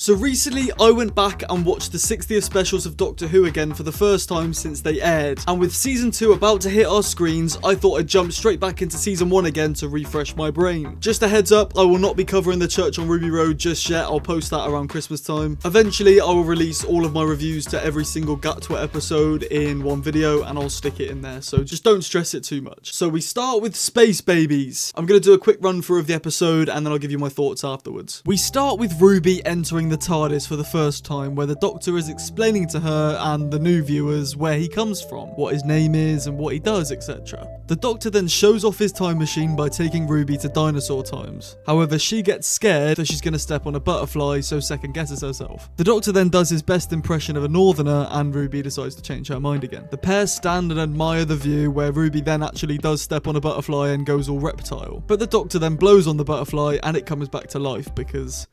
So recently I went back and watched the 60th specials of Doctor Who again for the first time since they aired, and with season 2 about to hit our screens, I thought I'd jump straight back into season 1 again to refresh my brain. Just a heads up, I will not be covering the Church on Ruby Road just yet. I'll post that around Christmas time. Eventually I will release all of my reviews to every single gatwa episode in one video, and I'll stick it in there, so just don't stress it too much. So we start with Space Babies. I'm going to do a quick run through of the episode and then I'll give you my thoughts afterwards. We start with Ruby entering the TARDIS for the first time, where the Doctor is explaining to her and the new viewers where he comes from, what his name is and what he does, etc. The Doctor then shows off his time machine by taking Ruby to dinosaur times. However, she gets scared that she's going to step on a butterfly, so second guesses herself. The Doctor then does his best impression of a northerner and Ruby decides to change her mind again. The pair stand and admire the view, where Ruby then actually does step on a butterfly and goes all reptile. But the Doctor then blows on the butterfly and it comes back to life because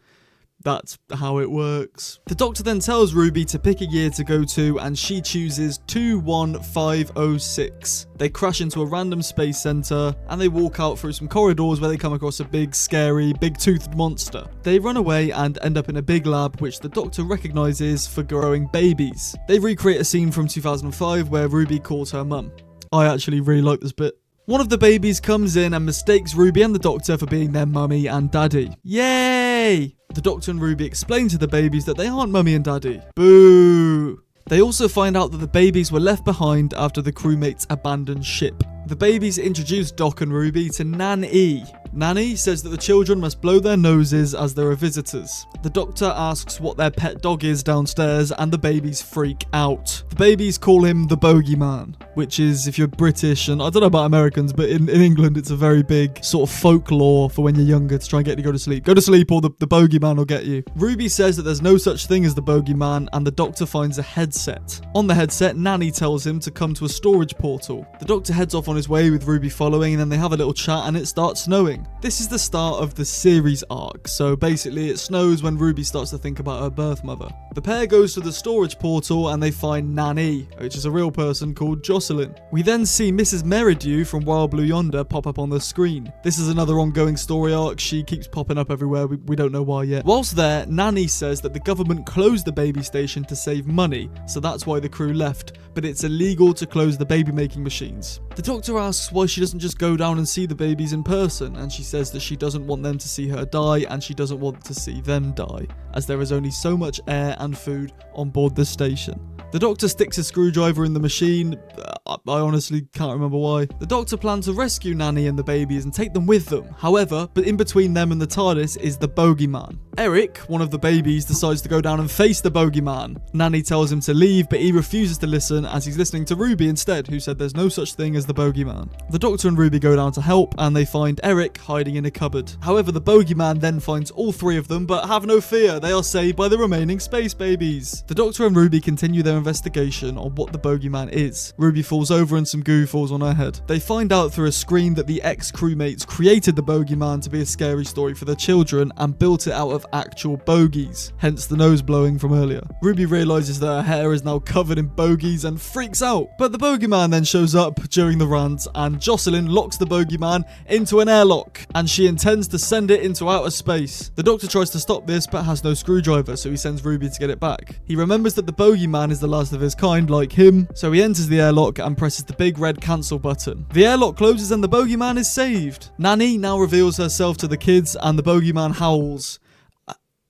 that's how it works. The Doctor then tells Ruby to pick a year to go to, and she chooses 21506. They crash into a random space center and they walk out through some corridors where they come across a big, scary, big-toothed monster. They run away and end up in a big lab which the Doctor recognizes for growing babies. They recreate a scene from 2005 where Ruby calls her mum. I actually really like this bit. One of the babies comes in and mistakes Ruby and the Doctor for being their mummy and daddy. Yay! The Doctor and Ruby explain to the babies that they aren't mummy and daddy. Boo! They also find out that the babies were left behind after the crewmates abandoned ship. The babies introduce Doc and Ruby to Nan-E. Nanny says that the children must blow their noses as there are visitors. The Doctor asks what their pet dog is downstairs and the babies freak out. The babies call him the Bogeyman, which is, if you're British, and I don't know about Americans, but in England it's a very big sort of folklore for when you're younger to try and get you to go to sleep. Go to sleep or the Bogeyman will get you. Ruby says that there's no such thing as the Bogeyman, and the Doctor finds a headset. On the headset, Nanny tells him to come to a storage portal. The Doctor heads off on his way with Ruby following, and then they have a little chat and it starts snowing. This is the start of the series arc, so basically it snows when Ruby starts to think about her birth mother. The pair goes to the storage portal and they find Nan-E, which is a real person called Jocelyn. We then see Mrs. Meridew from Wild Blue Yonder pop up on the screen. This is another ongoing story arc. She keeps popping up everywhere, we don't know why yet. Whilst there, Nanny says that the government closed the baby station to save money, so that's why the crew left, but it's illegal to close the baby making machines. The Doctor asks why she doesn't just go down and see the babies in person, and she says that she doesn't want them to see her die and she doesn't want to see them die, as there is only so much air and food on board the station. The Doctor sticks a screwdriver in the machine. I honestly can't remember why. The Doctor plans to rescue Nanny and the babies and take them with them. However, but in between them and the TARDIS is the Bogeyman. Eric, one of the babies, decides to go down and face the Bogeyman. Nanny tells him to leave, but he refuses to listen as he's listening to Ruby instead, who said there's no such thing as the Bogeyman. The Doctor and Ruby go down to help, and they find Eric hiding in a cupboard. However, the Bogeyman then finds all three of them, but have no fear, they are saved by the remaining space babies. The Doctor and Ruby continue their investigation on what the Bogeyman is. Ruby falls over and some goo falls on her head. They find out through a screen that the ex-crewmates created the Bogeyman to be a scary story for their children and built it out of actual bogies, hence the nose blowing from earlier. Ruby realizes that her hair is now covered in bogies and freaks out, but the Bogeyman then shows up during the rant and Jocelyn locks the Bogeyman into an airlock and she intends to send it into outer space. The Doctor tries to stop this but has no screwdriver, so he sends Ruby to get it back. He remembers that the Bogeyman is the last of his kind, like him, so he enters the airlock and presses the big red cancel button. The airlock closes and the Bogeyman is saved. Nanny now reveals herself to the kids and the Bogeyman howls.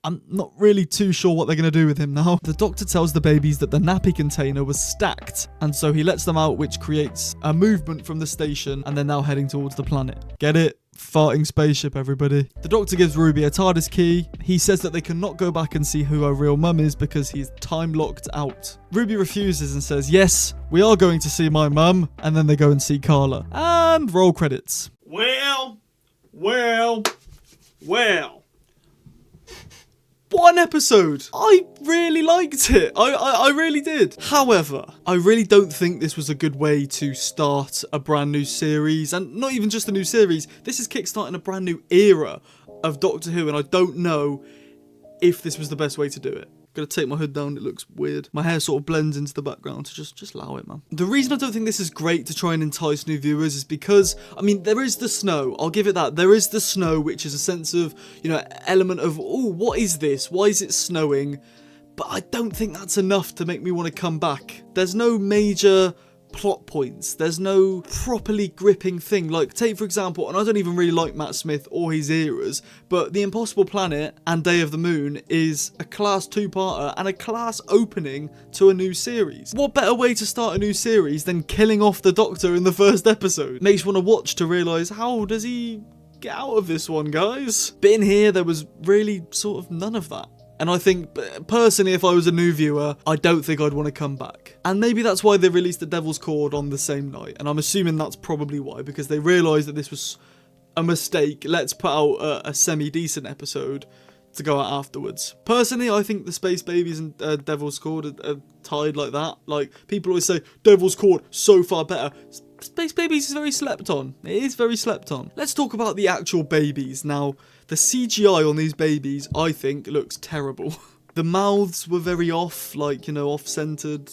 I'm not really too sure what they're going to do with him now. The Doctor tells the babies that the nappy container was stacked, and so he lets them out, which creates a movement from the station, and they're now heading towards the planet. Get it? Farting spaceship, everybody. The Doctor gives Ruby a TARDIS key. He says that they cannot go back and see who her real mum is because he's time locked out. Ruby refuses and says, yes, we are going to see my mum, and then they go and see Carla. And roll credits. Well. What an episode! I really liked it. I really did. However, I really don't think this was a good way to start a brand new series, and not even just a new series. This is kickstarting a brand new era of Doctor Who, and I don't know if this was the best way to do it. Gonna take my hood down, it looks weird. My hair sort of blends into the background, so just allow it, man. The reason I don't think this is great to try and entice new viewers is because, I mean, there is the snow, I'll give it that. There is the snow, which is a sense of, you know, element of, oh, what is this? Why is it snowing? But I don't think that's enough to make me want to come back. There's no major plot points. There's no properly gripping thing. Like, take for example, and I don't even really like Matt Smith or his eras, but The Impossible Planet and Day of the Moon is a class 2-parter and a class opening to a new series. What better way to start a new series than killing off the Doctor in the first episode? Makes you want to watch to realise, how does he get out of this one, guys? But in here, there was really sort of none of that. And I think, personally, if I was a new viewer, I don't think I'd want to come back. And maybe that's why they released The Devil's Chord on the same night. And I'm assuming that's probably why, because they realised that this was a mistake. Let's put out a semi-decent episode to go out afterwards. Personally, I think the Space Babies and Devil's Chord are tied like that. Like, people always say, Devil's Chord, so far better. Space Babies is very slept on. It is very slept on. Let's talk about the actual babies. Now, the CGI on these babies, I think, looks terrible. The mouths were very off, like, you know, off-centered,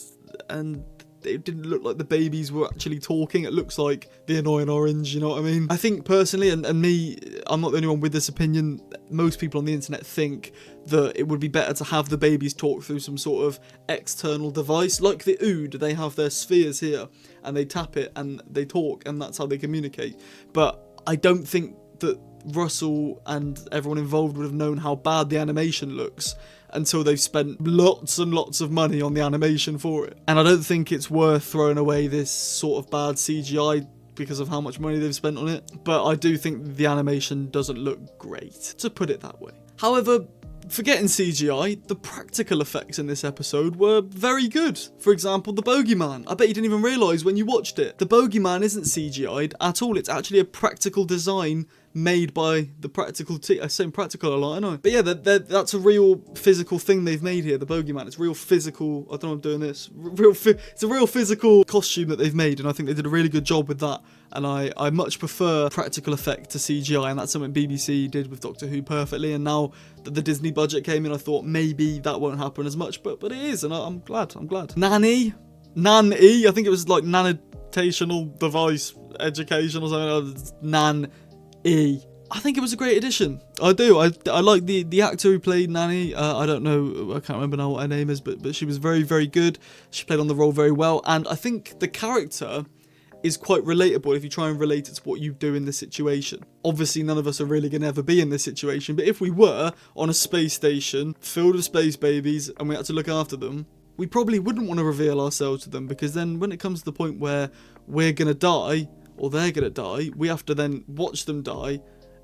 and it didn't look like the babies were actually talking. It looks like the annoying orange, you know what I mean? I think personally, and me, I'm not the only one with this opinion, most people on the internet think that it would be better to have the babies talk through some sort of external device. Like the Ood, they have their spheres here, and they tap it, and they talk, and that's how they communicate. But I don't think that Russell and everyone involved would have known how bad the animation looks until they've spent lots and lots of money on the animation for it. And I don't think it's worth throwing away this sort of bad CGI because of how much money they've spent on it. But I do think the animation doesn't look great, to put it that way. However, forgetting CGI, the practical effects in this episode were very good. For example, the bogeyman. I bet you didn't even realise when you watched it. The bogeyman isn't CGI'd at all. It's actually a practical design made by the practical team. I say practical a lot, I know. But yeah, that's a real physical thing they've made here, the bogeyman. It's real physical. I don't know I'm doing this. It's a real physical costume that they've made, and I think they did a really good job with that. And I much prefer practical effect to CGI, and that's something BBC did with Doctor Who perfectly. And now that the Disney budget came in, I thought maybe that won't happen as much, but it is, and I'm glad. Nanny, I think it was like nanotational device education or something. Nan-E. I think it was a great addition. I do. I like the actor who played Nanny. I don't know. I can't remember now what her name is, but she was very, very good. She played on the role very well, and I think the character is quite relatable if you try and relate it to what you do in this situation. Obviously, none of us are really going to ever be in this situation, but if we were on a space station filled with space babies and we had to look after them, we probably wouldn't want to reveal ourselves to them, because then when it comes to the point where we're going to die, or they're going to die, we have to then watch them die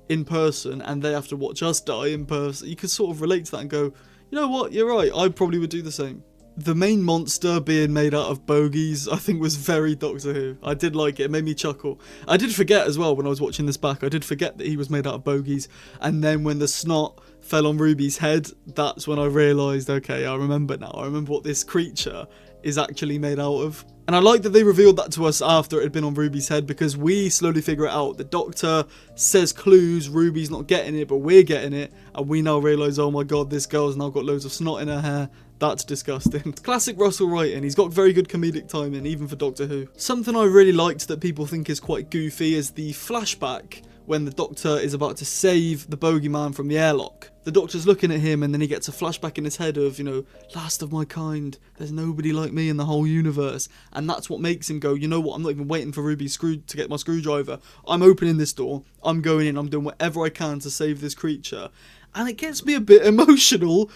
in person, and they have to watch us die in person. You could sort of relate to that and go, you know what, you're right, I probably would do the same. The main monster being made out of bogies, I think, was very Doctor Who. I did like it. It made me chuckle. I did forget as well when I was watching this back, I did forget that he was made out of bogies. And then when the snot fell on Ruby's head, that's when I realised, okay, I remember now. I remember what this creature is actually made out of. And I like that they revealed that to us after it had been on Ruby's head, because we slowly figure it out. The Doctor says clues, Ruby's not getting it, but we're getting it. And we now realise, oh my god, this girl's now got loads of snot in her hair. That's disgusting. Classic Russell writing. He's got very good comedic timing, even for Doctor Who. Something I really liked that people think is quite goofy is the flashback when the Doctor is about to save the bogeyman from the airlock. The Doctor's looking at him, and then he gets a flashback in his head of, you know, last of my kind, there's nobody like me in the whole universe. And that's what makes him go, you know what, I'm not even waiting for Ruby to get my screwdriver. I'm opening this door, I'm going in, I'm doing whatever I can to save this creature. And it gets me a bit emotional.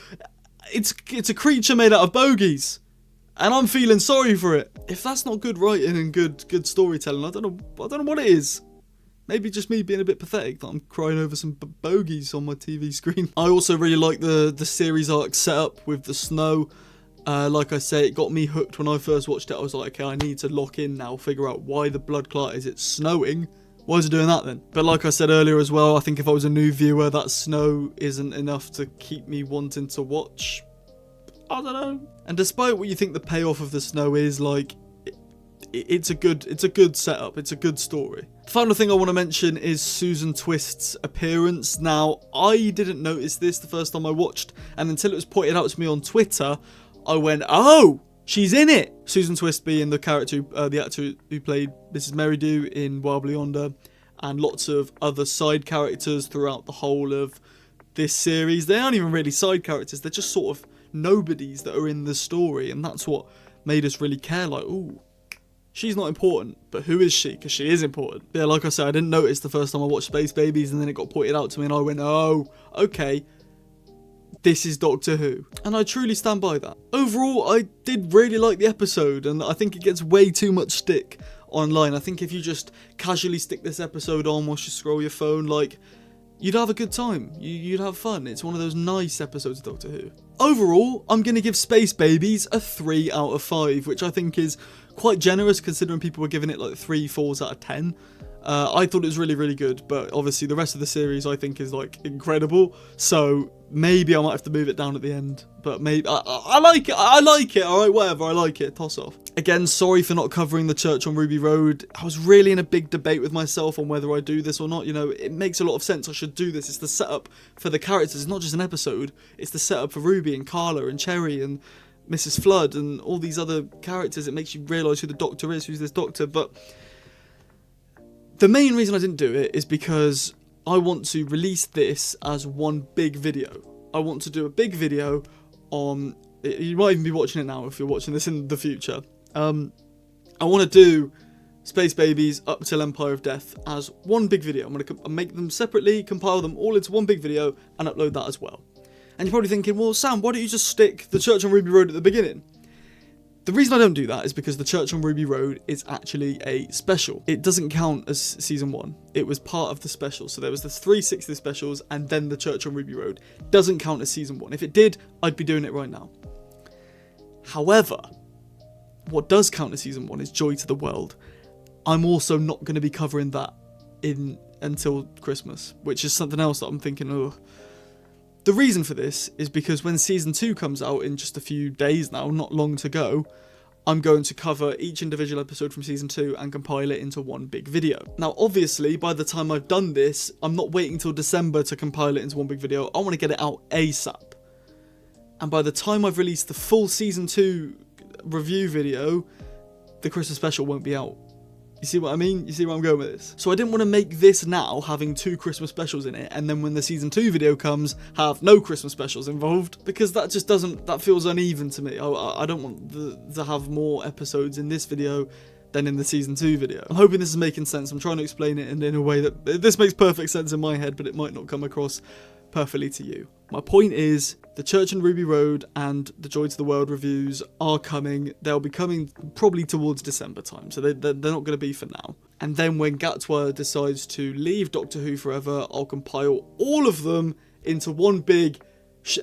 It's a creature made out of bogies, and I'm feeling sorry for it. If that's not good writing and good storytelling, I don't know what it is. Maybe just me being a bit pathetic that I'm crying over some bogies on my TV screen. I also really like the series arc setup with the snow. Like I say, it got me hooked when I first watched it. I was like, okay, I need to lock in now, figure out why the blood clot is it snowing. Why is it doing that then? But like I said earlier as well, I think if I was a new viewer, that snow isn't enough to keep me wanting to watch. I don't know. And despite what you think the payoff of the snow is, like, it's a good setup. It's a good story. The final thing I want to mention is Susan Twist's appearance. Now, I didn't notice this the first time I watched, and until it was pointed out to me on Twitter, I went, oh, she's in it. Susan Twist being the actor who played Mrs. Merridew in Wild Blue Yonder, and lots of other side characters throughout the whole of this series. They aren't even really side characters, they're just sort of nobodies that are in the story, and that's what made us really care, like, ooh, she's not important, but who is she? Because she is important. Yeah, like I said, I didn't notice the first time I watched Space Babies, and then it got pointed out to me, and I went, oh, okay, this is Doctor Who. And I truly stand by that. Overall, I did really like the episode, and I think it gets way too much stick online. I think if you just casually stick this episode on whilst you scroll your phone, like, you'd have a good time. You'd have fun. It's one of those nice episodes of Doctor Who. Overall, I'm going to give Space Babies a 3 out of 5, which I think is quite generous considering people were giving it like 3 4s out of 10. I thought it was really, really good, but obviously the rest of the series I think is like incredible, so maybe I might have to move it down at the end, but maybe, I like it, alright, whatever, I like it, toss off. Again, sorry for not covering the Church on Ruby Road. I was really in a big debate with myself on whether I do this or not. You know, it makes a lot of sense, I should do this. It's the setup for the characters, it's not just an episode, it's the setup for Ruby and Carla and Cherry and Mrs. Flood and all these other characters. It makes you realise who the Doctor is, who's this Doctor, but the main reason I didn't do it is because I want to release this as one big video. I want to do a big video on, you might even be watching it now if you're watching this in the future. I want to do Space Babies up till Empire of Death as one big video. I'm going to make them separately, compile them all into one big video and upload that as well. And you're probably thinking, well, Sam, why don't you just stick the Church on Ruby Road at the beginning? The reason I don't do that is because the Church on Ruby Road is actually a special. It doesn't count as season 1. It was part of the special. So there was the 360 specials and then the Church on Ruby Road. Doesn't count as season 1. If it did, I'd be doing it right now. However, what does count as season 1 is Joy to the World. I'm also not going to be covering that until Christmas, which is something else that I'm thinking, oh. The reason for this is because when season 2 comes out in just a few days now, not long to go, I'm going to cover each individual episode from season 2 and compile it into one big video. Now, obviously, by the time I've done this, I'm not waiting till December to compile it into one big video. I want to get it out ASAP. And by the time I've released the full season 2 review video, the Christmas special won't be out. You see what I mean? You see where I'm going with this? So I didn't want to make this now having 2 Christmas specials in it, and then when the season 2 video comes, have no Christmas specials involved, because that just doesn't, that feels uneven to me. I don't want to have more episodes in this video than in the season 2 video. I'm hoping this is making sense. I'm trying to explain it in a way that, this makes perfect sense in my head, but it might not come across perfectly to you. My point is, the Church on Ruby Road and the Joy to the World reviews are coming. They'll be coming probably towards December time, so they're not going to be for now. And then when Gatwa decides to leave Doctor Who forever, I'll compile all of them into one big,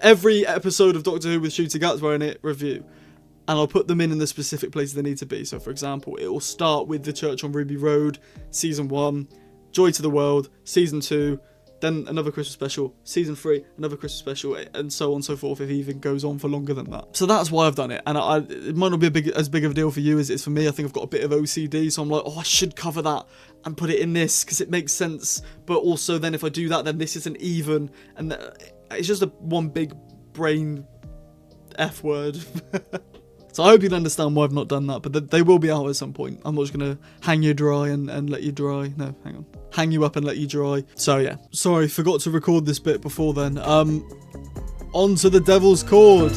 every episode of Doctor Who with Shooter Gatwa in it review. And I'll put them in the specific places they need to be. So for example, it will start with the Church on Ruby Road, season 1, Joy to the World, season 2, then another Christmas special, season 3, another Christmas special, and so on and so forth, if it even goes on for longer than that. So that's why I've done it, and it might not be as big of a deal for you as it is for me. I think I've got a bit of OCD, so I'm like, oh, I should cover that and put it in this, because it makes sense, but also then if I do that, then this isn't even, and it's just one big brain F word. So I hope you can understand why I've not done that, but they will be out at some point. I'm not just going to hang you dry and let you dry. No, hang on. Hang you up and let you dry. So yeah, sorry, forgot to record this bit before then. On to the Devil's Chord.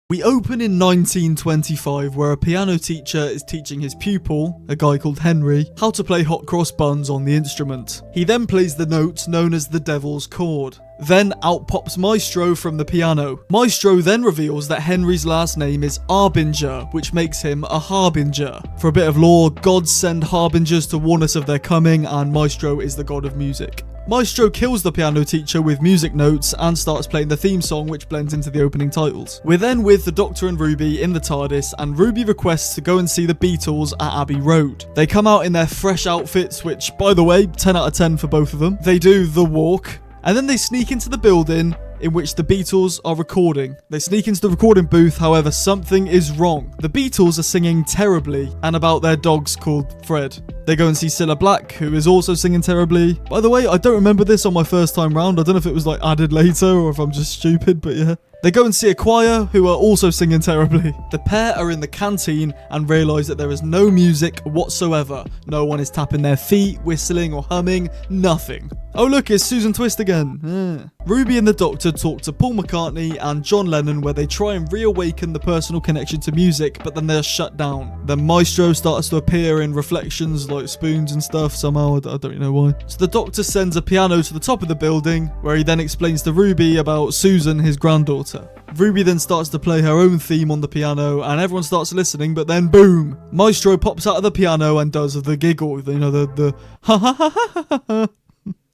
We open in 1925, where a piano teacher is teaching his pupil, a guy called Henry, how to play hot cross buns on the instrument. He then plays the note known as the Devil's Chord. Then out pops Maestro from the piano. Maestro then reveals that Henry's last name is Arbinger, which makes him a harbinger. For a bit of lore, gods send harbingers to warn us of their coming, and Maestro is the god of music. Maestro kills the piano teacher with music notes and starts playing the theme song, which blends into the opening titles. We're then with the Doctor and Ruby in the TARDIS, and Ruby requests to go and see the Beatles at Abbey Road. They come out in their fresh outfits, which, by the way, 10 out of 10 for both of them. They do the walk, and then they sneak into the building in which the Beatles are recording. They sneak into the recording booth, however, something is wrong. The Beatles are singing terribly and about their dogs called Fred. They go and see Cilla Black, who is also singing terribly. By the way, I don't remember this on my first time round. I don't know if it was like added later or if I'm just stupid, but yeah. They go and see a choir who are also singing terribly. The pair are in the canteen and realise that there is no music whatsoever. No one is tapping their feet, whistling or humming, nothing. Oh look, it's Susan Twist again. Ruby and the Doctor talk to Paul McCartney and John Lennon where they try and reawaken the personal connection to music, but then they're shut down. Then Maestro starts to appear in reflections like spoons and stuff somehow, I don't really know why. So the Doctor sends a piano to the top of the building where he then explains to Ruby about Susan, his granddaughter. Ruby then starts to play her own theme on the piano and everyone starts listening, but then boom! Maestro pops out of the piano and does the giggle, you know, the ha ha ha ha ha ha.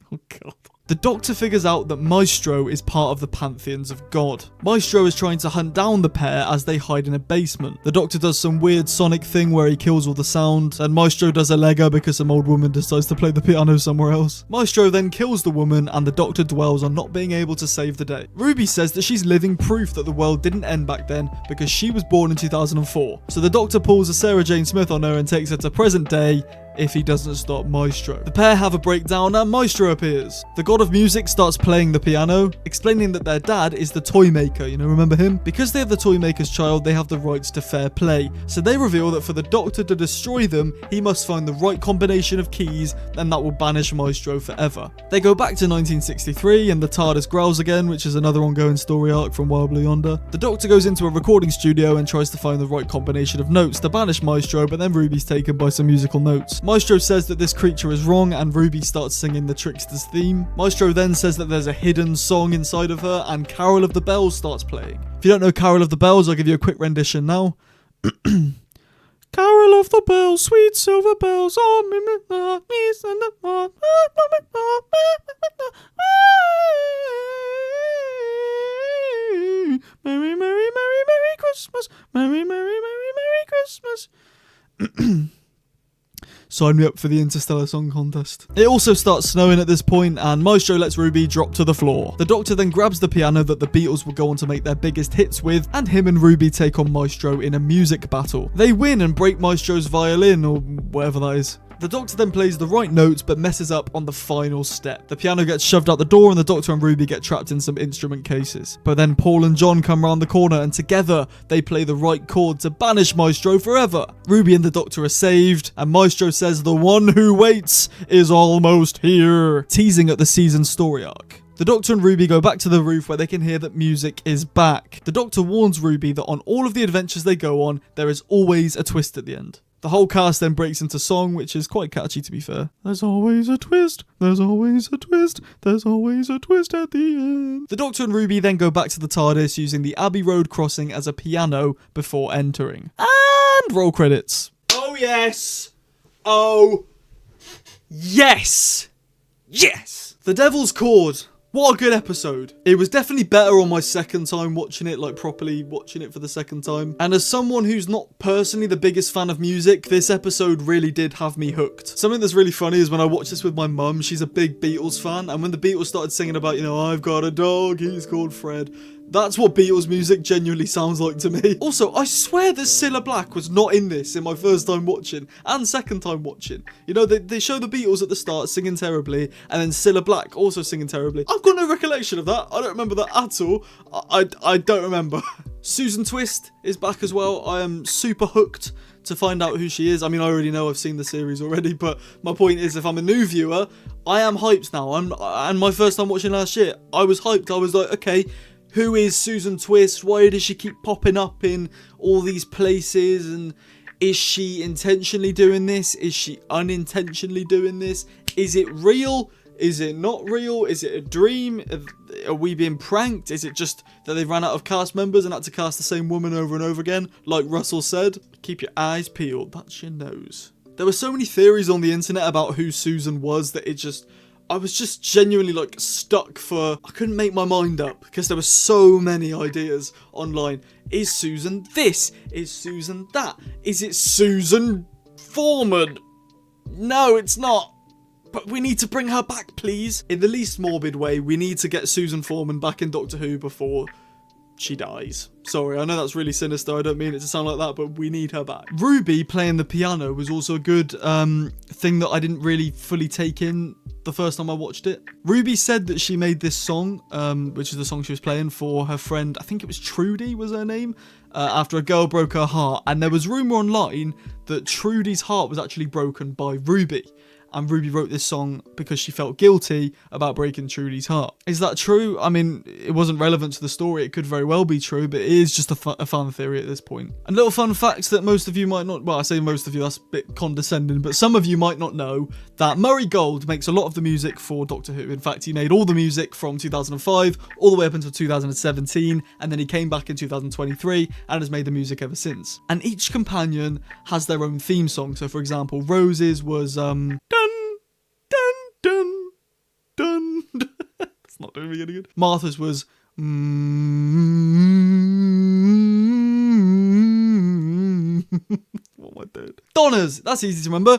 Oh god. The Doctor figures out that Maestro is part of the pantheons of God. Maestro is trying to hunt down the pair as they hide in a basement. The Doctor does some weird Sonic thing where he kills all the sound, and Maestro does a Lego because some old woman decides to play the piano somewhere else. Maestro then kills the woman, and the Doctor dwells on not being able to save the day. Ruby says that she's living proof that the world didn't end back then because she was born in 2004. So the Doctor pulls a Sarah Jane Smith on her and takes her to present day if he doesn't stop Maestro. The pair have a breakdown and Maestro appears. The god of music starts playing the piano, explaining that their dad is the toy maker, you know, remember him? Because they have the toy maker's child, they have the rights to fair play. So they reveal that for the Doctor to destroy them, he must find the right combination of keys, and that will banish Maestro forever. They go back to 1963 and the TARDIS growls again, which is another ongoing story arc from Wild Blue Yonder. The Doctor goes into a recording studio and tries to find the right combination of notes to banish Maestro, but then Ruby's taken by some musical notes. Maestro says that this creature is wrong and Ruby starts singing the Trickster's theme. Maestro then says that there's a hidden song inside of her and Carol of the Bells starts playing. If you don't know Carol of the Bells, I'll give you a quick rendition now. Carol of the bells, sweet silver bells, on me knees and the Merry, merry, merry, merry Christmas, merry, merry, merry, merry Christmas. Sign me up for the Interstellar Song Contest. It also starts snowing at this point and Maestro lets Ruby drop to the floor. The Doctor then grabs the piano that the Beatles will go on to make their biggest hits with, and him and Ruby take on Maestro in a music battle. They win and break Maestro's violin, or whatever that is. The Doctor then plays the right notes but messes up on the final step. The piano gets shoved out the door and the Doctor and Ruby get trapped in some instrument cases. But then Paul and John come round the corner and together they play the right chord to banish Maestro forever. Ruby and the Doctor are saved and Maestro says the one who waits is almost here, teasing at the season story arc. The Doctor and Ruby go back to the roof where they can hear that music is back. The Doctor warns Ruby that on all of the adventures they go on, there is always a twist at the end. The whole cast then breaks into song, which is quite catchy to be fair. There's always a twist, there's always a twist, there's always a twist at the end. The Doctor and Ruby then go back to the TARDIS using the Abbey Road crossing as a piano before entering. And roll credits. Oh yes! Oh yes! Yes! The Devil's Chord. What a good episode. It was definitely better on my second time watching it, like properly watching it for the second time. And as someone who's not personally the biggest fan of music, this episode really did have me hooked. Something that's really funny is when I watched this with my mum, she's a big Beatles fan. And when the Beatles started singing about, you know, I've got a dog, he's called Fred. That's what Beatles music genuinely sounds like to me. Also, I swear that Cilla Black was not in this in my first time watching and second time watching. You know, they show the Beatles at the start singing terribly and then Cilla Black also singing terribly. I've got no recollection of that. I don't remember that at all. I don't remember. Susan Twist is back as well. I am super hooked to find out who she is. I mean, I already know, I've seen the series already, but my point is, if I'm a new viewer, I am hyped now. And my first time watching last year, I was hyped. I was like, okay, who is Susan Twist? Why does she keep popping up in all these places? And is she intentionally doing this? Is she unintentionally doing this? Is it real? Is it not real? Is it a dream? Are we being pranked? Is it just that they ran out of cast members and had to cast the same woman over and over again? Like Russell said, keep your eyes peeled. That's your nose. There were so many theories on the internet about who Susan was that I was just genuinely like stuck for, I couldn't make my mind up because there were so many ideas online. Is Susan this? Is Susan that? Is it Susan Foreman? No, it's not. But we need to bring her back, please. In the least morbid way, we need to get Susan Foreman back in Doctor Who before she dies. Sorry, I know that's really sinister. I don't mean it to sound like that, but we need her back. Ruby playing the piano was also a good thing that I didn't really fully take in the first time I watched it. Ruby said that she made this song, which is the song she was playing for her friend, I think it was Trudy was her name, after a girl broke her heart. And there was rumour online that Trudy's heart was actually broken by Ruby. And Ruby wrote this song because she felt guilty about breaking Trudy's heart. Is that true? I mean, it wasn't relevant to the story. It could very well be true, but it is just a fun theory at this point. And little fun facts that most of you might not... Well, I say most of you, that's a bit condescending, but some of you might not know that Murray Gold makes a lot of the music for Doctor Who. In fact, he made all the music from 2005 all the way up until 2017, and then he came back in 2023 and has made the music ever since. And each companion has their own theme song. So, for example, Rose's was... It's not doing me any good. Martha's was what am I doing? Donna's, that's easy to remember.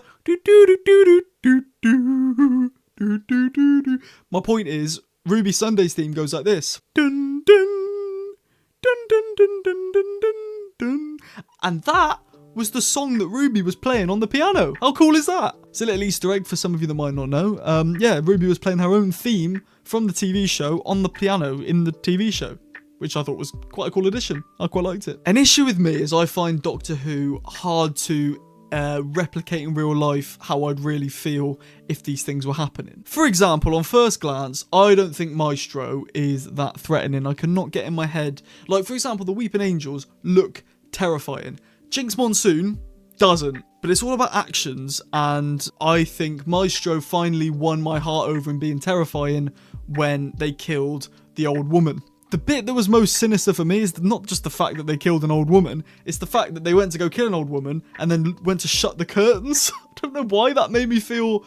My point is, Ruby Sunday's theme goes like this. Dun, dun, dun, dun, dun, dun, dun, dun, dun. And that was the song that Ruby was playing on the piano. How cool is that? It's a little Easter egg for some of you that might not know. Yeah, Ruby was playing her own theme from the TV show on the piano in the TV show, which I thought was quite a cool addition. I quite liked it. An issue with me is I find Doctor Who hard to replicate in real life how I'd really feel if these things were happening. For example, on first glance, I don't think Maestro is that threatening. I cannot get in my head. Like, for example, the Weeping Angels look terrifying. Jinx Monsoon doesn't, but it's all about actions, and I think Maestro finally won my heart over in being terrifying when they killed the old woman. The bit that was most sinister for me is not just the fact that they killed an old woman, it's the fact that they went to go kill an old woman and then went to shut the curtains. I don't know why that made me feel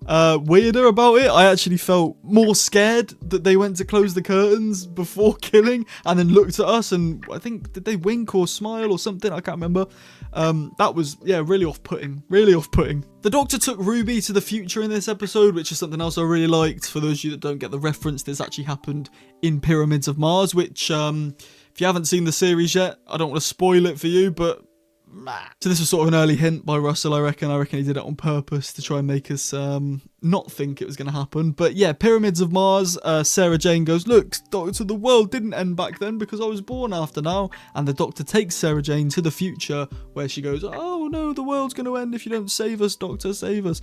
weirder about it. I actually felt more scared that they went to close the curtains before killing and then looked at us, and I think, did they wink or smile or something? I can't remember. That was, yeah, really off-putting. Really off-putting. The Doctor took Ruby to the future in this episode, which is something else I really liked. For those of you that don't get the reference, this actually happened in Pyramids of Mars, which, if you haven't seen the series yet, I don't want to spoil it for you, but so this was sort of an early hint by Russell, I reckon. I reckon he did it on purpose to try and make us not think it was going to happen. But yeah, Pyramids of Mars, Sarah Jane goes, look, Doctor, the world didn't end back then because I was born after now. And the Doctor takes Sarah Jane to the future where she goes, oh no, the world's going to end if you don't save us, Doctor, save us.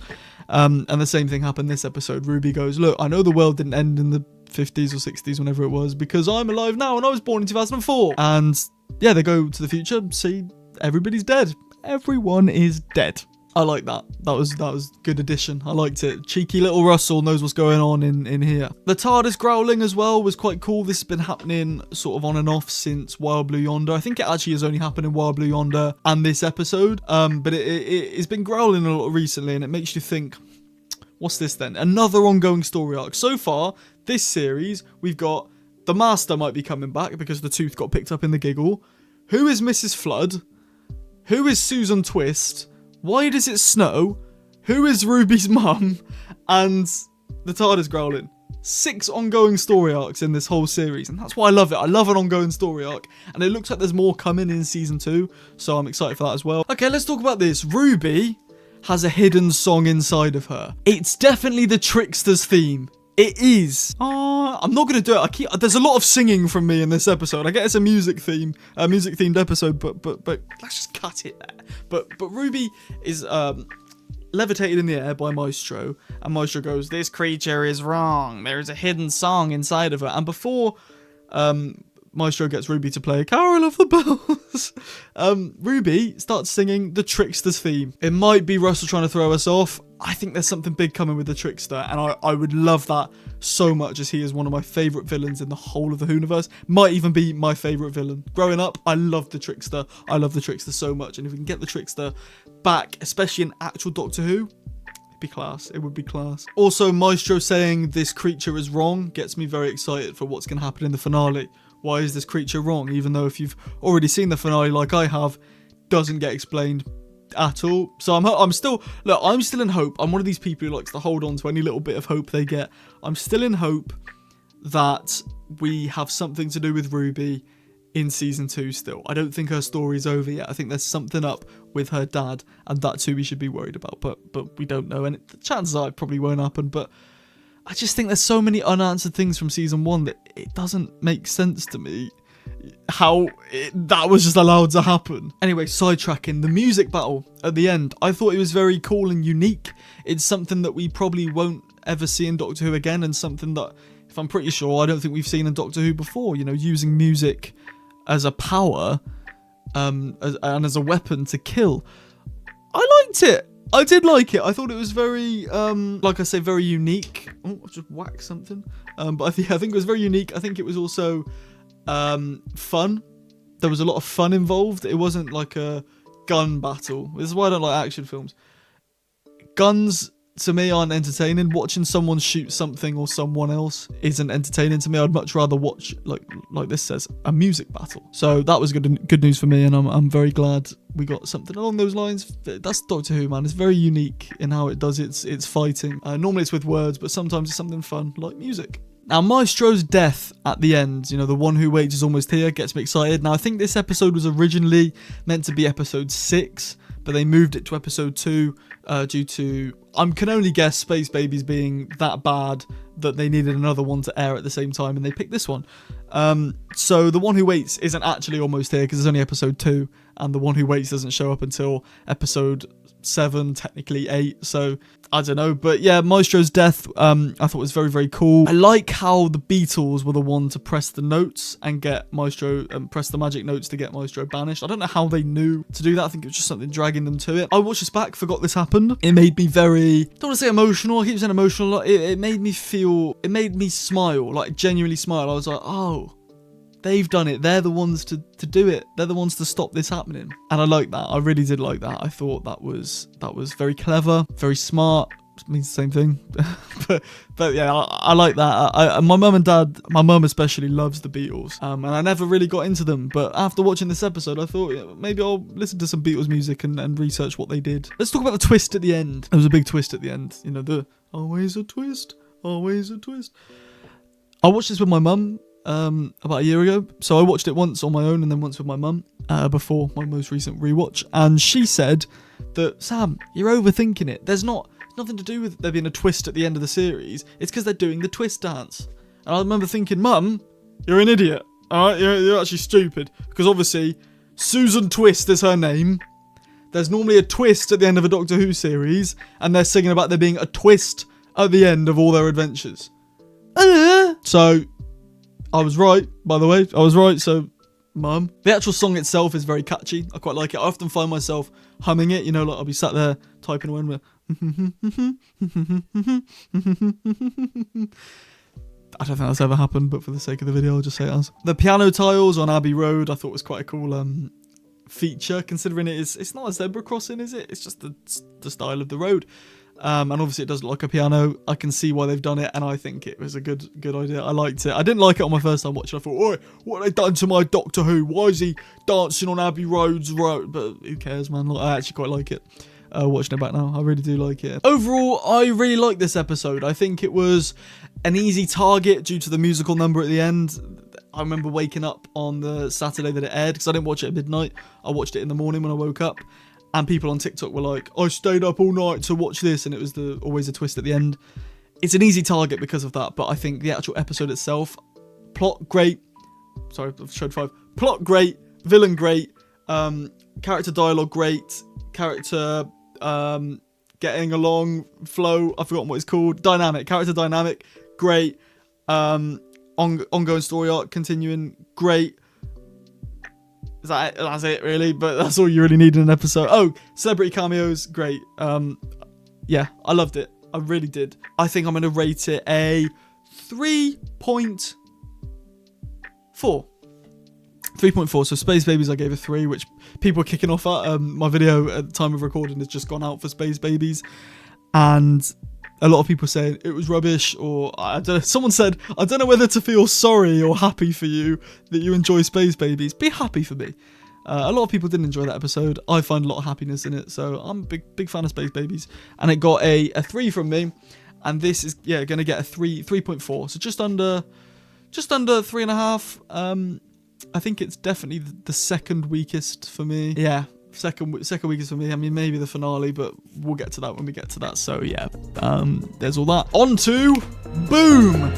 And the same thing happened this episode. Ruby goes, look, I know the world didn't end in the 50s or 60s, whenever it was, because I'm alive now and I was born in 2004. And yeah, they go to the future, see... everybody's dead. Everyone is dead. I like that. That was good addition. I liked it. Cheeky little Russell knows what's going on in here. The TARDIS growling as well was quite cool. This has been happening sort of on and off since Wild Blue Yonder. I think it actually has only happened in Wild Blue Yonder and this episode. But it's been growling a lot recently, and it makes you think, what's this then? Another ongoing story arc. So far, this series, we've got the Master might be coming back because the tooth got picked up in the giggle. Who is Mrs. Flood? Who is Susan Twist? Why does it snow? Who is Ruby's mum? And the TARDIS growling. 6 ongoing story arcs in this whole series, and that's why I love it. I love an ongoing story arc, and it looks like there's more coming in season 2, so I'm excited for that as well. Okay, let's talk about this. Ruby has a hidden song inside of her. It's definitely the Trickster's theme. It is. I'm not going to do it. There's a lot of singing from me in this episode. I get it's a music-themed episode, but let's just cut it there. But Ruby is levitated in the air by Maestro, and Maestro goes, this creature is wrong. There is a hidden song inside of her. And before Maestro gets Ruby to play Carol of the Bells, Ruby starts singing the Trickster's theme. It might be Russell trying to throw us off. I think there's something big coming with the Trickster, and I would love that so much, as he is one of my favourite villains in the whole of the Whoniverse. Might even be my favourite villain. Growing up, I loved the Trickster. I love the Trickster so much, and if we can get the Trickster back, especially in actual Doctor Who, it'd be class. It would be class. Also, Maestro saying this creature is wrong gets me very excited for what's going to happen in the finale. Why is this creature wrong? Even though if you've already seen the finale like I have, doesn't get explained at all. So I'm still in hope. I'm one of these people who likes to hold on to any little bit of hope they get. I'm still in hope that we have something to do with Ruby in season 2 still. I don't think her story's over yet. I think there's something up with her dad, and that's who we should be worried about. But we don't know, and the chances are it probably won't happen. But I just think there's so many unanswered things from season 1 that it doesn't make sense to me how that was just allowed to happen. Anyway, sidetracking, the music battle at the end, I thought it was very cool and unique. It's something that we probably won't ever see in Doctor Who again, and something that, if I'm pretty sure, I don't think we've seen in Doctor Who before, you know, using music as a power and as a weapon to kill. I liked it. I did like it. I thought it was very, like I say, very unique. Oh, I just whacked something. But I think it was very unique. I think it was also fun. There was a lot of fun involved. It wasn't like a gun battle. This is why I don't like action films. Guns, to me, aren't entertaining. Watching someone shoot something or someone else isn't entertaining to me. I'd much rather watch, like this says, a music battle. So that was good news for me, and I'm very glad we got something along those lines. That's Doctor Who, man. It's very unique in how it does its fighting. Normally it's with words, but sometimes it's something fun, like music. Now, Maestro's death at the end, you know, the one who waits is almost here, gets me excited. Now, I think this episode was originally meant to be episode 6, but they moved it to episode 2 due to, I can only guess, Space Babies being that bad that they needed another one to air at the same time, and they picked this one. So the one who waits isn't actually almost here because it's only episode 2, and the one who waits doesn't show up until episode 7, technically 8, so I don't know. But yeah, Maestro's death I thought was very, very cool. I like how the Beatles were the one to press the notes and get Maestro, press the magic notes to get Maestro banished. I don't know how they knew to do that. I think it was just something dragging them to it. I watched this back, forgot this happened. It made me very, don't want to say emotional, I keep saying emotional, it made me feel, it made me smile, like genuinely smile. I was like, oh, they've done it. They're the ones to do it. They're the ones to stop this happening. And I like that. I really did like that. I thought that was very clever, very smart. It means the same thing. but yeah, I like that. My mum and dad, my mum especially, loves the Beatles. And I never really got into them. But after watching this episode, I thought, yeah, maybe I'll listen to some Beatles music and research what they did. Let's talk about the twist at the end. There was a big twist at the end. You know, the always a twist, always a twist. I watched this with my mum about a year ago. So I watched it once on my own and then once with my mum before my most recent rewatch. And she said that, Sam, you're overthinking it. There's nothing to do with there being a twist at the end of the series. It's because they're doing the twist dance. And I remember thinking, Mum, you're an idiot. Alright, you're actually stupid. Because obviously, Susan Twist is her name. There's normally a twist at the end of a Doctor Who series. And they're singing about there being a twist at the end of all their adventures. So I was right, by the way. I was right, so Mum. The actual song itself is very catchy. I quite like it. I often find myself humming it. You know, like I'll be sat there typing away and I don't think that's ever happened, but for the sake of the video, I'll just say it as. The piano tiles on Abbey Road, I thought was quite a cool feature, considering it's not a zebra crossing, is it? It's just the style of the road. And obviously it does look like a piano. I can see why they've done it, and I think it was a good idea. I liked it. I didn't like it on my first time watching. I thought, oi, what have they done to my Doctor Who? Why is he dancing on Abbey Road's road? But who cares, man? I actually quite like it. Watching it back now, I really do like it. Overall, I really like this episode. I think it was an easy target due to the musical number at the end. I remember waking up on the Saturday that it aired, because I didn't watch it at midnight. I watched it in the morning when I woke up. And people on TikTok were like, I stayed up all night to watch this, and it was always a twist at the end. It's an easy target because of that, but I think the actual episode itself, plot great. Sorry, I've showed 5. Plot great, villain great, character dialogue great, character getting along, flow, I've forgotten what it's called, dynamic, character dynamic, great, ongoing story arc continuing, great. That's it, really, but that's all you really need in an episode. Oh, celebrity cameos, great. Yeah, I loved it. I really did. I think I'm going to rate it a 3.4. 3.4. So Space Babies I gave a 3, which people are kicking off at. My video at the time of recording has just gone out for Space Babies. And a lot of people saying it was rubbish, or I don't know. Someone said, I don't know whether to feel sorry or happy for you that you enjoy Space Babies. Be happy for me. A lot of people didn't enjoy that episode. I find a lot of happiness in it, so I'm a big fan of Space Babies. And it got a 3 from me, and this is going to get a 3.4, so just under 3.5. I think it's definitely the second weakest for me. Yeah, second weakest for me. I mean, maybe the finale, but we'll get to that when we get to that. So yeah, there's all that. On to Boom.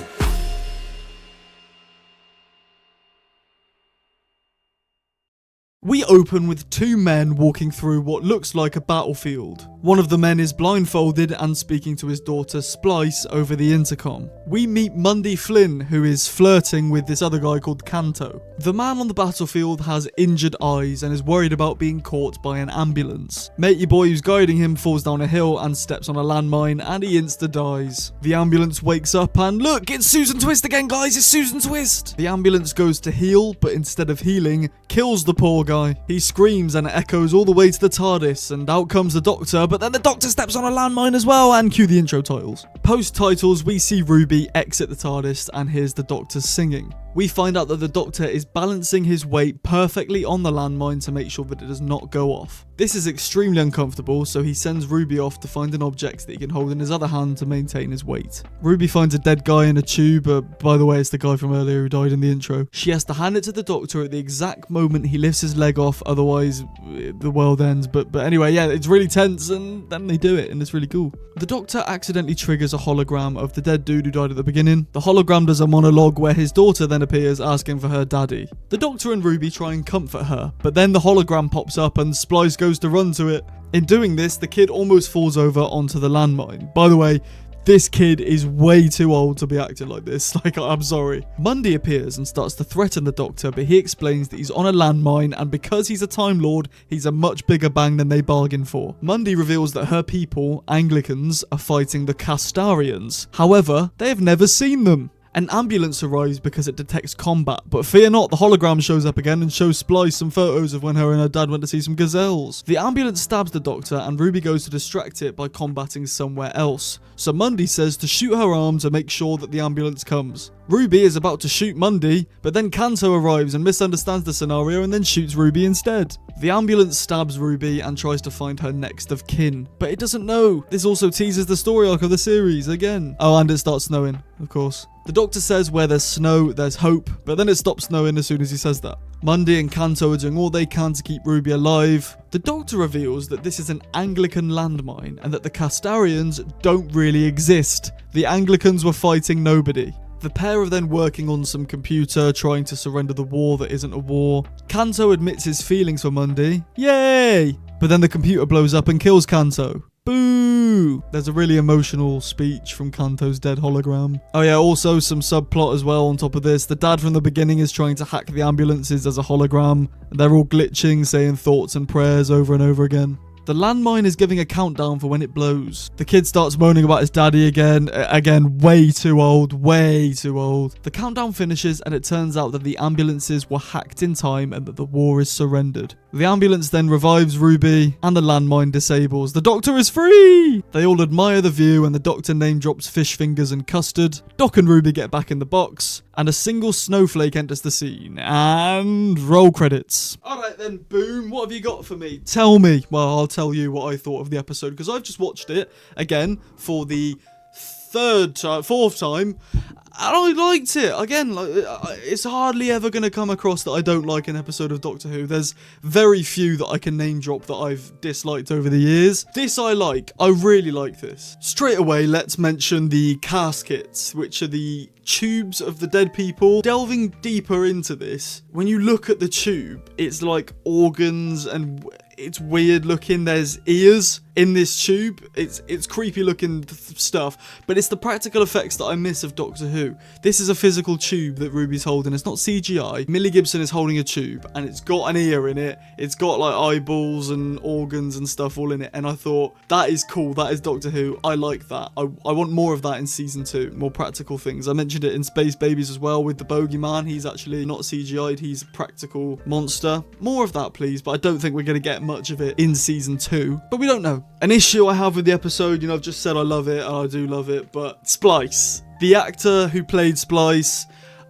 We open with 2 men walking through what looks like a battlefield. One of the men is blindfolded and speaking to his daughter Splice over the intercom. We meet Mundy Flynn, who is flirting with this other guy called Canto. The man on the battlefield has injured eyes and is worried about being caught by an ambulance. Matey boy who's guiding him falls down a hill and steps on a landmine, and he insta-dies. The ambulance wakes up and look, it's Susan Twist again, guys, it's Susan Twist! The ambulance goes to heal, but instead of healing, kills the poor guy. He screams and it echoes all the way to the TARDIS, and out comes the Doctor, but then the Doctor steps on a landmine as well, and cue the intro titles. Post titles, we see Ruby exit the TARDIS and hears the Doctor singing. We find out that the Doctor is balancing his weight perfectly on the landmine to make sure that it does not go off. This is extremely uncomfortable, so he sends Ruby off to find an object that he can hold in his other hand to maintain his weight. Ruby finds a dead guy in a tube, by the way, it's the guy from earlier who died in the intro. She has to hand it to the Doctor at the exact moment he lifts his leg off, otherwise the world ends. But anyway, yeah, it's really tense, and then they do it, and it's really cool. The Doctor accidentally triggers a hologram of the dead dude who died at the beginning. The hologram does a monologue where his daughter then appears asking for her daddy. The Doctor and Ruby try and comfort her, but then the hologram pops up and Splice goes to run to it. In doing this, the kid almost falls over onto the landmine. By the way, this kid is way too old to be acting like this. Like, I'm sorry. Mundy appears and starts to threaten the Doctor, but he explains that he's on a landmine, and because he's a Time Lord, he's a much bigger bang than they bargained for. Mundy reveals that her people, Anglicans, are fighting the Castarians. However, they have never seen them. An ambulance arrives because it detects combat, but fear not, the hologram shows up again and shows Splice some photos of when her and her dad went to see some gazelles. The ambulance stabs the Doctor and Ruby goes to distract it by combating somewhere else. So Mundy says to shoot her arm to make sure that the ambulance comes. Ruby is about to shoot Mundy, but then Canto arrives and misunderstands the scenario and then shoots Ruby instead. The ambulance stabs Ruby and tries to find her next of kin, but it doesn't know. This also teases the story arc of the series again. Oh, and it starts snowing, of course. The Doctor says where there's snow, there's hope, but then it stops snowing as soon as he says that. Mundy and Canto are doing all they can to keep Ruby alive. The Doctor reveals that this is an Anglican landmine and that the Castarians don't really exist. The Anglicans were fighting nobody. The pair are then working on some computer, trying to surrender the war that isn't a war. Canto admits his feelings for Mundy. Yay! But then the computer blows up and kills Canto. Boo! There's a really emotional speech from Canto's dead hologram. Oh yeah, also some subplot as well on top of this. The dad from the beginning is trying to hack the ambulances as a hologram. They're all glitching, saying thoughts and prayers over and over again. The landmine is giving a countdown for when it blows. The kid starts moaning about his daddy again. Again, way too old, way too old. The countdown finishes and it turns out that the ambulances were hacked in time and that the war is surrendered. The ambulance then revives Ruby and the landmine disables. The Doctor is free! They all admire the view and the Doctor name drops fish fingers and custard. Doc and Ruby get back in the box and a single snowflake enters the scene. And roll credits. Alright then, Boom, what have you got for me? Tell me. Well, I'll tell you what I thought of the episode because I've just watched it again for the fourth time, and I liked it. Again, it's hardly ever going to come across that I don't like an episode of Doctor Who. There's very few that I can name drop that I've disliked over the years. This I like. I really like this. Straight away, let's mention the caskets, which are the tubes of the dead people. Delving deeper into this, when you look at the tube, it's like organs and it's weird looking. There's ears in this tube. It's creepy looking stuff, but it's the practical effects that I miss of Doctor Who. This is a physical tube that Ruby's holding. It's not CGI. Millie Gibson is holding a tube and it's got an ear in it. It's got like eyeballs and organs and stuff all in it, and I thought that is cool. That is Doctor Who. I like that. I want more of that in season 2. More practical things. I mentioned it in Space Babies as well with the bogeyman. He's actually not CGI'd. He's a practical monster. More of that, please, but I don't think we're going to get much of it in season 2, but we don't know. An issue I have with the episode, I've just said I love it, and I do love it, but Splice, the actor who played Splice,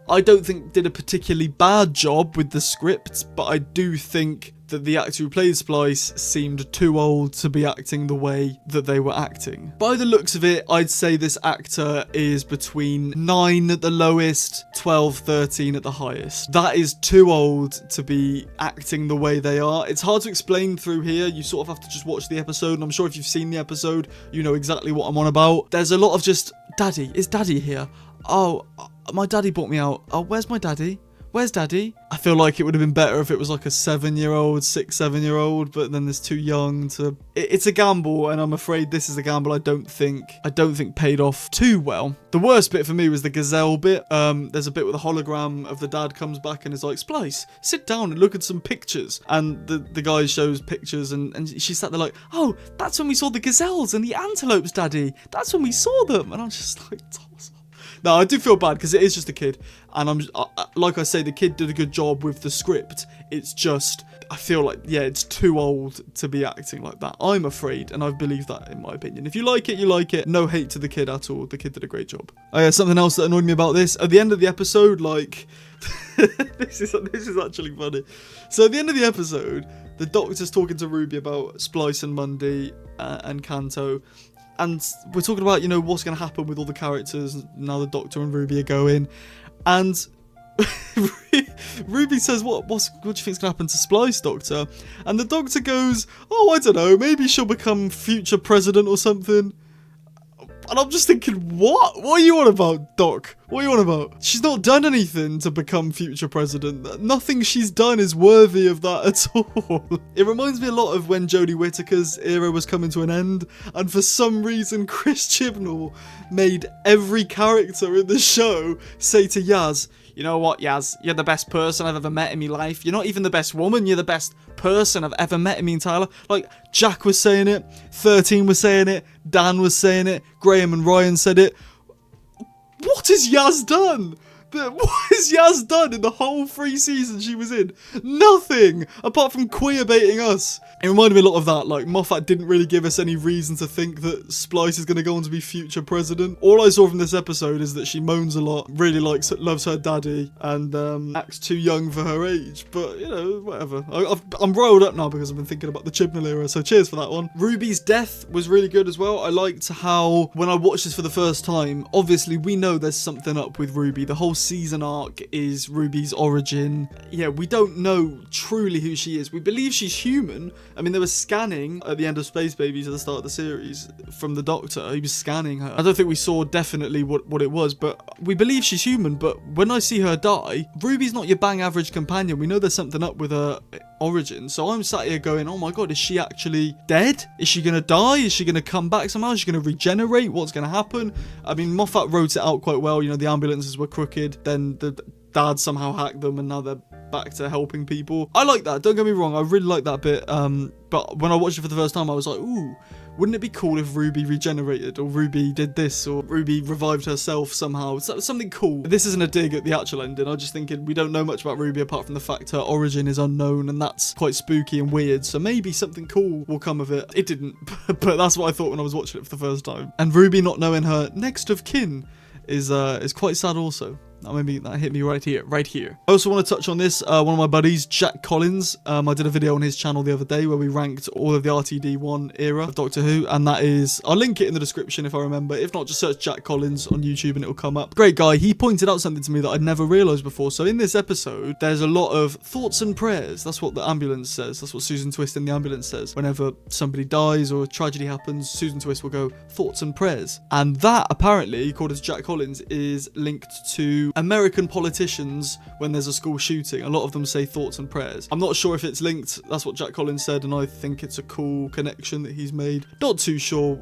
I don't think did a particularly bad job with the script, but I do think that the actor who played Splice seemed too old to be acting the way that they were acting. By the looks of it, I'd say this actor is between 9 at the lowest, 12, 13 at the highest. That is too old to be acting the way they are. It's hard to explain through here. You sort of have to just watch the episode, and I'm sure if you've seen the episode, you know exactly what I'm on about. There's a lot of just, Daddy, is Daddy here? Oh, my daddy brought me out. Oh, where's my daddy? Where's Daddy? I feel like it would have been better if it was like a 7-year-old, 6, 7-year-old, but then there's too young to... It's a gamble, and I'm afraid this is a gamble I don't think paid off too well. The worst bit for me was the gazelle bit. There's a bit where the hologram of the dad comes back and is like, Splice, sit down and look at some pictures. And the guy shows pictures, and she sat there like, oh, that's when we saw the gazelles and the antelopes, Daddy. That's when we saw them. And I'm just like, toss. No, I do feel bad because it is just a kid, and like I say, the kid did a good job with the script. It's just, I feel like, yeah, it's too old to be acting like that. I'm afraid, and I believe that in my opinion. If you like it, you like it. No hate to the kid at all. The kid did a great job. Oh yeah, something else that annoyed me about this at the end of the episode, like, this is actually funny. So at the end of the episode, the Doctor's talking to Ruby about Splice and Mundy and Canto. And we're talking about, you know, what's going to happen with all the characters now the Doctor and Ruby are going. And Ruby says, what do you think's going to happen to Splice, Doctor? And the Doctor goes, oh, I don't know, maybe she'll become future president or something. And I'm just thinking, what? What are you on about, Doc? What are you on about? She's not done anything to become future president. Nothing she's done is worthy of that at all. It reminds me a lot of when Jodie Whittaker's era was coming to an end, and for some reason Chris Chibnall made every character in the show say to Yaz, you know what, Yaz, you're the best person I've ever met in my life. You're not even the best woman, you're the best person I've ever met in my entire life. Like, Jack was saying it, 13 was saying it, Dan was saying it, Graham and Ryan said it. What has Yaz done? What has Yaz done in the whole 3 seasons she was in? Nothing, apart from queerbaiting us. It reminded me a lot of that. Like, Moffat didn't really give us any reason to think that Splice is going to go on to be future president. All I saw from this episode is that she moans a lot, really loves her daddy, and acts too young for her age. But, you know, whatever. I'm riled up now because I've been thinking about the Chibnall era, so cheers for that one. Ruby's death was really good as well. I liked how, when I watched this for the first time, obviously we know there's something up with Ruby. The whole season arc is Ruby's origin. Yeah, we don't know truly who she is. We believe she's human. I mean, there was scanning at the end of Space Babies at the start of the series from the Doctor. He was scanning her. I don't think we saw definitely what it was, but we believe she's human. But when I see her die, Ruby's not your bang average companion. We know there's something up with her origin. So I'm sat here going, oh my god, is she actually dead? Is she going to die? Is she going to come back somehow? Is she going to regenerate? What's going to happen? I mean, Moffat wrote it out quite well. You know, the ambulances were crooked. Then the dad somehow hacked them, and now they're back to helping people. I like that, don't get me wrong, I really like that bit, but when I watched it for the first time I was like, ooh, wouldn't it be cool if Ruby regenerated, or Ruby did this, or Ruby revived herself somehow, something cool. This isn't a dig at the actual ending, I'm just thinking we don't know much about Ruby apart from the fact her origin is unknown, and that's quite spooky and weird, so maybe something cool will come of it. It didn't, but that's what I thought when I was watching it for the first time. And Ruby not knowing her next of kin is quite sad also. That hit me right here. I also want to touch on this. One of my buddies, Jack Collins, I did a video on his channel the other day where we ranked all of the RTD1 era of Doctor Who, and that is, I'll link it in the description if I remember. If not, just search Jack Collins on YouTube and it'll come up. Great guy. He pointed out something to me that I'd never realised before. So in this episode, there's a lot of thoughts and prayers. That's what the ambulance says. That's what Susan Twist in the ambulance says. Whenever somebody dies or a tragedy happens, Susan Twist will go, thoughts and prayers. And that, apparently, according to Jack Collins, is linked to American politicians when there's a school shooting. A lot of them say thoughts and prayers. I'm not sure if it's linked. That's what Jack Collins said, and I think it's a cool connection that he's made. Not too sure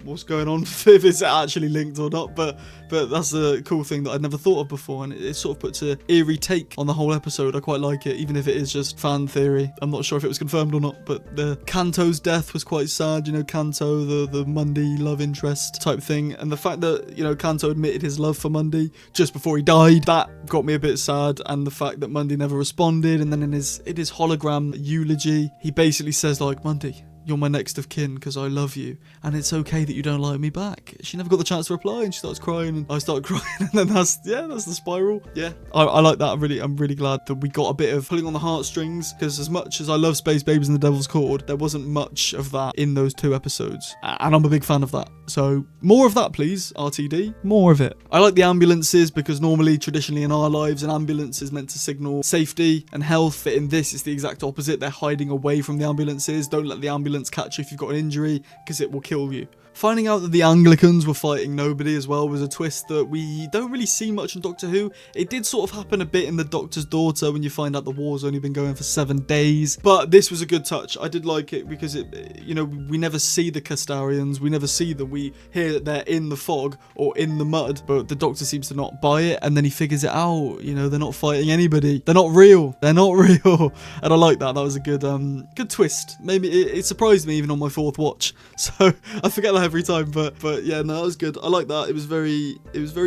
what's going on, if it's actually linked or not, but that's a cool thing that I'd never thought of before, and it sort of puts an eerie take on the whole episode. I quite like it, even if it is just fan theory. I'm not sure if it was confirmed or not, but the Canto's death was quite sad. You know, Canto, the Mundy love interest type thing, and the fact that, you know, Canto admitted his love for Mundy just before he died, that got me a bit sad. And the fact that Mundy never responded, and then in his hologram eulogy, he basically says like, Mundy, you're my next of kin because I love you, and it's okay that you don't like me back. She never got the chance to reply, and she starts crying, and I start crying, and then that's the spiral. Yeah, I like that. I'm really glad that we got a bit of pulling on the heartstrings, because as much as I love Space Babies and the Devil's Chord, there wasn't much of that in those 2 episodes, and I'm a big fan of that. So more of that, please, RTD. More of it. I like the ambulances because normally, traditionally in our lives, an ambulance is meant to signal safety and health. But in this, it's the exact opposite. They're hiding away from the ambulances. Don't let the ambulance catch you if you've got an injury, because it will kill you. Finding out that the Anglicans were fighting nobody as well was a twist that we don't really see much in Doctor Who. It did sort of happen a bit in The Doctor's Daughter when you find out the war's only been going for 7 days. But this was a good touch. I did like it because we never see the Castarians. We never see them. We hear that they're in the fog or in the mud, but the Doctor seems to not buy it. And then he figures it out. They're not fighting anybody. They're not real. They're not real. And I like that. That was a good twist. Maybe it surprised me even on my 4th watch. So I forget that every time, but yeah, no, that was good. I like that. It was very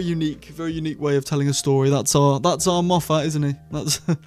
unique way of telling a story. That's our Moffat, isn't he?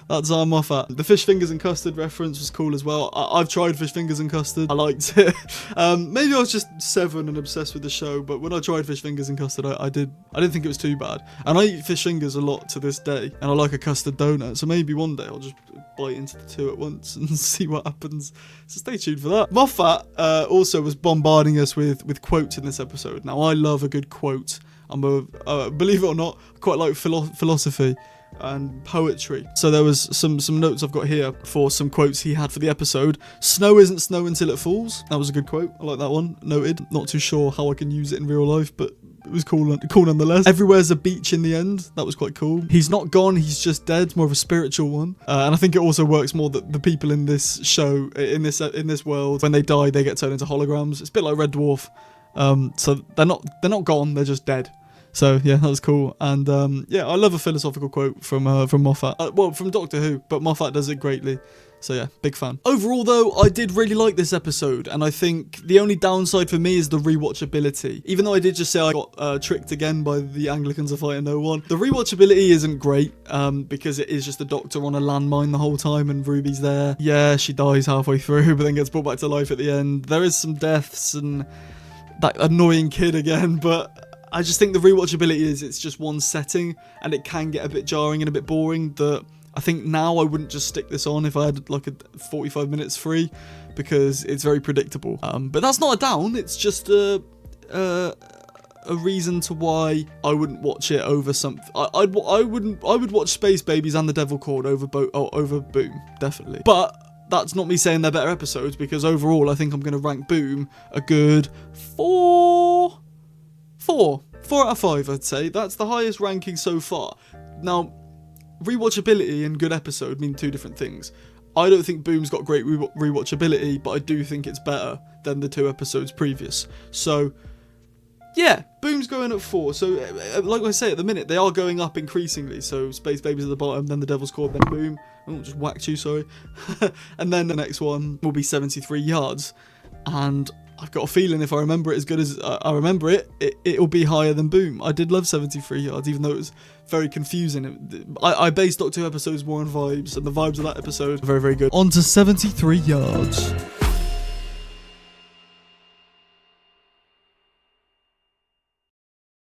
That's our Moffat. The fish fingers and custard reference was cool as well. I've tried fish fingers and custard. I liked it. Maybe I was just 7 and obsessed with the show, but when I tried fish fingers and custard, I didn't think it was too bad. And I eat fish fingers a lot to this day, and I like a custard donut. So maybe one day I'll just bite into the 2 at once and see what happens. So stay tuned for that. Moffat also was bombarding us with quotes in this episode. Now, I love a good quote. Believe it or not, I quite like philosophy and poetry. So there was some notes I've got here for some quotes he had for the episode. Snow isn't snow until it falls. That was a good quote. I like that one. Noted. Not too sure how I can use it in real life, but it was cool nonetheless. Everywhere's a beach in the end. That was quite cool. He's not gone, he's just dead. More of a spiritual one. And I think it also works more that the people in this show, in this world, when they die, they get turned into holograms. It's a bit like Red Dwarf. So they're not gone, they're just dead. So yeah, that was cool. And yeah, I love a philosophical quote from Moffat. From Doctor Who, but Moffat does it greatly. So yeah, big fan. Overall though, I did really like this episode, and I think the only downside for me is the rewatchability. Even though I did just say I got tricked again by the Anglicans are fighting no one, the rewatchability isn't great because it is just the Doctor on a landmine the whole time and Ruby's there. Yeah, she dies halfway through, but then gets brought back to life at the end. There is some deaths and that annoying kid again, but I just think the rewatchability is it's just one setting, and it can get a bit jarring and a bit boring. That I think now I wouldn't just stick this on if I had like a 45 minutes free, because it's very predictable. But that's not a down. It's just a reason to why I wouldn't watch it over something. I would watch Space Babies and The Devil Chord over Boom, definitely. But that's not me saying they're better episodes, because overall I think I'm going to rank Boom a good 4 out of 5, I'd say. That's the highest ranking so far. Now, rewatchability and good episode mean 2 different things. I don't think Boom's got great rewatchability, but I do think it's better than the 2 episodes previous. So yeah, Boom's going at 4. So like I say, at the minute they are going up increasingly. So Space Babies at the bottom, then The Devil's Chord, then Boom. Oh, just whacked you, sorry. And then the next one will be 73 yards. And I've got a feeling if I remember it as good as I remember it, it'll be higher than Boom. I did love 73 yards, even though it was very confusing. I based Doctor Who episodes more on vibes, and the vibes of that episode are very, very good. On to 73 yards.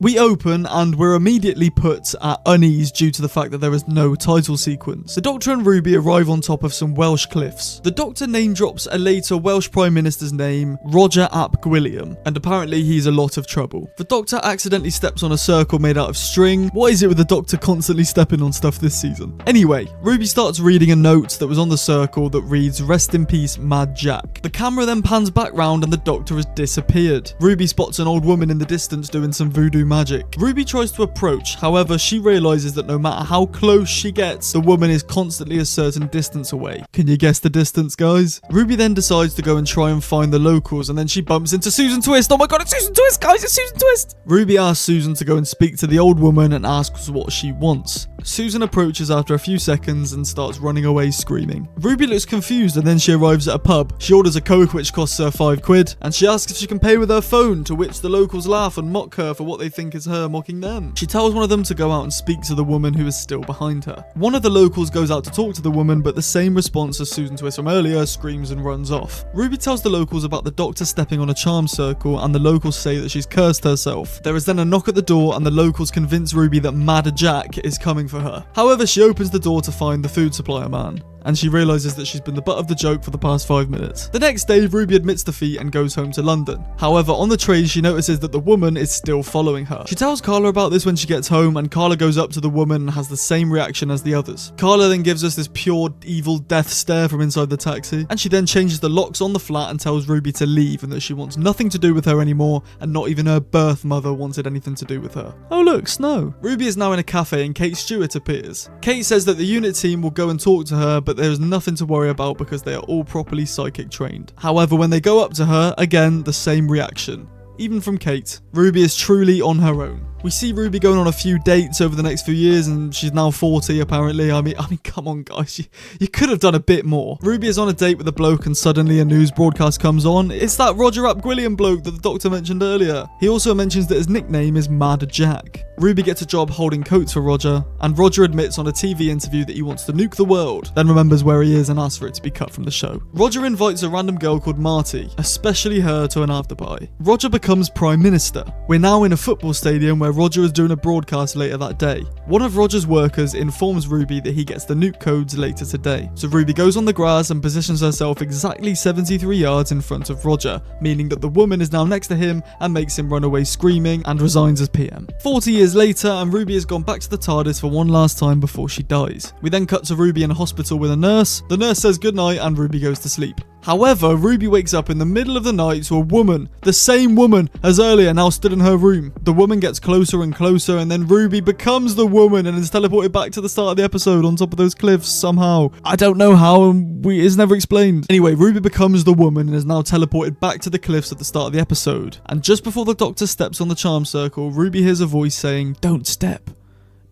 We open and we're immediately put at unease due to the fact that there is no title sequence. The Doctor and Ruby arrive on top of some Welsh cliffs. The Doctor name drops a later Welsh Prime Minister's name, Roger ap Gwilliam, and apparently he's a lot of trouble. The Doctor accidentally steps on a circle made out of string. What is it with the Doctor constantly stepping on stuff this season? Anyway, Ruby starts reading a note that was on the circle that reads, "Rest in peace, Mad Jack." The camera then pans back round and the Doctor has disappeared. Ruby spots an old woman in the distance doing some voodoo magic. Ruby tries to approach, however she realises that no matter how close she gets, the woman is constantly a certain distance away. Can you guess the distance, guys? Ruby then decides to go and try and find the locals, and then she bumps into Susan Twist. Oh my god, it's Susan Twist, guys, it's Susan Twist! Ruby asks Susan to go and speak to the old woman and asks what she wants. Susan approaches after a few seconds and starts running away screaming. Ruby looks confused and then she arrives at a pub. She orders a Coke which costs her £5 and she asks if she can pay with her phone, to which the locals laugh and mock her for what they think is her mocking them. She tells one of them to go out and speak to the woman who is still behind her. One of the locals goes out to talk to the woman, but the same response as Susan Twist from earlier, screams and runs off. Ruby tells the locals about the doctor stepping on a charm circle and the locals say that she's cursed herself. There is then a knock at the door and the locals convince Ruby that Mad Jack is coming for her. However, she opens the door to find the food supplier man, and she realises that she's been the butt of the joke for the past 5 minutes. The next day, Ruby admits defeat and goes home to London. However, on the train, she notices that the woman is still following her. She tells Carla about this when she gets home, and Carla goes up to the woman and has the same reaction as the others. Carla then gives us this pure evil death stare from inside the taxi, and she then changes the locks on the flat and tells Ruby to leave and that she wants nothing to do with her anymore, and not even her birth mother wanted anything to do with her. Oh look, snow. Ruby is now in a cafe and Kate Stewart appears. Kate says that the unit team will go and talk to her, but there is nothing to worry about because they are all properly psychic trained. However, when they go up to her, again, the same reaction. Even from Kate. Ruby is truly on her own. We see Ruby going on a few dates over the next few years, and she's now 40 apparently. I mean, come on guys, you could have done a bit more. Ruby is on a date with a bloke and suddenly a news broadcast comes on. It's that Roger Ap Gwilliam bloke that the doctor mentioned earlier. He also mentions that his nickname is Mad Jack. Ruby gets a job holding coats for Roger, and Roger admits on a TV interview that he wants to nuke the world, then remembers where he is and asks for it to be cut from the show. Roger invites a random girl called Marty, especially her, to an after party. Roger becomes Prime Minister. We're now in a football stadium where Roger is doing a broadcast later that day. One of Roger's workers informs Ruby that he gets the nuke codes later today. So Ruby goes on the grass and positions herself exactly 73 yards in front of Roger, meaning that the woman is now next to him and makes him run away screaming and resigns as PM. 40 years later, and Ruby has gone back to the TARDIS for one last time before she dies. We then cut to Ruby in a hospital with a nurse. The nurse says goodnight and Ruby goes to sleep. However, Ruby wakes up in the middle of the night to a woman, the same woman as earlier, now stood in her room. The woman gets closer and closer, and then Ruby becomes the woman and is teleported back to the start of the episode on top of those cliffs somehow. I don't know how, and it's never explained. Anyway, Ruby becomes the woman and is now teleported back to the cliffs at the start of the episode. And just before the doctor steps on the charm circle, Ruby hears a voice saying, "Don't step.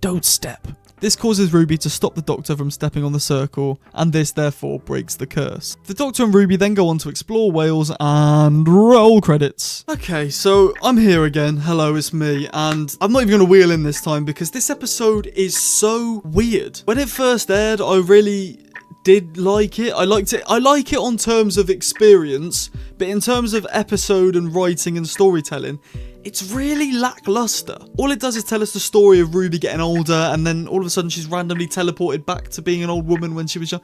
Don't step." This causes Ruby to stop the Doctor from stepping on the circle, and this therefore breaks the curse. The Doctor and Ruby then go on to explore Wales, and roll credits. Okay, so I'm here again. Hello, it's me, and I'm not even going to wheel in this time because this episode is so weird. When it first aired, I really did like it. I liked it. I like it on terms of experience, but in terms of episode and writing and storytelling, it's really lackluster. All it does is tell us the story of Ruby getting older, and then all of a sudden she's randomly teleported back to being an old woman when she was young.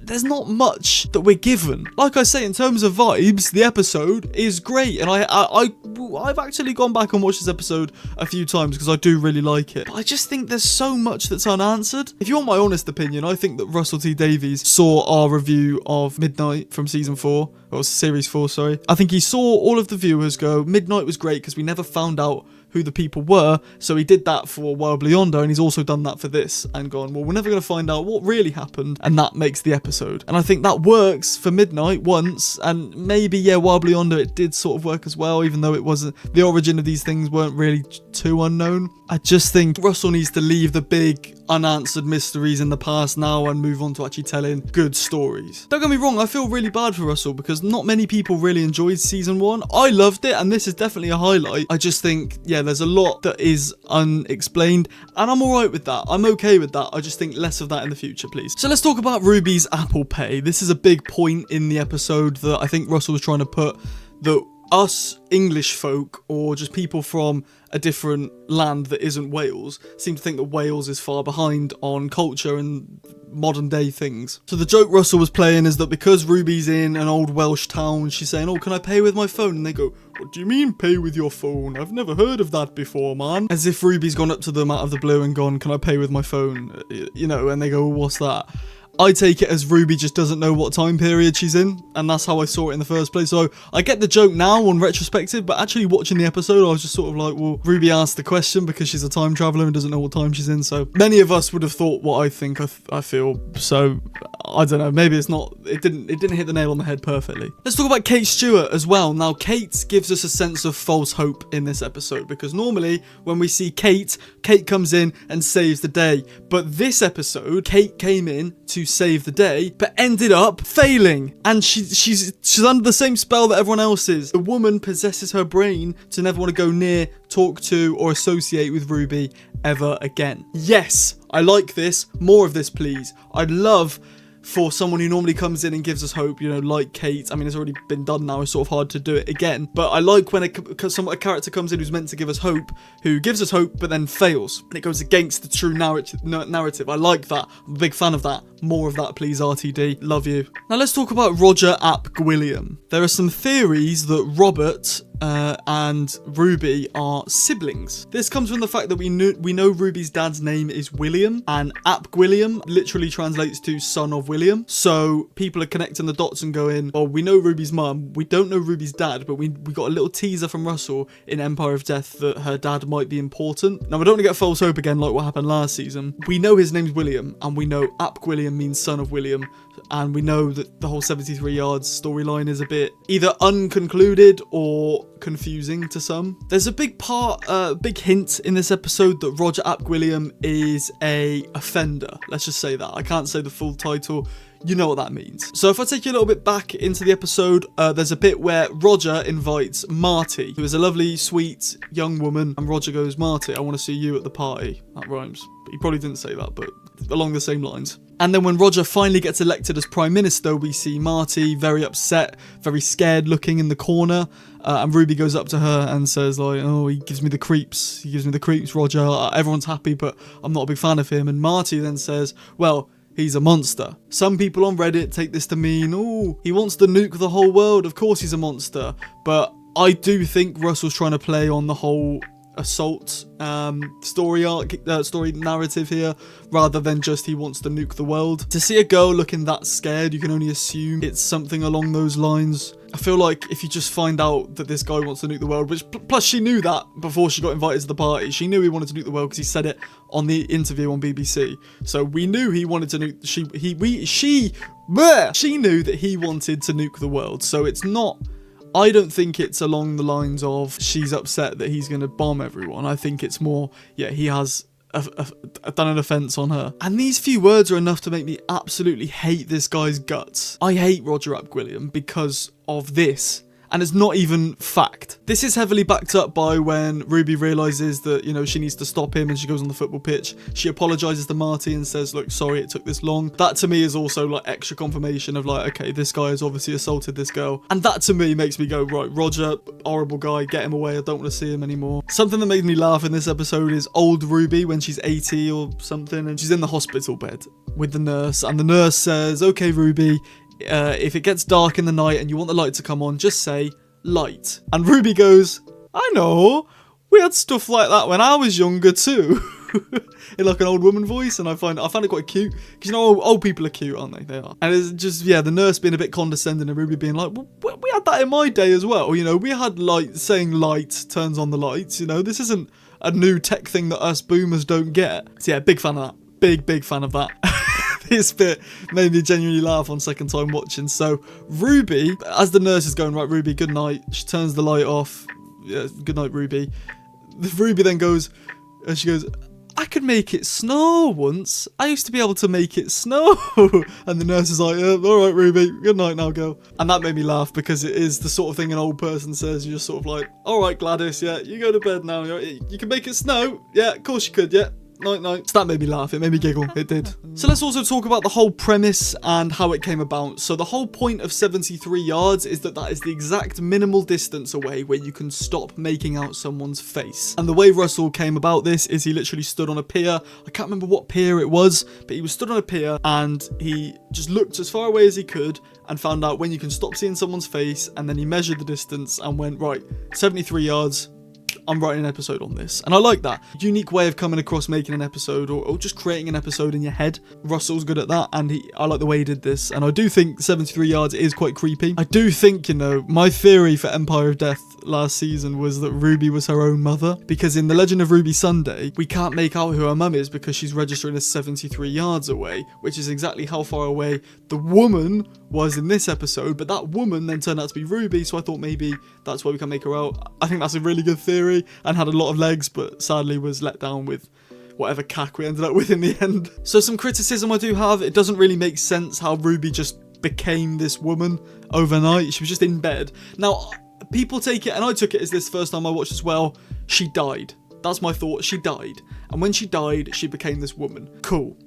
There's not much that we're given. Like I say, in terms of vibes, the episode is great, and I've actually gone back and watched this episode a few times because I do really like it. But I just think there's so much that's unanswered. If you want my honest opinion, I think that Russell T Davies saw our review of Midnight from season 4, or series 4, sorry. I think he saw all of the viewers go, Midnight was great because we never found out who the people were, so he did that for Wild Yonder, and he's also done that for this, and gone, well, we're never going to find out what really happened, and that makes the episode. And I think that works for Midnight once, and maybe, yeah, Wild Yonder, it did sort of work as well, even though it wasn't, the origin of these things weren't really too unknown. I just think Russell needs to leave the big unanswered mysteries in the past now and move on to actually telling good stories. Don't get me wrong, I feel really bad for Russell because not many people really enjoyed season 1. I loved it, and this is definitely a highlight. I just think, yeah, there's a lot that is unexplained, and I'm alright with that. I'm okay with that. I just think less of that in the future, please. So let's talk about Ruby's Apple Pay. This is a big point in the episode that I think Russell was trying to put, that us English folk, or just people from a different land that isn't Wales, seem to think that Wales is far behind on culture and modern day things. So the joke Russell was playing is that because Ruby's in an old Welsh town, she's saying, oh, can I pay with my phone? And they go, what do you mean pay with your phone? I've never heard of that before, man. As if Ruby's gone up to them out of the blue and gone, can I pay with my phone? You know, and they go, well, what's that? I take it as Ruby just doesn't know what time period she's in, and that's how I saw it in the first place. So I get the joke now on retrospective, but actually watching the episode, I was just sort of like, well, Ruby asked the question because she's a time traveler and doesn't know what time she's in. So many of us would have thought what I think I feel. So I don't know, maybe it's not, it didn't hit the nail on the head perfectly. Let's talk about Kate Stewart as well. Now, Kate gives us a sense of false hope in this episode, because normally when we see Kate comes in and saves the day. But this episode, Kate came in to save the day, but ended up failing. And she's under the same spell that everyone else is. The woman possesses her brain to never want to go near, talk to, or associate with Ruby ever again. Yes, I like this. More of this, please. I'd love for someone who normally comes in and gives us hope, you know, like Kate. I mean, it's already been done now. It's sort of hard to do it again. But I like when a character comes in who's meant to give us hope, who gives us hope, but then fails. And it goes against the true narrative. I like that. I'm a big fan of that. More of that, please, RTD. Love you. Now, let's talk about Roger ap Gwilliam. There are some theories that Robert and Ruby are siblings. This comes from the fact that we know Ruby's dad's name is William, and ap Gwilliam literally translates to son of William. So people are connecting the dots and going, oh, we know Ruby's mum, we don't know Ruby's dad, but we got a little teaser from Russell in Empire of Death that her dad might be important. Now, we don't want to get false hope again like what happened last season. We know his name's William, and we know ap Gwilliam means son of William, and we know that the whole 73 yards storyline is a bit either unconcluded or confusing to some. There's a big hint in this episode that Roger ap Gwilliam is a offender. Let's just say that. I can't say the full title. You know what that means. So if I take you a little bit back into the episode, there's a bit where Roger invites Marty, who is a lovely, sweet, young woman, and Roger goes, Marty, I want to see you at the party. That rhymes. But he probably didn't say that, but along the same lines. And then when Roger finally gets elected as Prime Minister, we see Marty very upset, very scared looking in the corner. And Ruby goes up to her and says, like, oh, he gives me the creeps. He gives me the creeps, Roger. Everyone's happy, but I'm not a big fan of him. And Marty then says, well, he's a monster. Some people on Reddit take this to mean, oh, he wants to nuke the whole world. Of course he's a monster. But I do think Russell's trying to play on the whole assault story narrative here, rather than just he wants to nuke the world. To see a girl looking that scared, you can only assume it's something along those lines. I feel like if you just find out that this guy wants to nuke the world, which plus she knew that before she got invited to the party. She knew he wanted to nuke the world because he said it on the interview on BBC. So we knew he wanted to nuke. She knew that he wanted to nuke the world. So it's not. I don't think it's along the lines of she's upset that he's going to bomb everyone. I think it's more, yeah, he has done an offence on her. And these few words are enough to make me absolutely hate this guy's guts. I hate Roger ap Gwilliam because of this. And it's not even fact. This is heavily backed up by when Ruby realises that, you know, she needs to stop him and she goes on the football pitch. She apologises to Marty and says, look, sorry it took this long. That to me is also like extra confirmation of like, okay, this guy has obviously assaulted this girl. And that to me makes me go, right, Roger, horrible guy, get him away. I don't want to see him anymore. Something that made me laugh in this episode is old Ruby when she's 80 or something and she's in the hospital bed with the nurse. And the nurse says, okay, Ruby, if it gets dark in the night and you want the light to come on, just say light. And Ruby goes, I know, we had stuff like that when I was younger too. In like an old woman voice, and I found it quite cute because you know old people are cute, aren't they? They are. And it's just, yeah, the nurse being a bit condescending and Ruby being like, well, we had that in my day as well, you know, we had light, saying light turns on the lights, you know, this isn't a new tech thing that us boomers don't get. So yeah, big fan of that. Big fan of that. This bit made me genuinely laugh on second time watching. So Ruby, as the nurse is going, right, Ruby, good night. She turns the light off. Yeah, good night, Ruby. Ruby then goes, and she goes, I could make it snow once. I used to be able to make it snow. And the nurse is like, all right, Ruby, good night now, girl. And that made me laugh because it is the sort of thing an old person says. You're just sort of like, all right, Gladys, yeah, you go to bed now. You can make it snow. Yeah, of course you could, yeah. Night. So that made me laugh. It made me giggle. It did. So let's also talk about the whole premise and how it came about. So the whole point of 73 yards is that is the exact minimal distance away where you can stop making out someone's face. And the way Russell came about this is he literally stood on a pier. I can't remember what pier it was, but he was stood on a pier and he just looked as far away as he could and found out when you can stop seeing someone's face, and then he measured the distance and went, right, 73 yards. I'm writing an episode on this. And I like that. Unique way of coming across making an episode or just creating an episode in your head. Russell's good at that, and I like the way he did this. And I do think 73 Yards is quite creepy. I do think, my theory for Empire of Death last season was that Ruby was her own mother, because in The Legend of Ruby Sunday, we can't make out who her mum is because she's registering as 73 yards away, which is exactly how far away the woman was in this episode, but that woman then turned out to be Ruby, so I thought maybe that's why we can make her out. I think that's a really good theory and had a lot of legs, but sadly was let down with whatever cack we ended up with in the end. So some criticism I do have, it doesn't really make sense how Ruby just became this woman overnight. She was just in bed. Now, people take it, and I took it as this first time I watched as well, she died. That's my thought, she died. And when she died, she became this woman. Cool.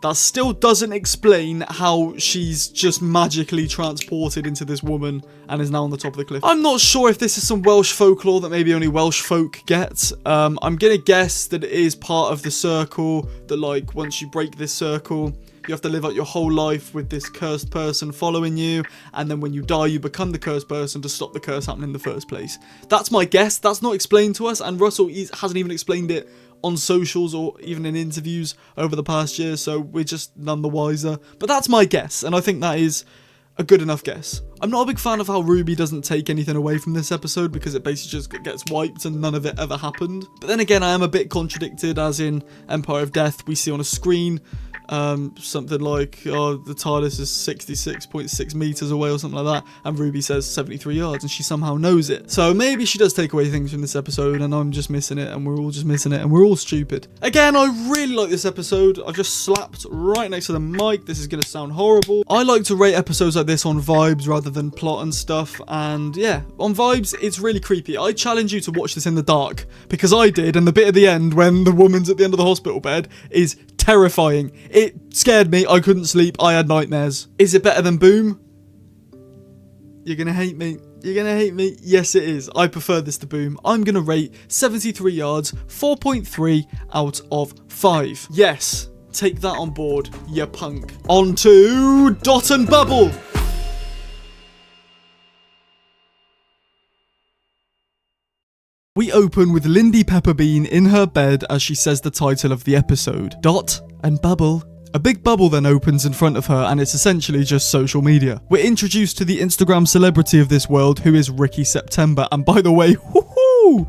That still doesn't explain how she's just magically transported into this woman and is now on the top of the cliff. I'm not sure if this is some Welsh folklore that maybe only Welsh folk get. I'm gonna guess that it is part of the circle, that like once you break this circle, you have to live out your whole life with this cursed person following you, and then when you die, you become the cursed person to stop the curse happening in the first place. That's my guess. That's not explained to us, and Russell hasn't even explained it on socials or even in interviews over the past year, so we're just none the wiser. But that's my guess, and I think that is a good enough guess. I'm not a big fan of how Ruby doesn't take anything away from this episode, because it basically just gets wiped and none of it ever happened. But then again, I am a bit contradicted, as in Empire of Death, we see on a screen something like, oh, the TARDIS is 66.6 meters away or something like that, and Ruby says 73 yards, and she somehow knows it. So maybe she does take away things from this episode, and I'm just missing it, and we're all just missing it, and we're all stupid. Again, I really like this episode. I've just slapped right next to the mic. This is going to sound horrible. I like to rate episodes like this on vibes rather than plot and stuff, and yeah, on vibes, it's really creepy. I challenge you to watch this in the dark, because I did, and the bit at the end when the woman's at the end of the hospital bed is terrifying. It scared me. I couldn't sleep. I had nightmares. Is it better than Boom? You're gonna hate me. You're gonna hate me. Yes, it is. I prefer this to Boom. I'm gonna rate 73 Yards 4.3 out of 5. Yes, take that on board, you punk. On to Dot and Bubble. We open with Lindy Pepperbean in her bed as she says the title of the episode, Dot and Bubble. A big bubble then opens in front of her, and it's essentially just social media. We're introduced to the Instagram celebrity of this world, who is Ricky September, and by the way, woohoo!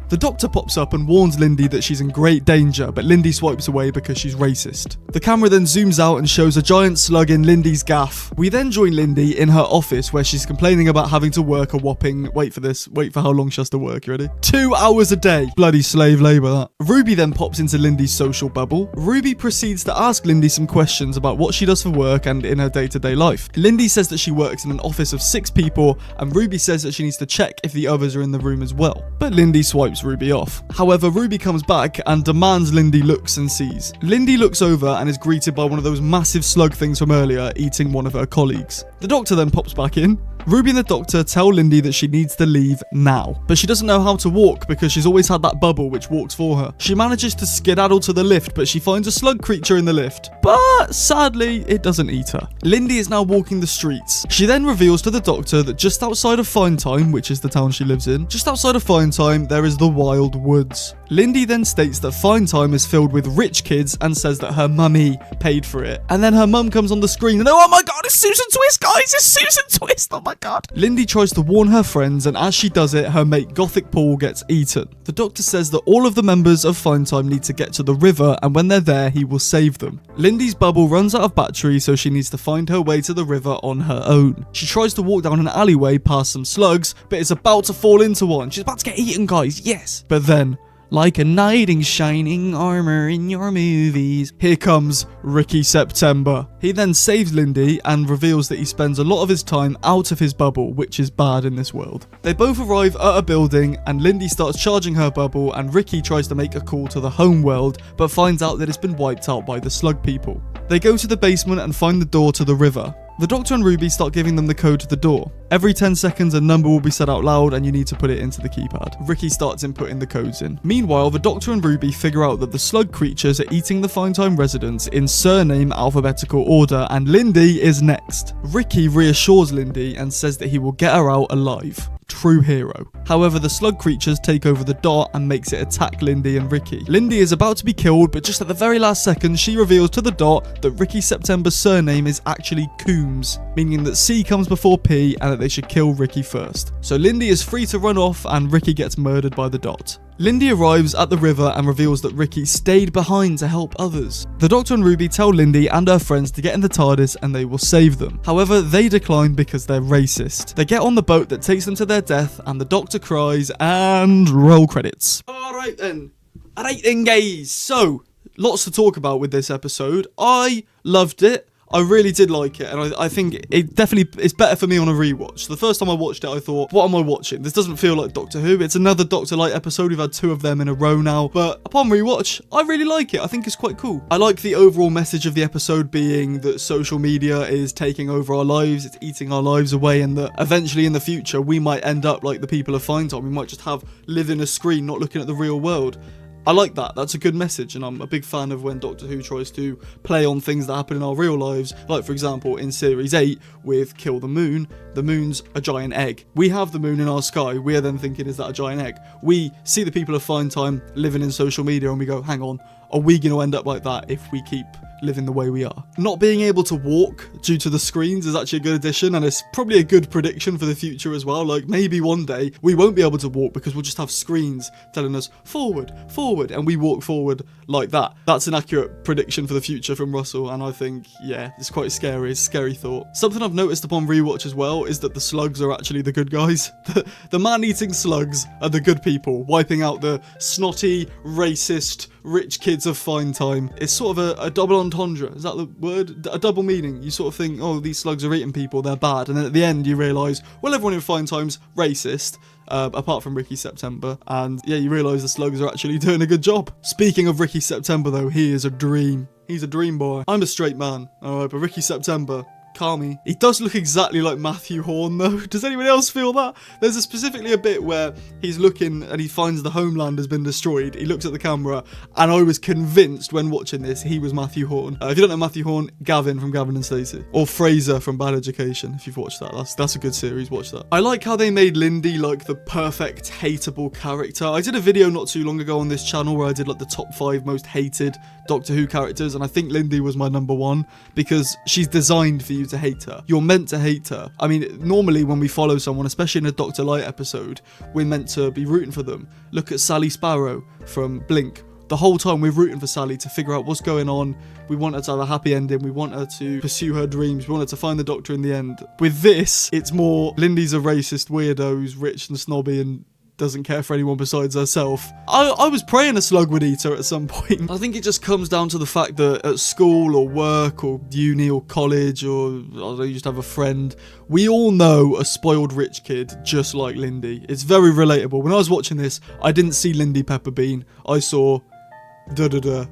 The Doctor pops up and warns Lindy that she's in great danger, but Lindy swipes away because she's racist. The camera then zooms out and shows a giant slug in Lindy's gaff. We then join Lindy in her office, where she's complaining about having to work a whopping, wait for how long she has to work, you ready? 2 hours a day. Bloody slave labour, that. Ruby then pops into Lindy's social bubble. Ruby proceeds to ask Lindy some questions about what she does for work and in her day-to-day life. Lindy says that she works in an office of 6 people, and Ruby says that she needs to check if the others are in the room as well. But Lindy swipes Ruby off. However, Ruby comes back and demands Lindy looks and sees. Lindy looks over and is greeted by one of those massive slug things from earlier eating one of her colleagues. The Doctor then pops back in. Ruby and the Doctor tell Lindy that she needs to leave now, but she doesn't know how to walk because she's always had that bubble which walks for her. She manages to skedaddle to the lift, but she finds a slug creature in the lift, but sadly it doesn't eat her. Lindy is now walking the streets. She then reveals to the Doctor that just outside of Fine Time, which is the town she lives in, just outside of Fine Time there is the Wild Woods. Lindy then states that Fine Time is filled with rich kids and says that her mummy paid for it. And then her mum comes on the screen and oh my god, it's Susan Twist, guys, it's Susan Twist, oh my god. Lindy tries to warn her friends, and as she does it, her mate Gothic Paul gets eaten. The Doctor says that all of the members of Fine Time need to get to the river, and when they're there, he will save them. Lindy's bubble runs out of battery, so she needs to find her way to the river on her own. She tries to walk down an alleyway past some slugs, but is about to fall into one. She's about to get eaten, guys, yes. But then, like a knight in shining armor in your movies, here comes Ricky September. He then saves Lindy and reveals that he spends a lot of his time out of his bubble, which is bad in this world. They both arrive at a building and Lindy starts charging her bubble, and Ricky tries to make a call to the home world but finds out that it's been wiped out by the slug people. They go to the basement and find the door to the river. The Doctor and Ruby start giving them the code to the door. Every 10 seconds a number will be said out loud and you need to put it into the keypad. Ricky starts inputting the codes in. Meanwhile, the Doctor and Ruby figure out that the slug creatures are eating the Fine Time residents in surname alphabetical order, and Lindy is next. Ricky reassures Lindy and says that he will get her out alive. true hero. However, the slug creatures take over the dot and makes it attack Lindy and Ricky. Lindy is about to be killed, but just at the very last second, she reveals to the dot that Ricky September's surname is actually Coombs, meaning that C comes before P and that they should kill Ricky first. So Lindy is free to run off and Ricky gets murdered by the dot. Lindy arrives at the river and reveals that Ricky stayed behind to help others. The Doctor and Ruby tell Lindy and her friends to get in the TARDIS and they will save them. However, they decline because they're racist. They get on the boat that takes them to their death and the Doctor cries and roll credits. Alright then guys, so lots to talk about with this episode. I loved it. I really did like it, and I think it definitely is better for me on a rewatch. The first time I watched it, I thought, what am I watching? This doesn't feel like Doctor Who. It's another Doctor Light episode. We've had 2 of them in a row now, but upon rewatch, I really like it. I think it's quite cool. I like the overall message of the episode being that social media is taking over our lives, it's eating our lives away, and that eventually in the future, we might end up like the people of Fine Time. We might just live in a screen, not looking at the real world. I like that. That's a good message, and I'm a big fan of when Doctor Who tries to play on things that happen in our real lives, like for example in Series 8 with Kill the Moon's a giant egg. We have the moon in our sky, we are then thinking, is that a giant egg? We see the people of Fine Time living in social media and we go, hang on, are we going to end up like that if we keep living the way we are? Not being able to walk due to the screens is actually a good addition, and it's probably a good prediction for the future as well. Like maybe one day we won't be able to walk because we'll just have screens telling us forward, and we walk forward like that. That's an accurate prediction for the future from Russell, and I think, yeah, it's quite scary. It's a scary thought. Something I've noticed upon rewatch as well is that the slugs are actually the good guys. The man-eating slugs are the good people, wiping out the snotty, racist, rich kids of Fine Time. It's sort of a double entendre. Is that the word? A double meaning. You sort of think, oh, these slugs are eating people, they're bad. And then at the end you realise, well, everyone in Fine Time's racist. Apart from Ricky September, and yeah, you realise the slugs are actually doing a good job. Speaking of Ricky September though, he is a dream. He's a dream boy. I'm a straight man, alright, but Ricky September, call me. He does look exactly like Matthew Horn though. Does anyone else feel that? There's specifically a bit where he's looking and he finds the homeland has been destroyed. He looks at the camera and I was convinced when watching this he was Matthew Horn. If you don't know Matthew Horn, Gavin from Gavin and Stacey. Or Fraser from Bad Education, if you've watched that. That's a good series, watch that. I like how they made Lindy like the perfect hateable character. I did a video not too long ago on this channel where I did like the top 5 most hated Doctor Who characters, and I think Lindy was my number 1 because she's designed for you to hate her. You're meant to hate her. I mean, normally when we follow someone, especially in a Doctor Light episode, we're meant to be rooting for them. Look at Sally Sparrow from Blink. The whole time we're rooting for Sally to figure out what's going on. We want her to have a happy ending. We want her to pursue her dreams. We want her to find the Doctor in the end. With this, it's more Lindy's a racist weirdo who's rich and snobby and doesn't care for anyone besides herself. I was praying a slug would eat her at some point. I think it just comes down to the fact that at school or work or uni or college or I don't know, you just have a friend, we all know a spoiled rich kid just like Lindy. It's very relatable. When I was watching this, I didn't see Lindy Pepperbean. I saw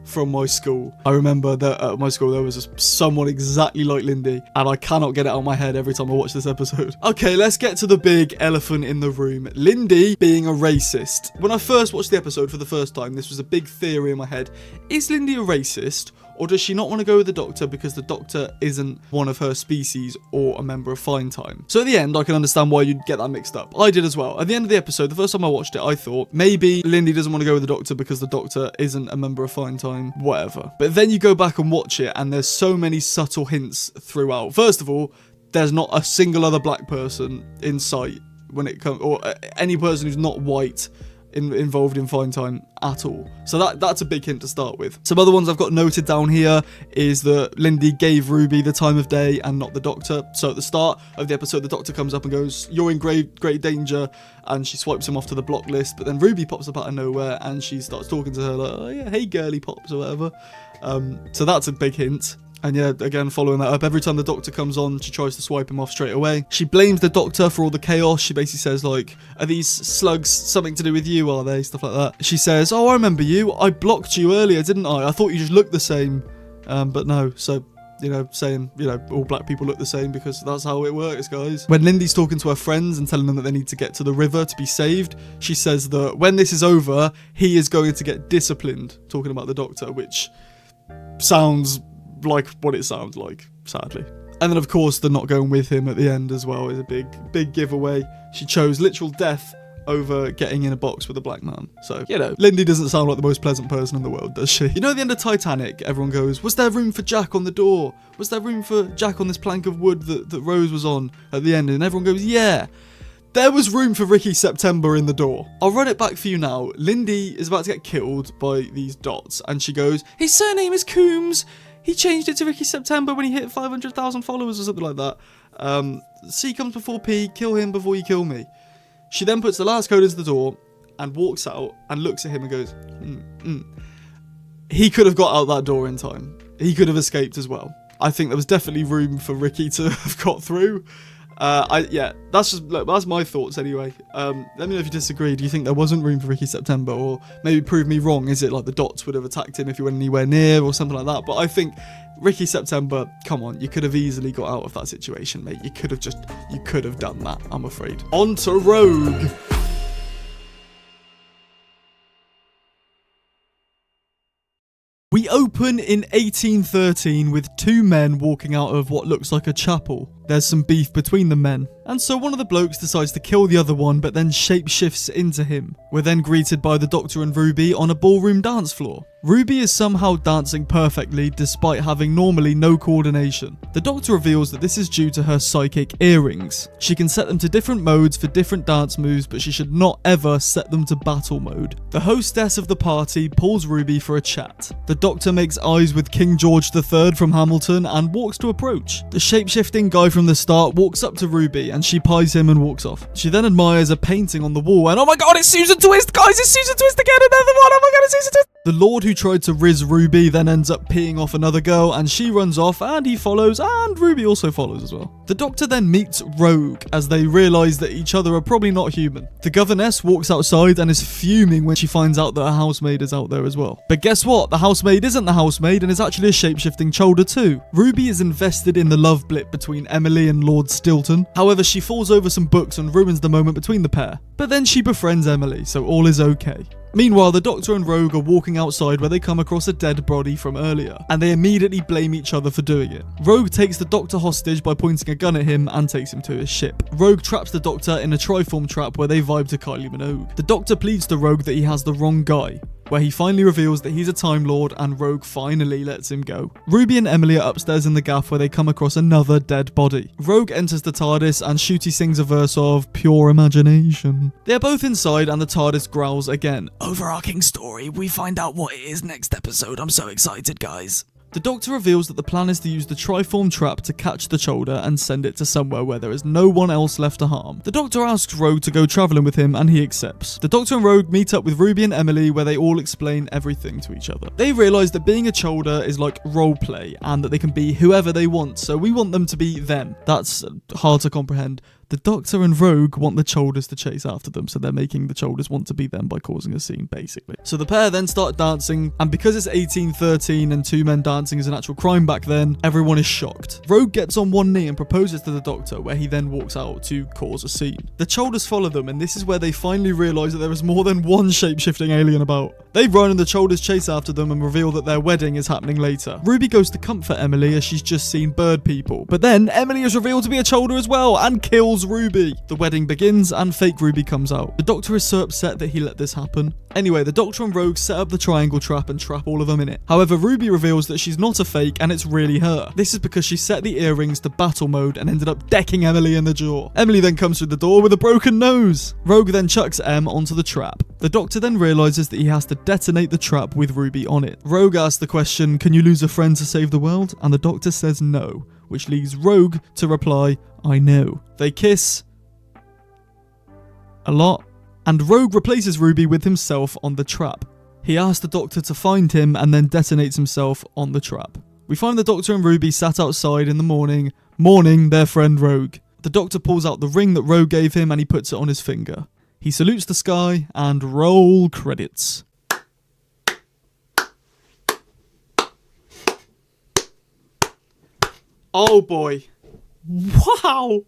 from my school. I remember that at my school there was someone exactly like Lindy, and I cannot get it out of my head every time I watch this episode. Okay, let's get to the big elephant in the room. Lindy being a racist. When I first watched the episode for the first time, this was a big theory in my head. Is Lindy a racist? Or does she not want to go with the Doctor because the Doctor isn't one of her species or a member of Fine Time? So at the end, I can understand why you'd get that mixed up. I did as well. At the end of the episode, the first time I watched it, I thought maybe Lindy doesn't want to go with the Doctor because the Doctor isn't a member of Fine Time, whatever. But then you go back and watch it and there's so many subtle hints throughout. First of all, there's not a single other black person in sight when it comes, or any person who's not white involved in Fine Time at all. So that's a big hint to start with. Some other ones I've got noted down here is that Lindy gave Ruby the time of day and not the Doctor. So at the start of the episode, the Doctor comes up and goes, "You're in great danger," and she swipes him off to the block list. But then Ruby pops up out of nowhere and she starts talking to her like, "Oh yeah, hey girly pops," or whatever. So that's a big hint. And yeah, again, following that up, every time the Doctor comes on, she tries to swipe him off straight away. She blames the Doctor for all the chaos. She basically says, like, "Are these slugs something to do with you, are they?" Stuff like that. She says, "Oh, I remember you. I blocked you earlier, didn't I? I thought you just looked the same." But no, so, you know, saying, you know, all black people look the same because that's how it works, guys. When Lindy's talking to her friends and telling them that they need to get to the river to be saved, she says that when this is over, he is going to get disciplined, talking about the Doctor, which sounds like what it sounds like, sadly. And then, of course, the not going with him at the end as well is a big giveaway. She chose literal death over getting in a box with a black man. So, Lindy doesn't sound like the most pleasant person in the world, does she? You know, at the end of Titanic, everyone goes, was there room for Jack on the door? Was there room for Jack on this plank of wood that Rose was on at the end? And everyone goes, yeah. There was room for Ricky September in the door. I'll run it back for you now. Lindy is about to get killed by these dots, and she goes, his surname is Coombs. He changed it to Ricky September when he hit 500,000 followers or something like that. C comes before P, kill him before you kill me. She then puts the last code into the door and walks out and looks at him and goes, He could have got out that door in time. He could have escaped as well. I think there was definitely room for Ricky to have got through. That's my thoughts anyway. Let me know if you disagree. Do you think there wasn't room for Ricky September, or maybe prove me wrong? Is it like the dots would have attacked him if he went anywhere near or something like that? But I think Ricky September, come on, you could have easily got out of that situation, mate. You could have done that, I'm afraid. On to Rogue. We open in 1813 with two men walking out of what looks like a chapel. There's some beef between the men, and so one of the blokes decides to kill the other one, but then shapeshifts into him. We're then greeted by the Doctor and Ruby on a ballroom dance floor. Ruby is somehow dancing perfectly despite having normally no coordination. The Doctor reveals that this is due to her psychic earrings. She can set them to different modes for different dance moves, but she should not ever set them to battle mode. The hostess of the party pulls Ruby for a chat. The Doctor makes eyes with King George III from Hamilton and walks to approach. The shapeshifting guy from the start walks up to Ruby and she pies him and walks off. She then admires a painting on the wall and oh my god, it's Susan Twist, guys, it's Susan Twist again, another one, oh my god, it's Susan Twist. The Lord who tried to riz Ruby then ends up peeing off another girl and she runs off and he follows and Ruby also follows as well. The Doctor then meets Rogue as they realise that each other are probably not human. The governess walks outside and is fuming when she finds out that a housemaid is out there as well. But guess what? The housemaid isn't the housemaid and is actually a shapeshifting Cholder too. Ruby is invested in the love blip between Emily and Lord Stilton. However, she falls over some books and ruins the moment between the pair. But then she befriends Emily, so all is okay. Meanwhile, the Doctor and Rogue are walking outside where they come across a dead body from earlier, and they immediately blame each other for doing it. Rogue takes the Doctor hostage by pointing a gun at him and takes him to his ship. Rogue traps the Doctor in a triform trap where they vibe to Kylie Minogue. The Doctor pleads to Rogue that he has the wrong guy, where he finally reveals that he's a Time Lord and Rogue finally lets him go. Ruby and Emily are upstairs in the gaff where they come across another dead body. Rogue enters the TARDIS and Ncuti sings a verse of Pure Imagination. They are both inside and the TARDIS growls again. Overarching story, we find out what it is next episode. I'm so excited, guys. The Doctor reveals that the plan is to use the triform trap to catch the Cholder and send it to somewhere where there is no one else left to harm. The Doctor asks Rogue to go travelling with him and he accepts. The Doctor and Rogue meet up with Ruby and Emily where they all explain everything to each other. They realise that being a Cholder is like roleplay and that they can be whoever they want, so we want them to be them. That's hard to comprehend. The Doctor and Rogue want the Cholders to chase after them, so they're making the Cholders want to be them by causing a scene, basically. So the pair then start dancing, and because it's 1813 and two men dancing is an actual crime back then, everyone is shocked. Rogue gets on one knee and proposes to the Doctor, where he then walks out to cause a scene. The Cholders follow them, and this is where they finally realise that there is more than one shape-shifting alien about. They run and the Cholders chase after them and reveal that their wedding is happening later. Ruby goes to comfort Emily as she's just seen bird people, but then Emily is revealed to be a Cholder as well, and kills Ruby. The wedding begins and fake Ruby comes out. The Doctor is so upset that he let this happen. Anyway, the Doctor and Rogue set up the triangle trap and trap all of them in it. However, Ruby reveals that she's not a fake and it's really her. This is because she set the earrings to battle mode and ended up decking Emily in the jaw. Emily then comes through the door with a broken nose. Rogue then chucks Em onto the trap. The Doctor then realises that he has to detonate the trap with Ruby on it. Rogue asks the question, can you lose a friend to save the world? And the Doctor says no, which leaves Rogue to reply, I know. They kiss a lot, and Rogue replaces Ruby with himself on the trap. He asks the Doctor to find him and then detonates himself on the trap. We find the Doctor and Ruby sat outside in the morning, mourning their friend Rogue. The Doctor pulls out the ring that Rogue gave him and he puts it on his finger. He salutes the sky and roll credits. Oh boy. Wow.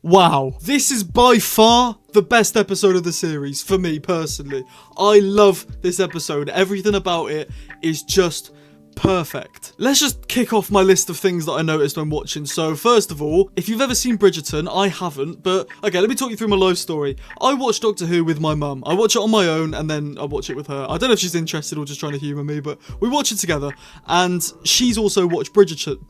Wow. This is by far the best episode of the series for me personally. I love this episode. Everything about it is just perfect. Let's just kick off my list of things that I noticed when watching. So first of all, if you've ever seen Bridgerton, I haven't, but okay, let me talk you through my life story. I watch Doctor Who with my mum. I watch it on my own and then I watch it with her. I don't know if she's interested or just trying to humour me, but we watch it together. And she's also watched Bridgerton.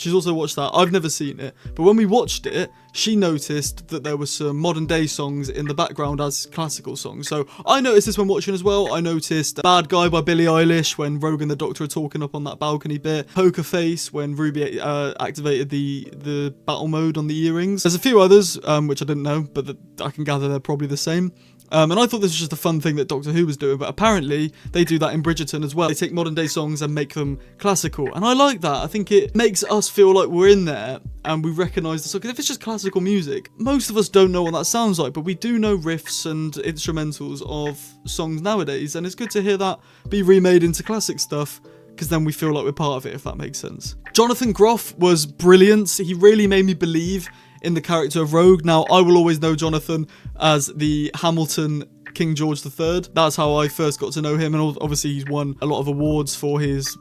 She's also watched that. I've never seen it, but when we watched it, she noticed that there were some modern day songs in the background as classical songs. So I noticed this when watching as well. I noticed Bad Guy by Billie Eilish when Rogue and the Doctor are talking up on that balcony bit. Poker Face when Ruby activated the battle mode on the earrings. There's a few others, which I didn't know, but I can gather they're probably the same. And I thought this was just a fun thing that Doctor Who was doing, but apparently they do that in Bridgerton as well. They take modern day songs and make them classical, and I like that. I think it makes us feel like we're in there and we recognise the song. Because if it's just classical music, most of us don't know what that sounds like, but we do know riffs and instrumentals of songs nowadays, and it's good to hear that be remade into classic stuff, because then we feel like we're part of it, if that makes sense. Jonathan Groff was brilliant. He really made me believe in the character of Rogue. Now, I will always know Jonathan as the Hamilton King George III. That's how I first got to know him, and obviously he's won a lot of awards for his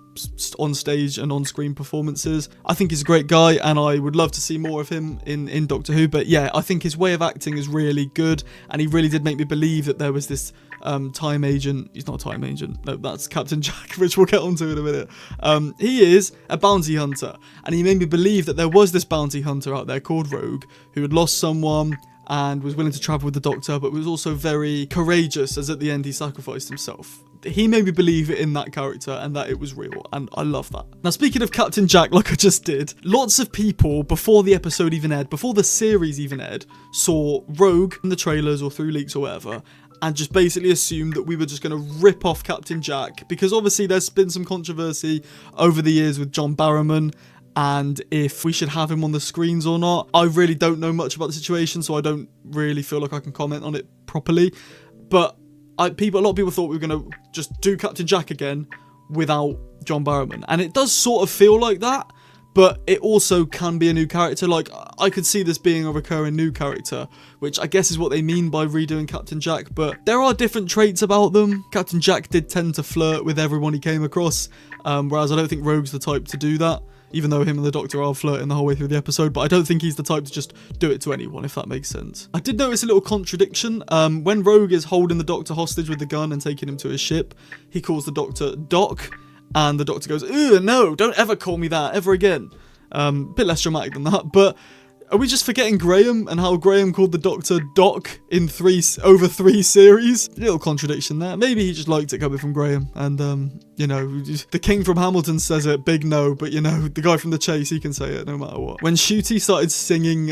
on-stage and on-screen performances. I think he's a great guy, and I would love to see more of him in Doctor Who, but yeah, I think his way of acting is really good, and he really did make me believe that there was this time agent. He's not a time agent, no, that's Captain Jack, which we'll get onto in a minute. He is a bounty hunter, and he made me believe that there was this bounty hunter out there called Rogue who had lost someone and was willing to travel with the Doctor, but was also very courageous, as at the end he sacrificed himself. He made me believe in that character and that it was real, and I love that. Now, speaking of Captain Jack, like I just did, lots of people, before the episode even aired, before the series even aired, saw Rogue in the trailers or through leaks or whatever, and just basically assumed that we were just going to rip off Captain Jack, because obviously there's been some controversy over the years with John Barrowman, and if we should have him on the screens or not. I really don't know much about the situation, so I don't really feel like I can comment on it properly, but a lot of people thought we were going to just do Captain Jack again without John Barrowman, and it does sort of feel like that, but it also can be a new character. Like, I could see this being a recurring new character, which I guess is what they mean by redoing Captain Jack, but there are different traits about them. Captain Jack did tend to flirt with everyone he came across, whereas I don't think Rogue's the type to do that, even though him and the Doctor are flirting the whole way through the episode, but I don't think he's the type to just do it to anyone, if that makes sense. I did notice a little contradiction. When Rogue is holding the Doctor hostage with the gun and taking him to his ship, he calls the Doctor Doc, and the Doctor goes, "Ugh, no, don't ever call me that, ever again." Bit less dramatic than that, but are we just forgetting Graham and how Graham called the Doctor Doc in over three series? Little contradiction there. Maybe he just liked it coming from Graham, and you know, the King from Hamilton says it, big no, but you know, the guy from The Chase, he can say it no matter what. When Ncuti started singing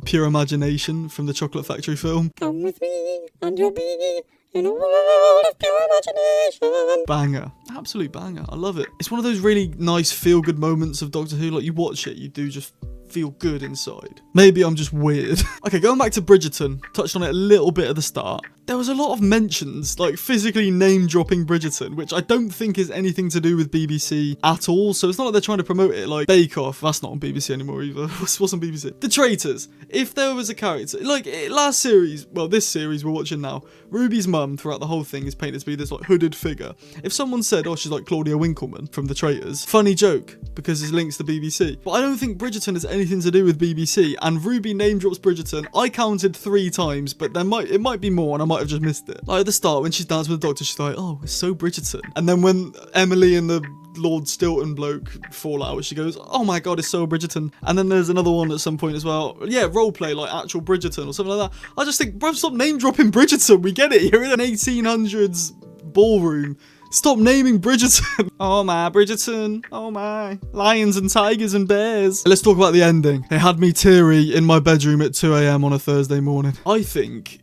Pure Imagination from the Chocolate Factory film, come with me and you'll be in a world of pure imagination. Banger. Absolute banger. I love it. It's one of those really nice feel-good moments of Doctor Who. Like, you watch it, you do just feel good inside. Maybe I'm just weird. Okay, going back to Bridgerton, touched on it a little bit at the start. There was a lot of mentions, like physically name-dropping Bridgerton, which I don't think is anything to do with BBC at all. So it's not like they're trying to promote it like Bake Off. That's not on BBC anymore either. What's on BBC? The Traitors. If there was a character, like last series, well, this series we're watching now, Ruby's mum throughout the whole thing is painted to be this like hooded figure. If someone said, oh, she's like Claudia Winkleman from The Traitors, funny joke, because it links to BBC. But I don't think Bridgerton has anything to do with BBC, and Ruby name drops Bridgerton. I counted 3 times, but it might be more, and I might have just missed it. Like at the start, when she's dancing with the Doctor, she's like, oh, it's so Bridgerton. And then when Emily and the Lord Stilton bloke fall out, she goes, oh my god, it's so Bridgerton. And then there's another one at some point as well. Yeah, roleplay, like actual Bridgerton or something like that. I just think, bro, stop name dropping Bridgerton. We get it. You're in an 1800s ballroom. Stop naming Bridgerton. Oh my, Bridgerton. Oh my. Lions and tigers and bears. Let's talk about the ending. It had me teary in my bedroom at 2 a.m. on a Thursday morning. I think,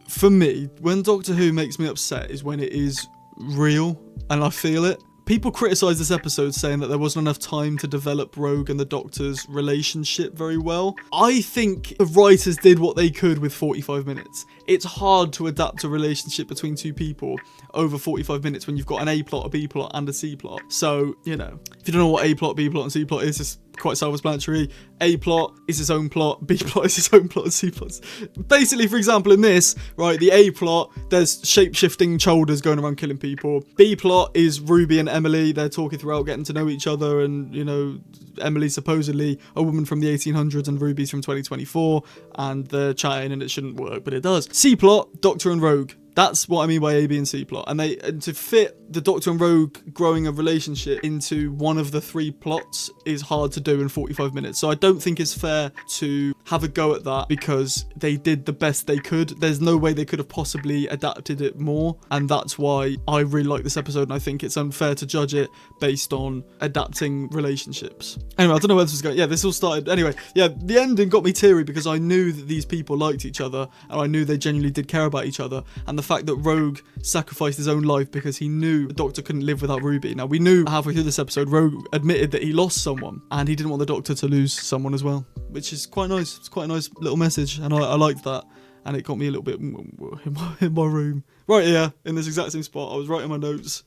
for me, when Doctor Who makes me upset is when it is real and I feel it. People criticised this episode saying that there wasn't enough time to develop Rogue and the Doctor's relationship very well. I think the writers did what they could with 45 minutes. It's hard to adapt a relationship between two people over 45 minutes when you've got an A plot, a B plot, and a C plot. So, you know, if you don't know what A plot, B plot, and C plot is, just quite self-explanatory. A plot is its own plot, B plot is its own plot, and C plot. Basically, for example, in this, right, the A plot, there's shape-shifting Cholders going around killing people. B plot is Ruby and Emily. They're talking throughout, getting to know each other, and, you know, Emily's supposedly a woman from the 1800s and Ruby's from 2024, and they're chatting and it shouldn't work, but it does. C plot, Doctor and Rogue. That's what I mean by A, B, and C plot. And to fit the Doctor and Rogue growing a relationship into one of the 3 plots is hard to do in 45 minutes. So I don't think it's fair to have a go at that because they did the best they could. There's no way they could have possibly adapted it more. And that's why I really like this episode. And I think it's unfair to judge it based on adapting relationships. Anyway, I don't know where this was going. Yeah, this all started. Anyway, yeah, the ending got me teary because I knew that these people liked each other and I knew they genuinely did care about each other. And the fact that Rogue sacrificed his own life because he knew the Doctor couldn't live without Ruby. Now, we knew halfway through this episode, Rogue admitted that he lost someone and he didn't want the Doctor to lose someone as well, which is quite nice. It's quite a nice little message, and I liked that, and it got me a little bit in my room. Right here, in this exact same spot, I was writing my notes,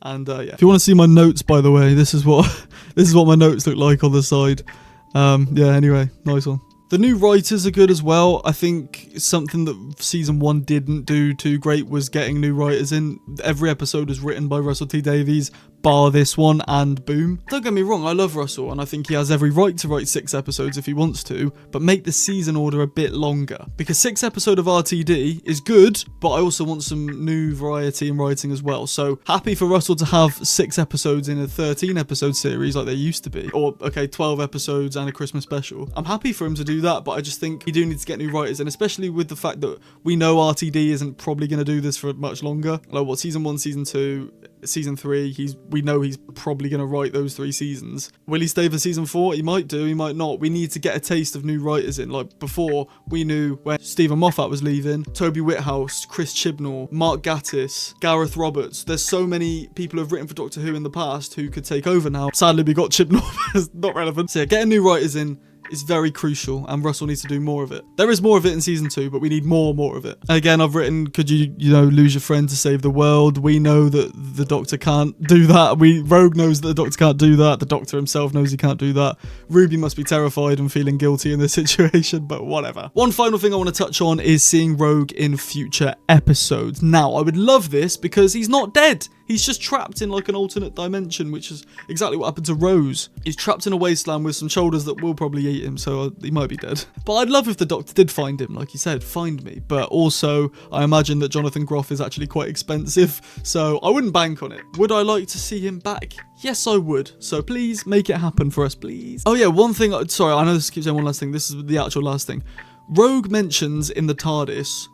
and yeah. If you want to see my notes, by the way, this is what my notes look like on the side. Yeah, anyway, nice one. The new writers are good as well. I think something that season 1 didn't do too great was getting new writers in. Every episode is written by Russell T Davies, bar this one, and boom. Don't get me wrong, I love Russell, and I think he has every right to write 6 episodes if he wants to, but make the season order a bit longer. Because 6 episodes of RTD is good, but I also want some new variety in writing as well. So happy for Russell to have 6 episodes in a 13 episode series like they used to be. Or, okay, 12 episodes and a Christmas special. I'm happy for him to do that, but I just think you do need to get new writers, and especially with the fact that we know RTD isn't probably going to do this for much longer. Like, what, season 1, season 2, season 3, we know he's probably going to write those 3 seasons. Will he stay for season 4? He might do, he might not. We need to get a taste of new writers in. Like, before, we knew when Stephen Moffat was leaving, Toby Whithouse, Chris Chibnall, Mark Gatiss, Gareth Roberts. There's so many people who have written for Doctor Who in the past who could take over now. Sadly, we got Chibnall, it's not relevant. So yeah, getting new writers in is very crucial, and Russell needs to do more of it. There is more of it in season 2, but we need more of it. Again, I've written, could you lose your friend to save the world? We know that the Doctor can't do that. Rogue knows that the Doctor can't do that. The Doctor himself knows he can't do that. Ruby must be terrified and feeling guilty in this situation, but whatever. One final thing I want to touch on is seeing Rogue in future episodes. Now, I would love this because he's not dead. He's just trapped in like an alternate dimension, which is exactly what happened to Rose. He's trapped in a wasteland with some shoulders that will probably eat him, so he might be dead. But I'd love if the Doctor did find him, like he said, find me. But also, I imagine that Jonathan Groff is actually quite expensive, so I wouldn't bank on it. Would I like to see him back? Yes, I would. So please make it happen for us, please. Oh yeah, one thing, sorry, I know this keeps saying one last thing. This is the actual last thing. Rogue mentions in the TARDIS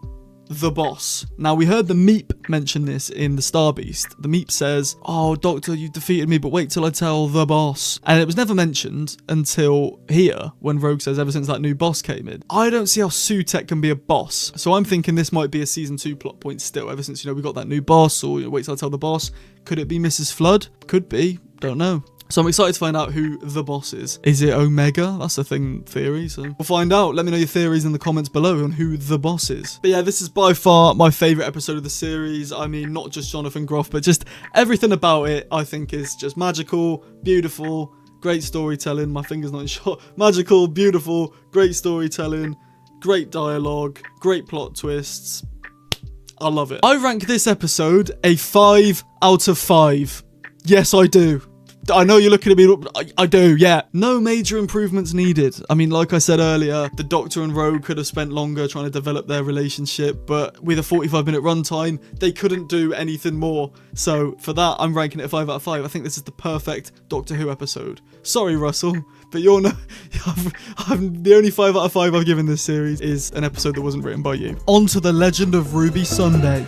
the boss. Now, we heard the Meep mention this in the Star Beast. The Meep says, "Oh, Doctor, you defeated me, but wait till I tell the boss." And it was never mentioned until here, when Rogue says, ever since that new boss came in. I don't see how Sutekh can be a boss. So I'm thinking this might be a season 2 plot point still, ever since, we got that new boss, or wait till I tell the boss. Could it be Mrs. Flood? Could be. Don't know. So I'm excited to find out who the boss is. Is it Omega? That's a theory, so we'll find out. Let me know your theories in the comments below on who the boss is. But yeah, this is by far my favourite episode of the series. I mean, not just Jonathan Groff, but just everything about it, I think, is just magical, beautiful, great storytelling. My finger's not in shot. Magical, beautiful, great storytelling, great dialogue, great plot twists. I love it. I rank this episode a 5 out of 5. Yes, I do. I know you're looking at me, I do, yeah. No major improvements needed. I mean, like I said earlier, the Doctor and Rogue could have spent longer trying to develop their relationship, but with a 45-minute runtime, they couldn't do anything more. So for that, I'm ranking it a 5 out of 5. I think this is the perfect Doctor Who episode. Sorry, Russell, but you're no... I'm the only 5 out of 5 I've given this series is an episode that wasn't written by you. On to the Legend of Ruby Sunday.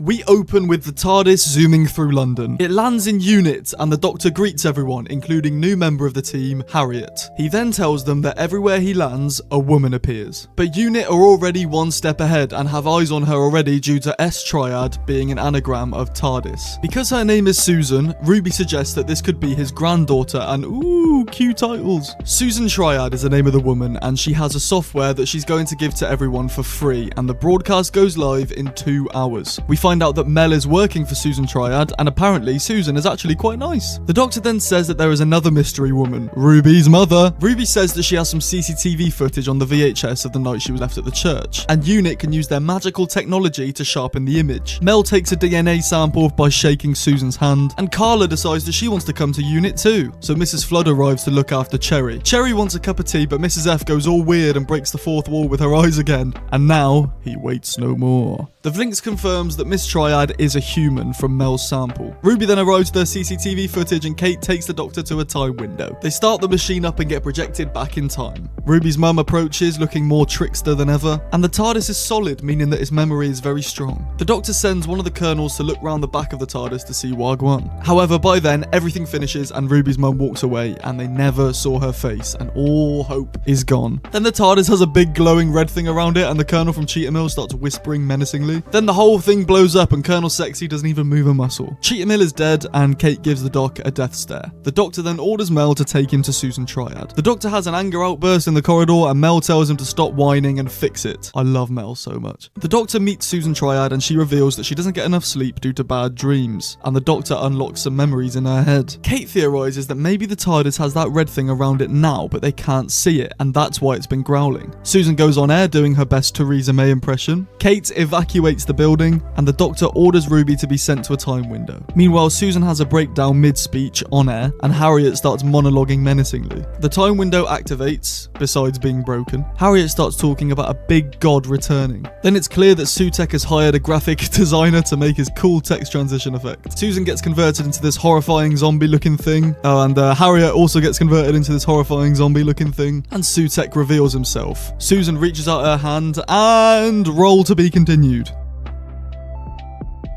We open with the TARDIS zooming through London. It lands in UNIT and the Doctor greets everyone, including new member of the team, Harriet. He then tells them that everywhere he lands, a woman appears. But UNIT are already one step ahead and have eyes on her already due to S Triad being an anagram of TARDIS. Because her name is Susan, Ruby suggests that this could be his granddaughter and ooh, cute titles. Susan Triad is the name of the woman and she has a software that she's going to give to everyone for free and the broadcast goes live in 2 hours. We find find out that Mel is working for Susan Triad, and apparently Susan is actually quite nice. The Doctor then says that there is another mystery woman, Ruby's mother. Ruby says that she has some CCTV footage on the VHS of the night she was left at the church, and UNIT can use their magical technology to sharpen the image. Mel takes a DNA sample by shaking Susan's hand, and Carla decides that she wants to come to UNIT too. So Mrs. Flood arrives to look after Cherry. Cherry wants a cup of tea, but Mrs. F goes all weird and breaks the fourth wall with her eyes again. And now, he waits no more. The Vlinx confirms that Miss Triad is a human from Mel's sample. Ruby then arrives with their CCTV footage, and Kate takes the Doctor to a time window. They start the machine up and get projected back in time. Ruby's mum approaches, looking more trickster than ever, and the TARDIS is solid, meaning that its memory is very strong. The Doctor sends one of the colonels to look round the back of the TARDIS to see Wagwan. However, by then, everything finishes and Ruby's mum walks away, and they never saw her face, and all hope is gone. Then the TARDIS has a big glowing red thing around it, and the colonel from Cheetah Mill starts whispering menacingly. Then the whole thing blows up, and Colonel Sexy doesn't even move a muscle. Cheetah Mill is dead, and Kate gives the Doc a death stare. The Doctor then orders Mel to take him to Susan Triad. The Doctor has an anger outburst in the corridor, and Mel tells him to stop whining and fix it. I love Mel so much. The Doctor meets Susan Triad, and she reveals that she doesn't get enough sleep due to bad dreams, and the Doctor unlocks some memories in her head. Kate theorizes that maybe the TARDIS has that red thing around it now, but they can't see it, and that's why it's been growling. Susan goes on air doing her best Theresa May impression. Kate evacuates the building, and the Doctor orders Ruby to be sent to a time window. Meanwhile, Susan has a breakdown mid-speech on air, and Harriet starts monologuing menacingly. The time window activates, besides being broken. Harriet starts talking about a big god returning. Then it's clear that Sutekh has hired a graphic designer to make his cool text transition effect. Susan gets converted into this horrifying zombie-looking thing, and Harriet also gets converted into this horrifying zombie-looking thing, and Sutekh reveals himself. Susan reaches out her hand, and roll to be continued.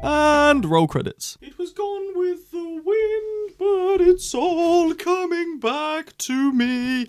And roll credits. It was gone with the wind, but it's all coming back to me.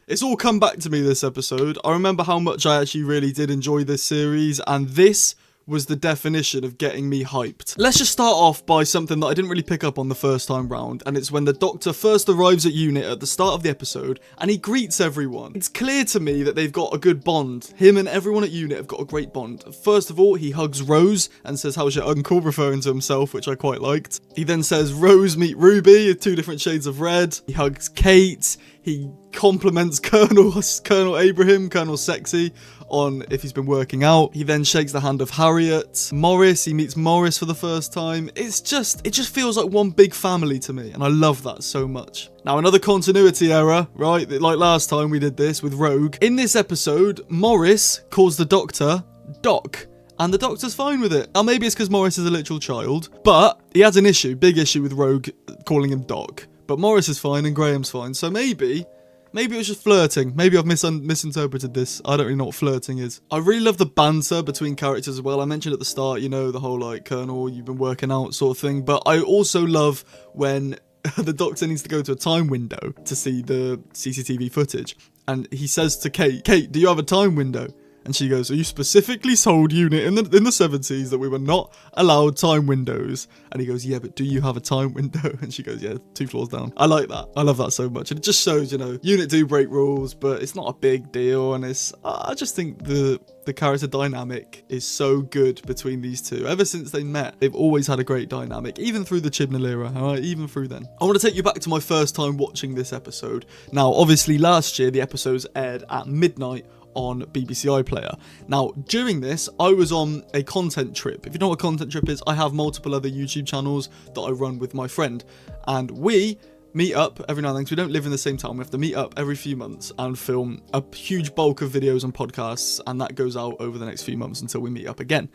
It's all come back to me this episode. I remember how much I actually really did enjoy this series, and this was the definition of getting me hyped. Let's just start off by something that I didn't really pick up on the first time round, and it's when the Doctor first arrives at UNIT at the start of the episode, and he greets everyone. It's clear to me that they've got a good bond. Him and everyone at UNIT have got a great bond. First of all, he hugs Rose and says, "How's your uncle?" referring to himself, which I quite liked. He then says, "Rose meet Ruby," 2 different shades of red. He hugs Kate. He compliments Colonel Abraham, Colonel Sexy, on if he's been working out. He then shakes the hand of Harriet. Morris, he meets Morris for the first time. It just feels like one big family to me, and I love that so much. Now, another continuity error, right? Like last time we did this with Rogue. In this episode, Morris calls the Doctor Doc, and the Doctor's fine with it. Now, maybe it's because Morris is a literal child, but he has an issue, big issue with Rogue calling him Doc. But Morris is fine and Graham's fine, so maybe it was just flirting. Maybe I've misinterpreted this. I don't really know what flirting is. I really love the banter between characters as well. I mentioned at the start, you know, the whole like, Colonel, you've been working out sort of thing. But I also love when the Doctor needs to go to a time window to see the CCTV footage. And he says to Kate, "Kate, do you have a time window?" And she goes, "Are you specifically told UNIT in the 70s that we were not allowed time windows?" And he goes, "Yeah, but do you have a time window?" And she goes, "Yeah, 2 floors down." I like that. I love that so much. And it just shows, you know, UNIT do break rules, but it's not a big deal. And I just think the character dynamic is so good between these two. Ever since they met, they've always had a great dynamic, even through the Chibnall era, alright, even through then. I want to take you back to my first time watching this episode. Now, obviously last year, the episodes aired at midnight on BBC iPlayer. Now, during this, I was on a content trip. If you know what a content trip is, I have multiple other YouTube channels that I run with my friend, and we meet up every now and then, because we don't live in the same town. We have to meet up every few months and film a huge bulk of videos and podcasts, and that goes out over the next few months until we meet up again.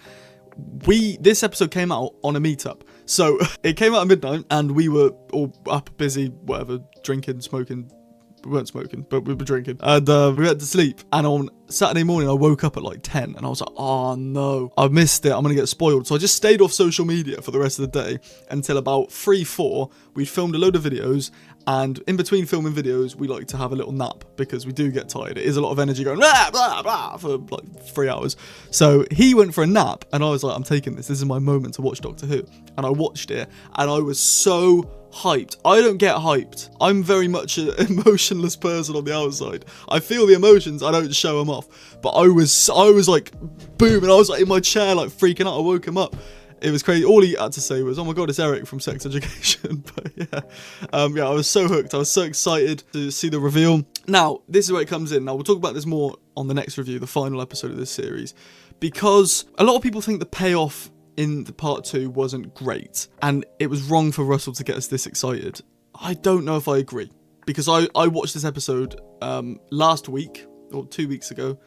This episode came out on a meetup, so it came out at midnight, and we were all up, busy, whatever, drinking, smoking. We weren't smoking, but we were drinking, and we went to sleep. And on Saturday morning, I woke up at like 10, and I was like, "Oh no, I missed it. I'm gonna get spoiled." So I just stayed off social media for the rest of the day until about 3-4. We filmed a load of videos, and in between filming videos, we like to have a little nap because we do get tired. It is a lot of energy going blah, blah, blah, for like 3 hours. So he went for a nap, and I was like, "I'm taking this. This is my moment to watch Doctor Who." And I watched it, and I was so hyped. I don't get hyped. I'm very much an emotionless person on the outside. I feel the emotions, I don't show them off. But I was like, boom, and I was like in my chair, like freaking out. I woke him up. It was crazy. All he had to say was, "Oh my god, it's Eric from Sex Education." But yeah, I was so hooked. I was so excited to see the reveal. Now, this is where it comes in. Now, we'll talk about this more on the next review, the final episode of this series, because a lot of people think the payoff in the part 2 wasn't great, and it was wrong for Russell to get us this excited. I don't know if I agree, because I watched this episode last week, or 2 weeks ago,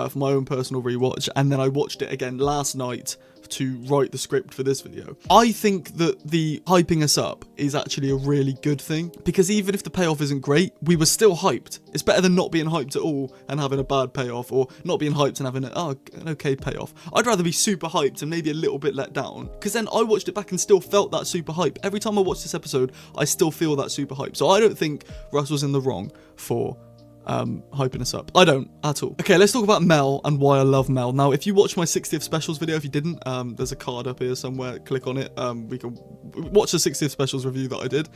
for my own personal rewatch, and then I watched it again last night to write the script for this video. I think that the hyping us up is actually a really good thing, because even if the payoff isn't great, we were still hyped. It's better than not being hyped at all and having a bad payoff, or not being hyped and having an okay payoff. I'd rather be super hyped and maybe a little bit let down, because then I watched it back and still felt that super hype. Every time I watch this episode, I still feel that super hype. So I don't think Russell's in the wrong for hyping us up. I don't at all. Okay, let's talk about Mel and why I love Mel. Now, if you watched my 60th specials video, if you didn't, there's a card up here somewhere. Click on it. We can watch the 60th specials review that I did.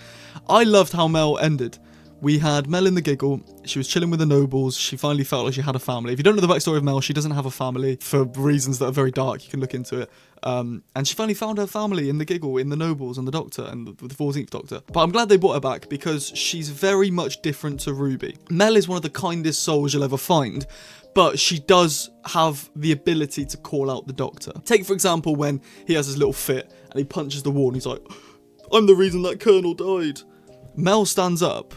I loved how Mel ended. We had Mel in the giggle. She was chilling with the nobles. She finally felt like she had a family. If you don't know the backstory of Mel, she doesn't have a family for reasons that are very dark. You can look into it. And she finally found her family in the giggle, in the nobles and the Doctor and the 14th Doctor. But I'm glad they brought her back, because she's very much different to Ruby. Mel is one of the kindest souls you'll ever find, but she does have the ability to call out the Doctor. Take, for example, when he has his little fit and he punches the wall and he's like, "I'm the reason that Colonel died." Mel stands up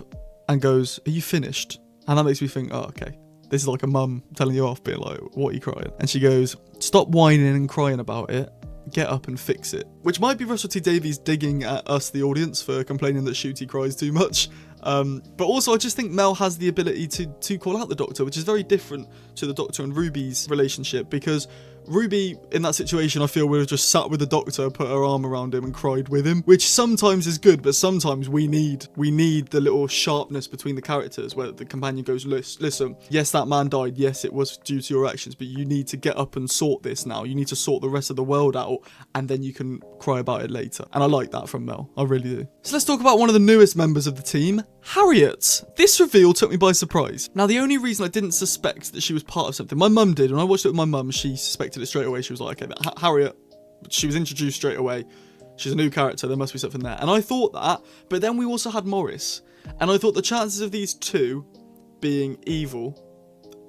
and goes, "Are you finished?" And that makes me think, oh, okay. This is like a mum telling you off, being like, "What are you crying?" And she goes, "Stop whining and crying about it. Get up and fix it." Which might be Russell T Davies digging at us, the audience, for complaining that Ncuti cries too much. But also, I just think Mel has the ability to call out the Doctor, which is very different to the Doctor and Ruby's relationship, because Ruby, in that situation, I feel would have just sat with the Doctor, put her arm around him and cried with him, which sometimes is good, but sometimes we need the little sharpness between the characters, where the companion goes, "Listen, yes, that man died, yes, it was due to your actions, but you need to get up and sort this now. You need to sort the rest of the world out, and then you can cry about it later." And I like that from Mel, I really do. So let's talk about one of the newest members of the team, Harriet. This reveal took me by surprise. Now, the only reason I didn't suspect that she was part of something, my mum did. When I watched it with my mum, she suspected it straight away. She was like, "Okay, Harriet, she was introduced straight away. She's a new character, there must be something there." And I thought that, but then we also had Morris. And I thought the chances of these two being evil,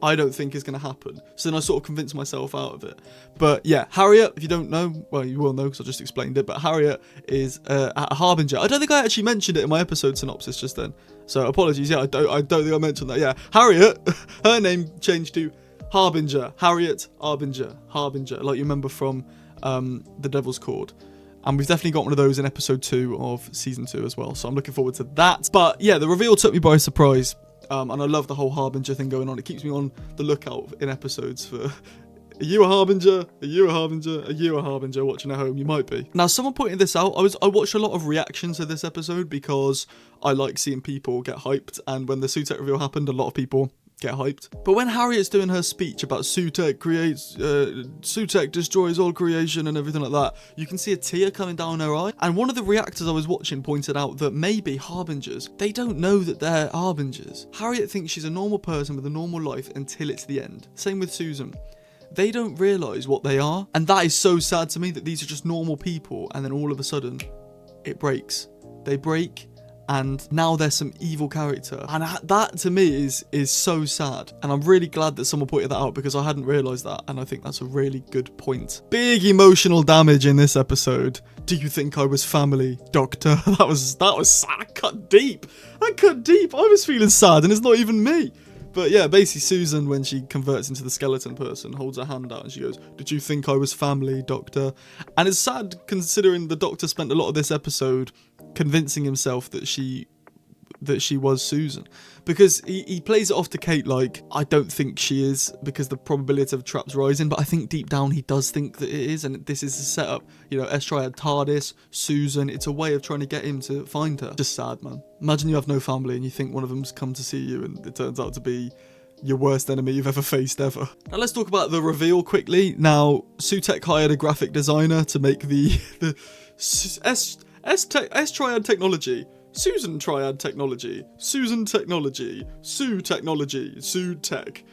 I don't think is going to happen. So then I sort of convinced myself out of it. But yeah, Harriet, if you don't know, well, you will know because I just explained it, but Harriet is a harbinger. I don't think I actually mentioned it in my episode synopsis just then. So apologies, yeah, I don't think I mentioned that. Yeah, Harriet, her name changed to Harbinger. Harriet Harbinger, like you remember from The Devil's Chord. And we've definitely got one of those in episode 2 of season 2 as well. So I'm looking forward to that. But yeah, the reveal took me by surprise. And I love the whole Harbinger thing going on. It keeps me on the lookout in episodes for, "Are you a Harbinger? Are you a Harbinger? Are you a Harbinger?" Watching at home, you might be. Now, someone pointed this out. I watched a lot of reactions to this episode because I like seeing people get hyped. And when the Sutekh reveal happened, a lot of people get hyped. But when Harriet's doing her speech about Sutekh destroys all creation and everything like that, you can see a tear coming down her eye. And one of the reactors I was watching pointed out that maybe harbingers, they don't know that they're harbingers. Harriet thinks she's a normal person with a normal life until it's the end. Same with Susan. They don't realise what they are. And that is so sad to me, that these are just normal people, and then all of a sudden it breaks. They break, and now there's some evil character, and that to me is so sad. And I'm really glad that someone pointed that out, because I hadn't realised that, and I think that's a really good point. Big emotional damage in this episode. "Do you think I was family, Doctor?" That was sad. I cut deep. I was feeling sad, and it's not even me. But yeah, basically Susan, when she converts into the skeleton person, holds her hand out and she goes, "Did you think I was family, Doctor?" And it's sad considering the Doctor spent a lot of this episode convincing himself that she was Susan, because he plays it off to Kate like, "I don't think she is, because the probability of traps rising," but I think deep down he does think that it is, and this is a setup. You know, triad, TARDIS, Susan, it's a way of trying to get him to find her. Just sad, man. Imagine you have no family and you think one of them's come to see you, and it turns out to be your worst enemy you've ever faced ever. Now let's talk about the reveal quickly. Now, Sutekh hired a graphic designer to make the S-Triad technology, Susan Triad technology, Susan technology, Sue technology, Sutekh.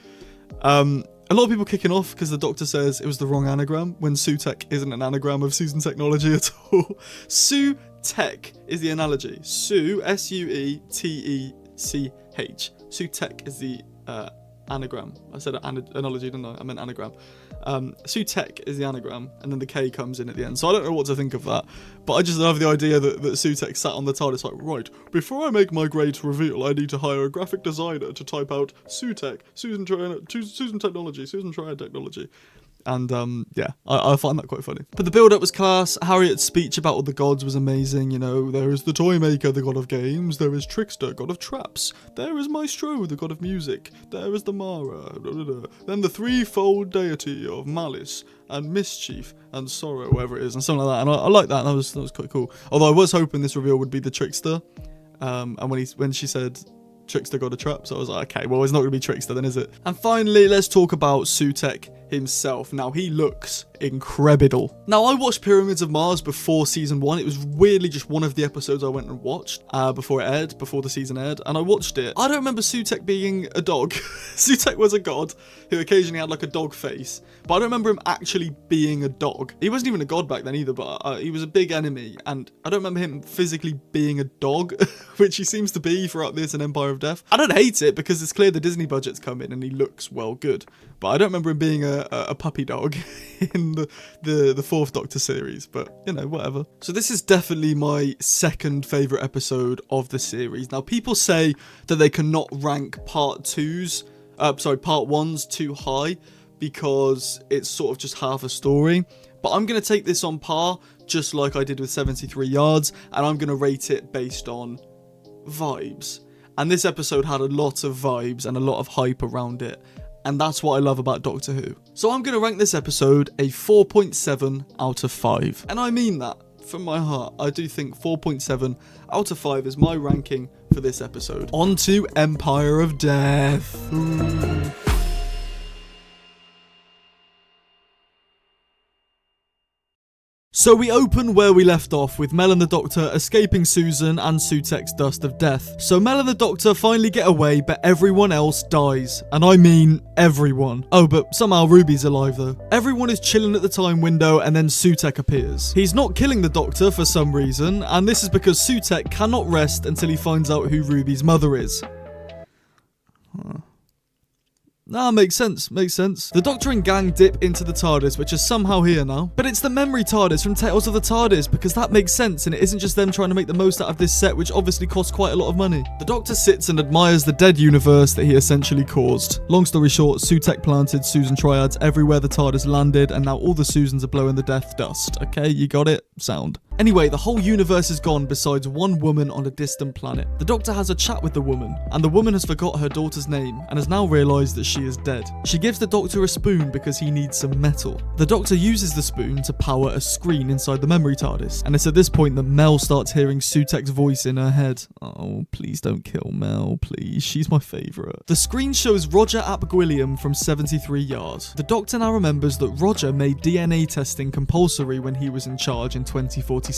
A lot of people kicking off because the Doctor says it was the wrong anagram, when Sutekh isn't an anagram of Susan Technology at all. Sutekh is the analogy. Suetech. Sutekh is the anagram. I said analogy, didn't I? I meant anagram. Sutekh is the anagram, and then the K comes in at the end. So I don't know what to think of that, but I just love the idea that Sutekh sat on the TARDIS like, right, before I make my great reveal, I need to hire a graphic designer to type out Sutekh, Susan Technology, Susan Triad Technology. And yeah, I find that quite funny. But the build-up was class. Harriet's speech about all the gods was amazing. You know, there is the toy maker, the god of games. There is Trickster, god of traps. There is Maestro, the god of music. There is the Mara. Then the threefold deity of malice and mischief and sorrow, whatever it is, and something like that. And I like that. That was quite cool. Although I was hoping this reveal would be the Trickster. And when she said Trickster, god of traps, I was like, okay, well, it's not going to be Trickster then, is it? And finally, let's talk about Sutekh himself. Now, he looks incredible. Now, I watched Pyramids of Mars before season 1. It was weirdly just one of the episodes I went and watched before the season aired, and I watched it. I don't remember Sutekh being a dog. Sutekh was a god who occasionally had like a dog face, but I don't remember him actually being a dog. He wasn't even a god back then either, but he was a big enemy, and I don't remember him physically being a dog, which he seems to be throughout this and Empire of Death. I don't hate it because it's clear the Disney budget's come in and he looks well good, but I don't remember him being a puppy dog in the fourth Doctor series, but you know, whatever. So this is definitely my second favourite episode of the series. Now, people say that they cannot rank part 1's too high because it's sort of just half a story, but I'm going to take this on par, just like I did with 73 Yards, and I'm going to rate it based on vibes. And this episode had a lot of vibes and a lot of hype around it. And that's what I love about Doctor Who. So I'm going to rank this episode a 4.7 out of 5. And I mean that from my heart. I do think 4.7 out of 5 is my ranking for this episode. On to Empire of Death. Ooh. So we open where we left off, with Mel and the Doctor escaping Susan and Sutekh's dust of death. So Mel and the Doctor finally get away, but everyone else dies. And I mean everyone. Oh, but somehow Ruby's alive though. Everyone is chilling at the time window, and then Sutekh appears. He's not killing the Doctor for some reason, and this is because Sutekh cannot rest until he finds out who Ruby's mother is. Nah, makes sense. The Doctor and gang dip into the TARDIS, which is somehow here now. But it's the memory TARDIS from Tales of the TARDIS, because that makes sense, and it isn't just them trying to make the most out of this set, which obviously costs quite a lot of money. The Doctor sits and admires the dead universe that he essentially caused. Long story short, Sutekh planted Susan Triads everywhere the TARDIS landed, and now all the Susans are blowing the death dust. Okay, you got it? Sound. Anyway, the whole universe is gone besides one woman on a distant planet. The Doctor has a chat with the woman, and the woman has forgot her daughter's name and has now realised that she is dead. She gives the Doctor a spoon because he needs some metal. The Doctor uses the spoon to power a screen inside the memory TARDIS, and it's at this point that Mel starts hearing Sutekh's voice in her head. Oh, please don't kill Mel, please. She's my favourite. The screen shows Roger Ap Gwilliam from 73 Yards. The Doctor now remembers that Roger made DNA testing compulsory when he was in charge in 2046.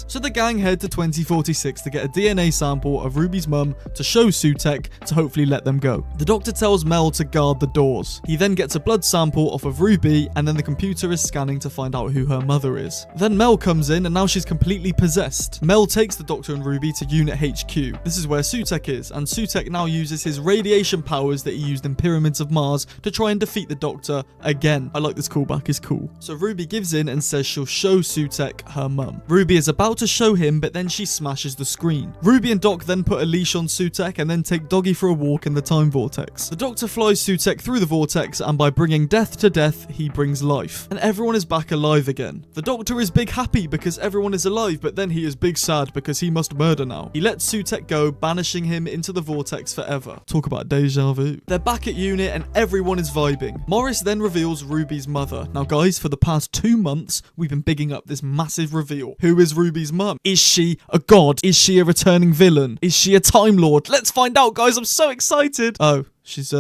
So the gang head to 2046 to get a DNA sample of Ruby's mum to show Sutekh to hopefully let them go. The Doctor tells Mel to guard the doors. He then gets a blood sample off of Ruby, and then the computer is scanning to find out who her mother is. Then Mel comes in, and now she's completely possessed. Mel takes the Doctor and Ruby to Unit HQ. This is where Sutekh is, and Sutekh now uses his radiation powers that he used in Pyramids of Mars to try and defeat the Doctor again. I like this callback, it's cool. So Ruby gives in and says she'll show Sutekh her mum. Ruby is about to show him, but then she smashes the screen. Ruby and Doc then put a leash on Sutekh and then take Doggy for a walk in the time vortex. The Doctor flies Sutekh through the vortex, and by bringing death to death, he brings life. And everyone is back alive again. The Doctor is big happy because everyone is alive, but then he is big sad because he must murder now. He lets Sutekh go, banishing him into the vortex forever. Talk about deja vu. They're back at Unit and everyone is vibing. Morris then reveals Ruby's mother. Now guys, for the past 2 months, we've been bigging up this massive reveal. Who is Ruby's mum? Is she a god? Is she a returning villain? Is she a Time Lord? Let's find out, guys. I'm so excited. Oh, she's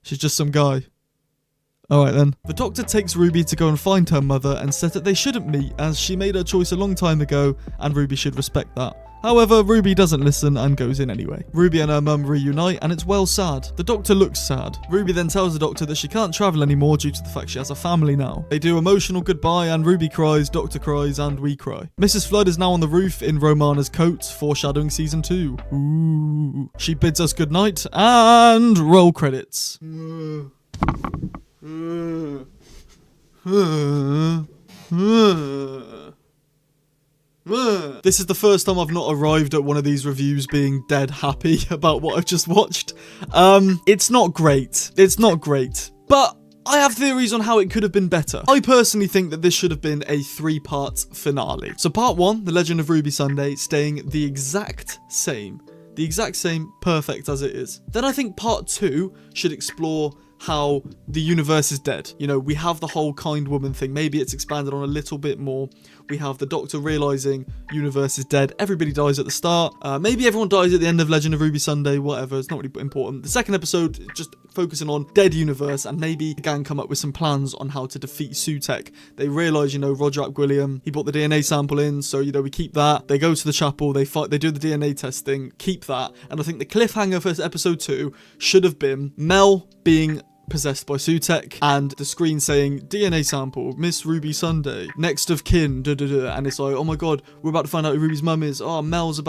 just some guy. Alright then. The Doctor takes Ruby to go and find her mother and says that they shouldn't meet as she made her choice a long time ago and Ruby should respect that. However, Ruby doesn't listen and goes in anyway. Ruby and her mum reunite, and it's well sad. The Doctor looks sad. Ruby then tells the Doctor that she can't travel anymore due to the fact she has a family now. They do emotional goodbye, and Ruby cries, Doctor cries, and we cry. Mrs. Flood is now on the roof in Romana's coat, foreshadowing season 2. Ooh. She bids us goodnight, and roll credits. This is the first time I've not arrived at one of these reviews being dead happy about what I've just watched. It's not great. It's not great. But I have theories on how it could have been better. I personally think that this should have been a 3-part finale. So part 1, The Legend of Ruby Sunday, staying the exact same. The exact same, perfect as it is. Then I think part 2 should explore how the universe is dead. You know, we have the whole kind woman thing. Maybe it's expanded on a little bit more. We have the Doctor realizing universe is dead. Everybody dies at the start. Maybe everyone dies at the end of Legend of Ruby Sunday, whatever. It's not really important. The second episode, just focusing on dead universe, and maybe the gang come up with some plans on how to defeat Sutekh. They realize, you know, Roger William, he brought the DNA sample in, so, you know, we keep that. They go to the chapel, they fight, they do the DNA testing, keep that. And I think the cliffhanger for episode 2 should have been Mel being possessed by Sutekh, and the screen saying DNA sample, Miss Ruby Sunday, next of kin, and it's like, oh my god, we're about to find out who Ruby's mum is. Oh, Mel's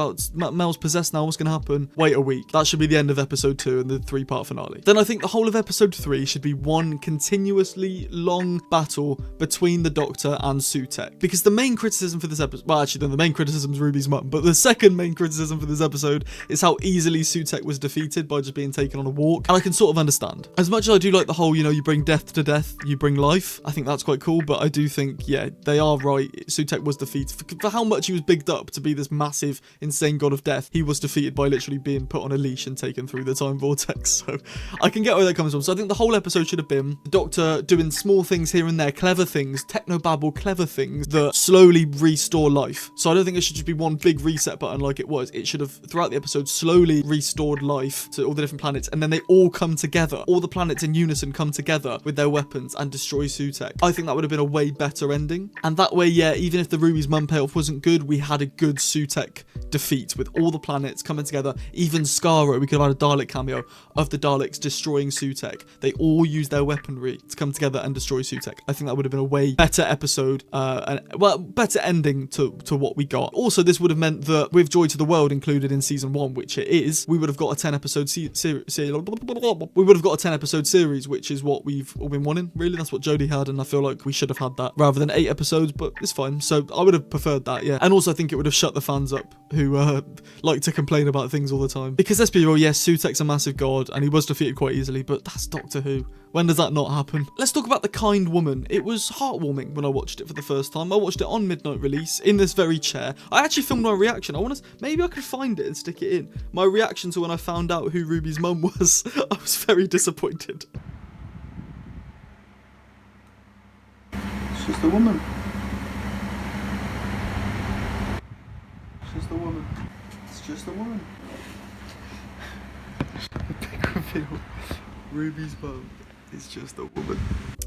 possessed now, what's gonna happen? Wait a week. That should be the end of episode 2 and the 3-part finale. Then I think the whole of episode 3 should be one continuously long battle between the Doctor and Sutekh, because the main criticism for this episode, well, actually the main criticism is Ruby's mum, but the second main criticism for this episode is how easily Sutekh was defeated by just being taken on a walk, and I can sort of understand. As much as I do like the whole, you know, you bring death to death, you bring life, I think that's quite cool, but I do think, yeah, they are right. Sutekh was defeated. For how much he was bigged up to be this massive, insane god of death, he was defeated by literally being put on a leash and taken through the time vortex. So I can get where that comes from. So I think the whole episode should have been the Doctor doing small things here and there, clever things, technobabble, clever things that slowly restore life. So I don't think it should just be one big reset button like it was. It should have, throughout the episode, slowly restored life to all the different planets, and then they all come together. All the planets in unison come together with their weapons and destroy Sutekh. I think that would have been a way better ending. And that way, yeah, even if the Ruby's mum payoff wasn't good, we had a good Sutekh defeat with all the planets coming together. Even Skaro, we could have had a Dalek cameo of the Daleks destroying Sutekh. They all use their weaponry to come together and destroy Sutekh. I think that would have been a way better episode, better ending to what we got. Also, this would have meant that with Joy to the World included in season 1, which it is, we would have got a 10-episode series, which is what we've all been wanting, really. That's what Jodie had, and I feel like we should have had that rather than 8 episodes, but it's fine. So I would have preferred that, yeah. And also I think it would have shut the fans up who like to complain about things all the time. Because let's be real, yes, Sutekh's a massive god, and he was defeated quite easily, but that's Doctor Who. When does that not happen? Let's talk about The Kind Woman. It was heartwarming when I watched it for the first time. I watched it on midnight release in this very chair. I actually filmed my reaction. Maybe I could find it and stick it in. My reaction to when I found out who Ruby's mum was. I was very disappointed. It's just a woman. It's just a woman. It's just a woman. A big reveal. Ruby's mum is just a woman.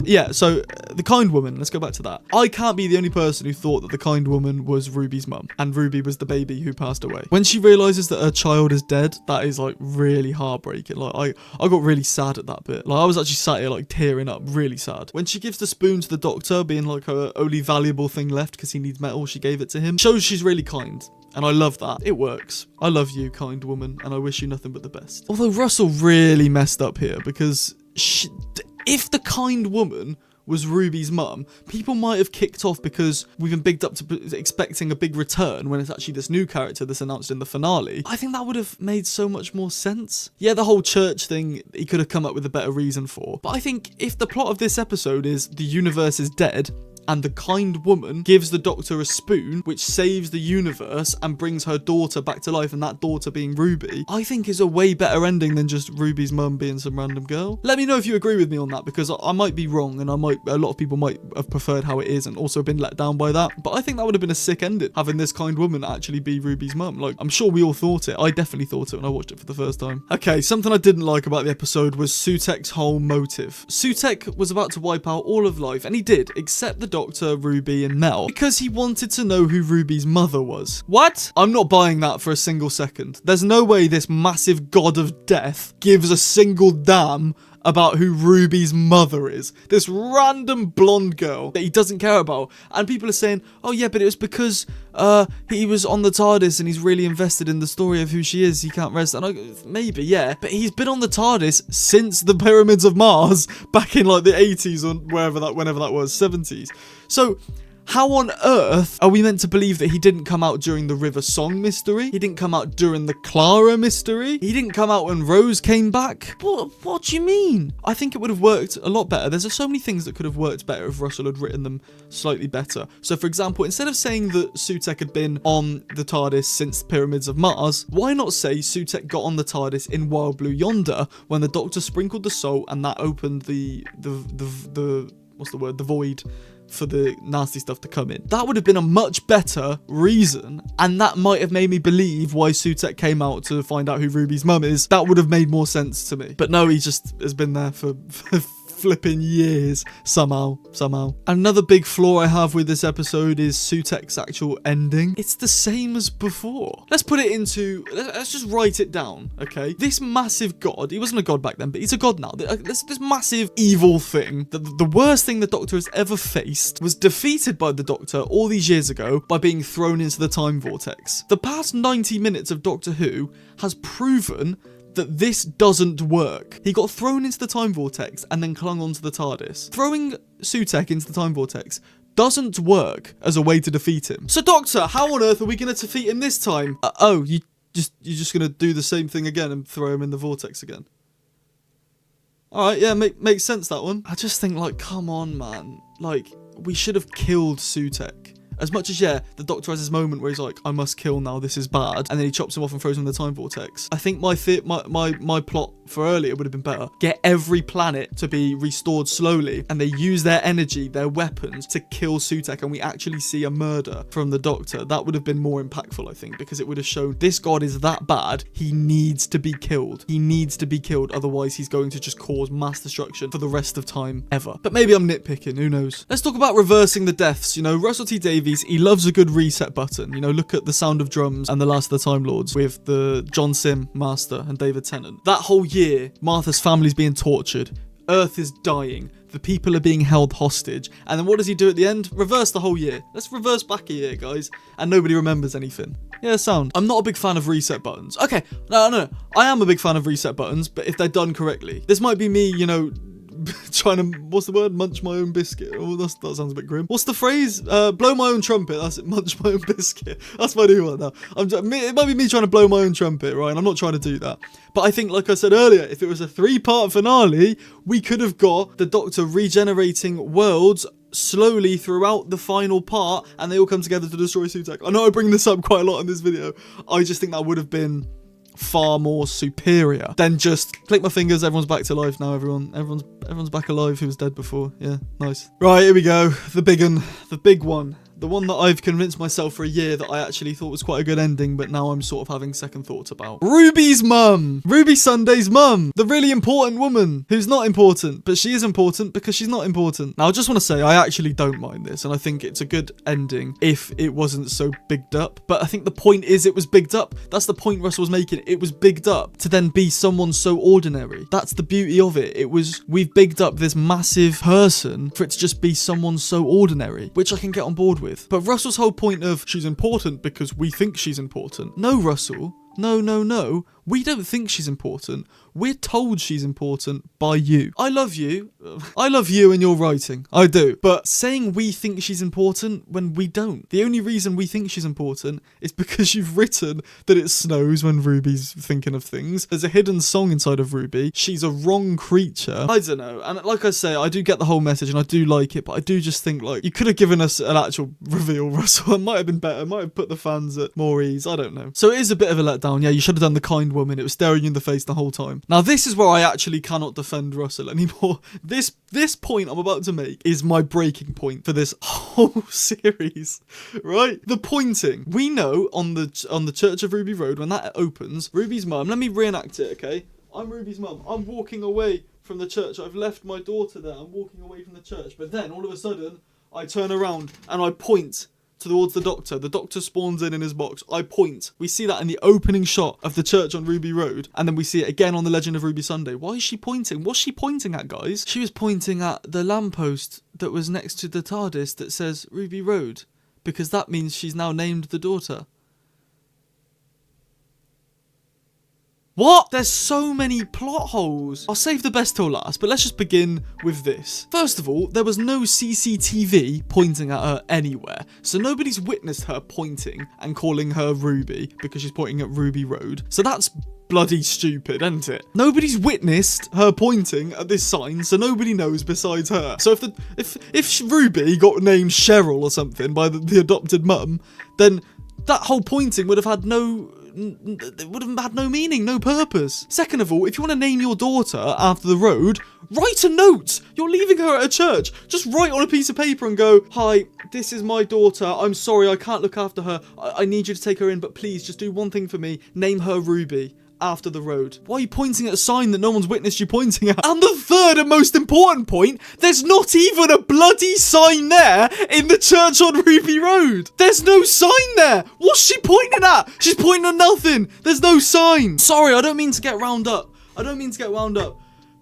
Yeah, so The Kind Woman, let's go back to that. I can't be the only person who thought that The Kind Woman was Ruby's mum, and Ruby was the baby who passed away. When she realizes that her child is dead, that is like really heartbreaking. Like I got really sad at that bit. Like I was actually sat here like tearing up, really sad. When she gives the spoon to the Doctor, being like her only valuable thing left because he needs metal, she gave it to him. Shows she's really kind. And I love that. It works. I love you, kind woman, and I wish you nothing but the best. Although Russell really messed up here, because if the kind woman was Ruby's mum, people might have kicked off because we've been bigged up to expecting a big return when it's actually this new character that's announced in the finale. I think that would have made so much more sense. Yeah, the whole church thing, he could have come up with a better reason for. But I think if the plot of this episode is the universe is dead, and the kind woman gives the Doctor a spoon, which saves the universe and brings her daughter back to life, and that daughter being Ruby, I think is a way better ending than just Ruby's mum being some random girl. Let me know if you agree with me on that, because I might be wrong, and a lot of people might have preferred how it is and also been let down by that. But I think that would have been a sick ending, having this kind woman actually be Ruby's mum. Like, I'm sure we all thought it. I definitely thought it when I watched it for the first time. Okay, something I didn't like about the episode was Sutekh's whole motive. Sutekh was about to wipe out all of life, and he did, except the Doctor, Ruby, and Mel because he wanted to know who Ruby's mother was. What? I'm not buying that for a single second. There's no way this massive god of death gives a single damn about who Ruby's mother is. This random blonde girl that he doesn't care about. And people are saying, oh yeah, but it was because he was on the TARDIS and he's really invested in the story of who she is. He can't rest. And I go, maybe, yeah. But he's been on the TARDIS since the Pyramids of Mars back in like the 80s or whenever that was, 70s. So how on earth are we meant to believe that he didn't come out during the River Song mystery? He didn't come out during the Clara mystery? He didn't come out when Rose came back? What do you mean? I think it would have worked a lot better. There's so many things that could have worked better if Russell had written them slightly better. So for example, instead of saying that Sutekh had been on the TARDIS since the Pyramids of Mars, why not say Sutekh got on the TARDIS in Wild Blue Yonder when the Doctor sprinkled the salt and that opened the what's the word? The void for the nasty stuff to come in. That would have been a much better reason, and that might have made me believe why Sutekh came out to find out who Ruby's mum is. That would have made more sense to me. But no, he just has been there for flipping years somehow. Another big flaw I have with this episode is Sutekh's actual ending. It's the same as before. Let's just write it down, okay? This massive god, he wasn't a god back then, but he's a god now. This massive evil thing, the worst thing the Doctor has ever faced, was defeated by the Doctor all these years ago by being thrown into the time vortex. The past 90 minutes of Doctor Who has proven that this doesn't work. He got thrown into the time vortex and then clung onto the TARDIS. Throwing Sutekh into the time vortex doesn't work as a way to defeat him. So Doctor, how on earth are we going to defeat him this time? You're just going to do the same thing again and throw him in the vortex again? Alright, yeah, makes sense, that one. I just think, like, come on, man. Like, we should have killed Sutekh. As much as, yeah, the Doctor has his moment where he's like, I must kill now, this is bad, and then he chops him off and throws him in the time vortex. I think my plot for earlier would have been better. Get every planet to be restored slowly, and they use their energy, their weapons, to kill Sutekh, and we actually see a murder from the Doctor. That would have been more impactful, I think, because it would have shown this god is that bad, he needs to be killed. He needs to be killed, otherwise he's going to just cause mass destruction for the rest of time ever. But maybe I'm nitpicking, who knows? Let's talk about reversing the deaths. You know, Russell T Davies, he loves a good reset button. You know, look at The Sound of Drums and The Last of the Time Lords with the John Sim Master and David Tennant. That whole year, Martha's family's being tortured. Earth is dying. The people are being held hostage. And then what does he do at the end? Reverse the whole year. Let's reverse back a year, guys. And nobody remembers anything. Yeah, sound. I'm not a big fan of reset buttons. Okay, no. I am a big fan of reset buttons, but if they're done correctly. This might be me, you know, trying to, what's the word? Munch my own biscuit. Oh, that sounds a bit grim. What's the phrase? Blow my own trumpet. That's it. Munch my own biscuit. That's my new one now. It might be me trying to blow my own trumpet, right? And I'm not trying to do that. But I think, like I said earlier, if it was a 3-part finale, we could have got the Doctor regenerating worlds slowly throughout the final part, and they all come together to destroy Sutekh. I know I bring this up quite a lot in this video. I just think that would have been far more superior than just click my fingers, everyone's back to life now, everyone's back alive who was dead before. Yeah, nice. Right, here we go. The big one. The one that I've convinced myself for a year that I actually thought was quite a good ending, but now I'm sort of having second thoughts about. Ruby's mum! Ruby Sunday's mum! The really important woman who's not important, but she is important because she's not important. Now, I just want to say, I actually don't mind this, and I think it's a good ending if it wasn't so bigged up. But I think the point is it was bigged up. That's the point Russell was making. It was bigged up to then be someone so ordinary. That's the beauty of it. We've bigged up this massive person for it to just be someone so ordinary, which I can get on board with. But Russell's whole point of she's important because we think she's important. No, Russell. No. We don't think she's important. We're told she's important by you. I love you. I love you and your writing. I do. But saying we think she's important when we don't. The only reason we think she's important is because you've written that it snows when Ruby's thinking of things. There's a hidden song inside of Ruby. She's a wrong creature. I don't know. And like I say, I do get the whole message and I do like it, but I do just think, like, you could have given us an actual reveal, Russell. It might have been better. It might have put the fans at more ease. I don't know. So it is a bit of a letdown. Yeah, you should have done the kind woman. It was staring you in the face the whole time. Now, this is where I actually cannot defend Russell anymore. This point I'm about to make is my breaking point for this whole series, right? The pointing. We know on the Church of Ruby Road, when that opens, Ruby's mum, let me reenact it, okay? I'm Ruby's mum. I'm walking away from the church. I've left my daughter there. I'm walking away from the church. But then, all of a sudden, I turn around and I point towards the Doctor. The Doctor spawns in his box. I point. We see that in the opening shot of the church on Ruby Road, and then we see it again on The Legend of Ruby Sunday. Why is she pointing? What's she pointing at, guys? She was pointing at the lamppost that was next to the TARDIS that says Ruby Road, because that means she's now named the daughter. What? There's so many plot holes. I'll save the best till last, but let's just begin with this. First of all, there was no CCTV pointing at her anywhere, so nobody's witnessed her pointing and calling her Ruby because she's pointing at Ruby Road. So that's bloody stupid, isn't it? Nobody's witnessed her pointing at this sign, so nobody knows besides her. So if Ruby got named Cheryl or something by the adopted mum, then that whole pointing would have had no meaning, no purpose. Second of all, if you want to name your daughter after the road, write a note. You're leaving her at a church. Just write on a piece of paper and go, "Hi, this is my daughter. I'm sorry, I can't look after her. I need you to take her in, but please just do one thing for me. Name her Ruby after the road." Why are you pointing at a sign that no one's witnessed you pointing at? And the third and most important point, there's not even a bloody sign there in the church on Ruby Road. There's no sign there. What's she pointing at? She's pointing at nothing. There's no sign. Sorry, I don't mean to get wound up.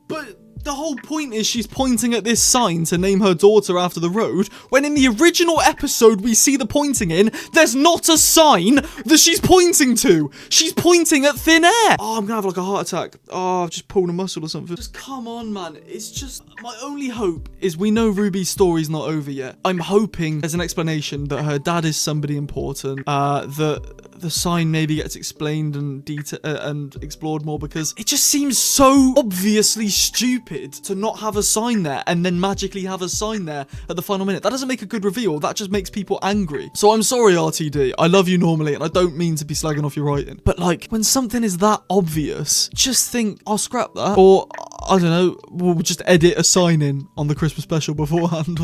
But the whole point is she's pointing at this sign to name her daughter after the road, when in the original episode we see the pointing in, there's not a sign that she's pointing to. She's pointing at thin air. Oh, I'm gonna have like a heart attack. Oh, I've just pulled a muscle or something. Just come on, man. It's just, my only hope is we know Ruby's story's not over yet. I'm hoping there's an explanation that her dad is somebody important, that the sign maybe gets explained and explored more, because it just seems so obviously stupid to not have a sign there and then magically have a sign there at the final minute. That doesn't make a good reveal. That just makes people angry. So I'm sorry, RTD. I love you normally, and I don't mean to be slagging off your writing. But like, when something is that obvious, just think, I'll scrap that. Or, I don't know, we'll just edit a sign in on the Christmas special beforehand.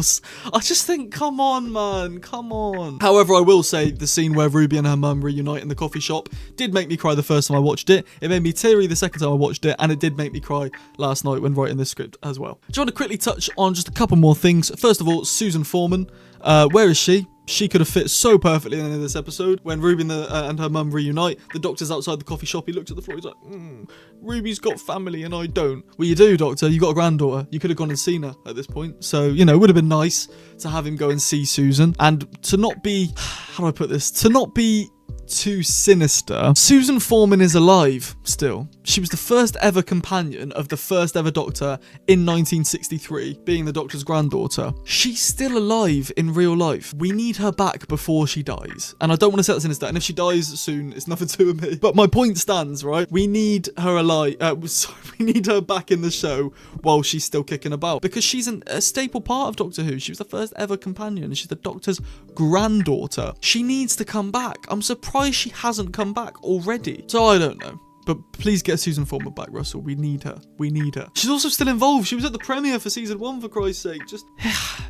I just think, come on, man. Come on. However, I will say the scene where Ruby and her mum reunite in the coffee shop did make me cry the first time I watched it. It made me teary the second time I watched it, and it did make me cry last night when writing this script as well. Do you want to quickly touch on just a couple more things? First of all, Susan Foreman. Where is she? She could have fit so perfectly in this episode. When Ruby and her mum reunite, the Doctor's outside the coffee shop. He looks at the floor. He's like, Ruby's got family and I don't. Well, you do, Doctor. You got a granddaughter. You could have gone and seen her at this point. So, you know, it would have been nice to have him go and see Susan. And to not be, how do I put this? To not be too sinister. Susan Foreman is alive still. She was the first ever companion of the first ever Doctor in 1963, being the Doctor's granddaughter. She's still alive in real life. We need her back before she dies. And I don't want to set that sinister, and if she dies soon, it's nothing to do with me. But my point stands, right? We need her alive. We need her back in the show while she's still kicking about, because she's a staple part of Doctor Who. She was the first ever companion. She's the Doctor's granddaughter. She needs to come back. I'm surprised she hasn't come back already. So I don't know. But please get Susan Foreman back, Russell. We need her. We need her. She's also still involved. She was at the premiere for season 1, for Christ's sake. Just,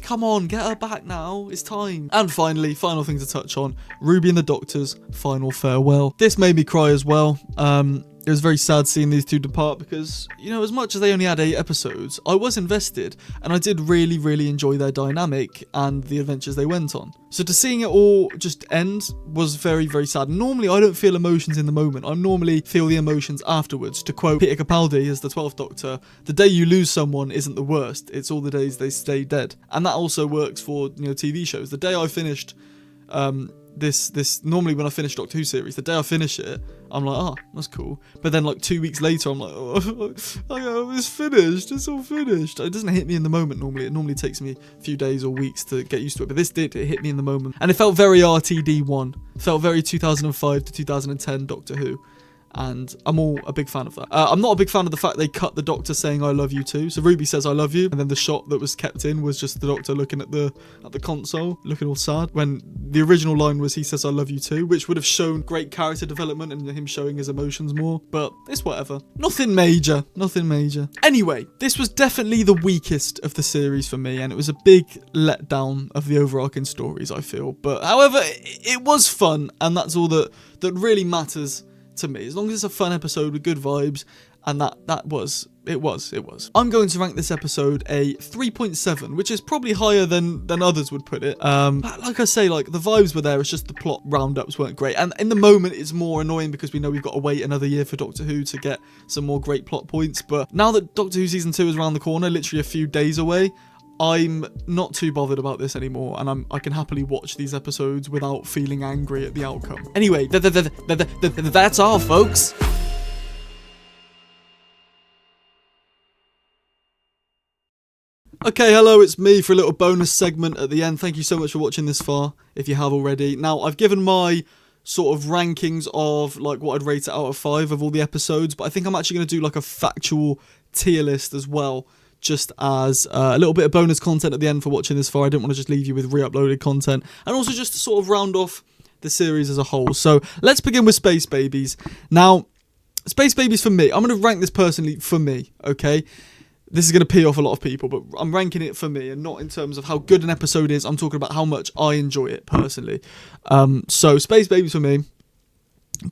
come on, get her back now. It's time. And finally, final thing to touch on, Ruby and the Doctor's final farewell. This made me cry as well. It was very sad seeing these two depart because, you know, as much as they only had 8 episodes, I was invested and I did really, really enjoy their dynamic and the adventures they went on. So to seeing it all just end was very, very sad. Normally, I don't feel emotions in the moment. I normally feel the emotions afterwards. To quote Peter Capaldi as the 12th Doctor, the day you lose someone isn't the worst. It's all the days they stay dead. And that also works for, you know, TV shows. The day I finished this normally when I finish Doctor Who series, the day I finish it, I'm like, oh, that's cool. But then like 2 weeks later, I'm like, oh, it's finished. It's all finished. It doesn't hit me in the moment normally. It normally takes me a few days or weeks to get used to it. But this did. It hit me in the moment. And it felt very RTD1. It felt very 2005 to 2010 Doctor Who. And I'm a big fan of that. I'm not a big fan of the fact they cut the Doctor saying I love you too. So Ruby says I love you, and then the shot that was kept in was just the Doctor looking at the console, looking all sad, when the original line was he says I love you too, which would have shown great character development and him showing his emotions more. But it's whatever. Nothing major. Anyway, this was definitely the weakest of the series for me, and it was a big letdown of the overarching stories, I feel. But however, it was fun, and that's all that really matters to me. As long as it's a fun episode with good vibes And that was. I'm going to rank this episode a 3.7, which is probably higher than others would put it. Like I say, like the vibes were there, it's just the plot roundups weren't great. And in the moment, it's more annoying because we know we've got to wait another year for Doctor Who to get some more great plot points. But now that Doctor Who Season 2 is around the corner, literally a few days away, I'm not too bothered about this anymore, and I can happily watch these episodes without feeling angry at the outcome. Anyway, that's all, folks. Okay, hello, it's me for a little bonus segment at the end. Thank you so much for watching this far, if you have already. Now, I've given my sort of rankings of like what I'd rate it out of 5 of all the episodes, but I think I'm actually going to do like a factual tier list as well, just as a little bit of bonus content at the end for watching this far. I didn't want to just leave you with re-uploaded content, and also just to sort of round off the series as a whole. So let's begin with Space Babies. Now, Space Babies for me, I'm going to rank this personally for me, okay? This is going to pee off a lot of people, but I'm ranking it for me, and not in terms of how good an episode is. I'm talking about how much I enjoy it personally. So Space Babies for me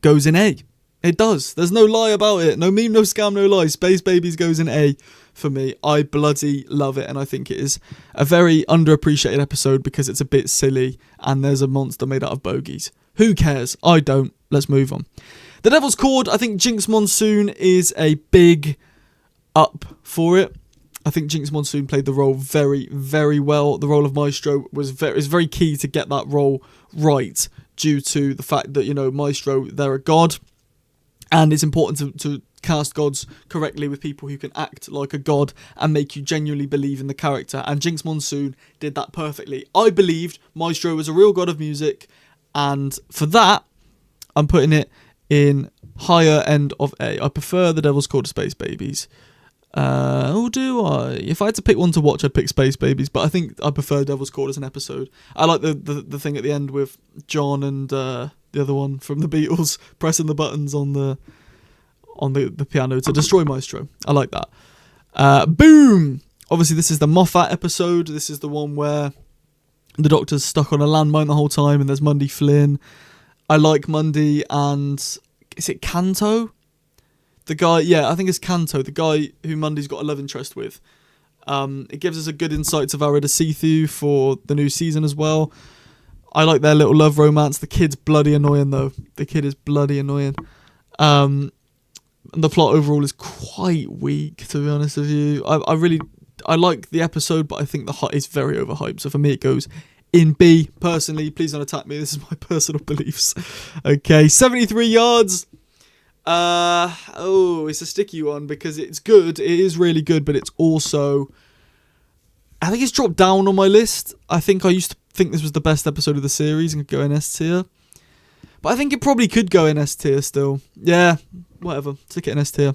goes in A. It does. There's no lie about it. No meme, no scam, no lie. Space Babies goes in A for me. I bloody love it, and I think it is a very underappreciated episode because it's a bit silly, and there's a monster made out of bogies. Who cares? I don't. Let's move on. The Devil's Chord, I think Jinx Monsoon is a big up for it. I think Jinx Monsoon played the role very, very well. The role of Maestro was very key to get that role right, due to the fact that, you know, Maestro, they're a god, and it's important to cast gods correctly with people who can act like a god and make you genuinely believe in the character, and Jinx Monsoon did that perfectly. I believed Maestro was a real god of music, and for that, I'm putting it in higher end of A. I prefer The Devil's Chord to Space Babies. Do I? If I had to pick one to watch, I'd pick Space Babies, but I think I prefer Devil's Chord as an episode. I like the thing at the end with John and the other one from the Beatles pressing the buttons on the piano to destroy Maestro. I like that. Boom! Obviously, this is the Moffatt episode. This is the one where the Doctor's stuck on a landmine the whole time, and there's Mundy Flynn. I like Mundy, and is it Canto? The guy, yeah, I think it's Canto, the guy who Mundy's got a love interest with. It gives us a good insight to Varida Sethu for the new season as well. I like their little love romance. The kid's bloody annoying, though. The kid is bloody annoying. And the plot overall is quite weak, to be honest with you. I like the episode, but I think the hype is very overhyped. So for me, it goes in B. Personally, please don't attack me. This is my personal beliefs. Okay, 73 yards. It's a sticky one because it's good. It is really good, but it's also, I think it's dropped down on my list. I think I used to think this was the best episode of the series and could go in S tier, but I think it probably could go in S tier still. Yeah, whatever. Stick it in S tier.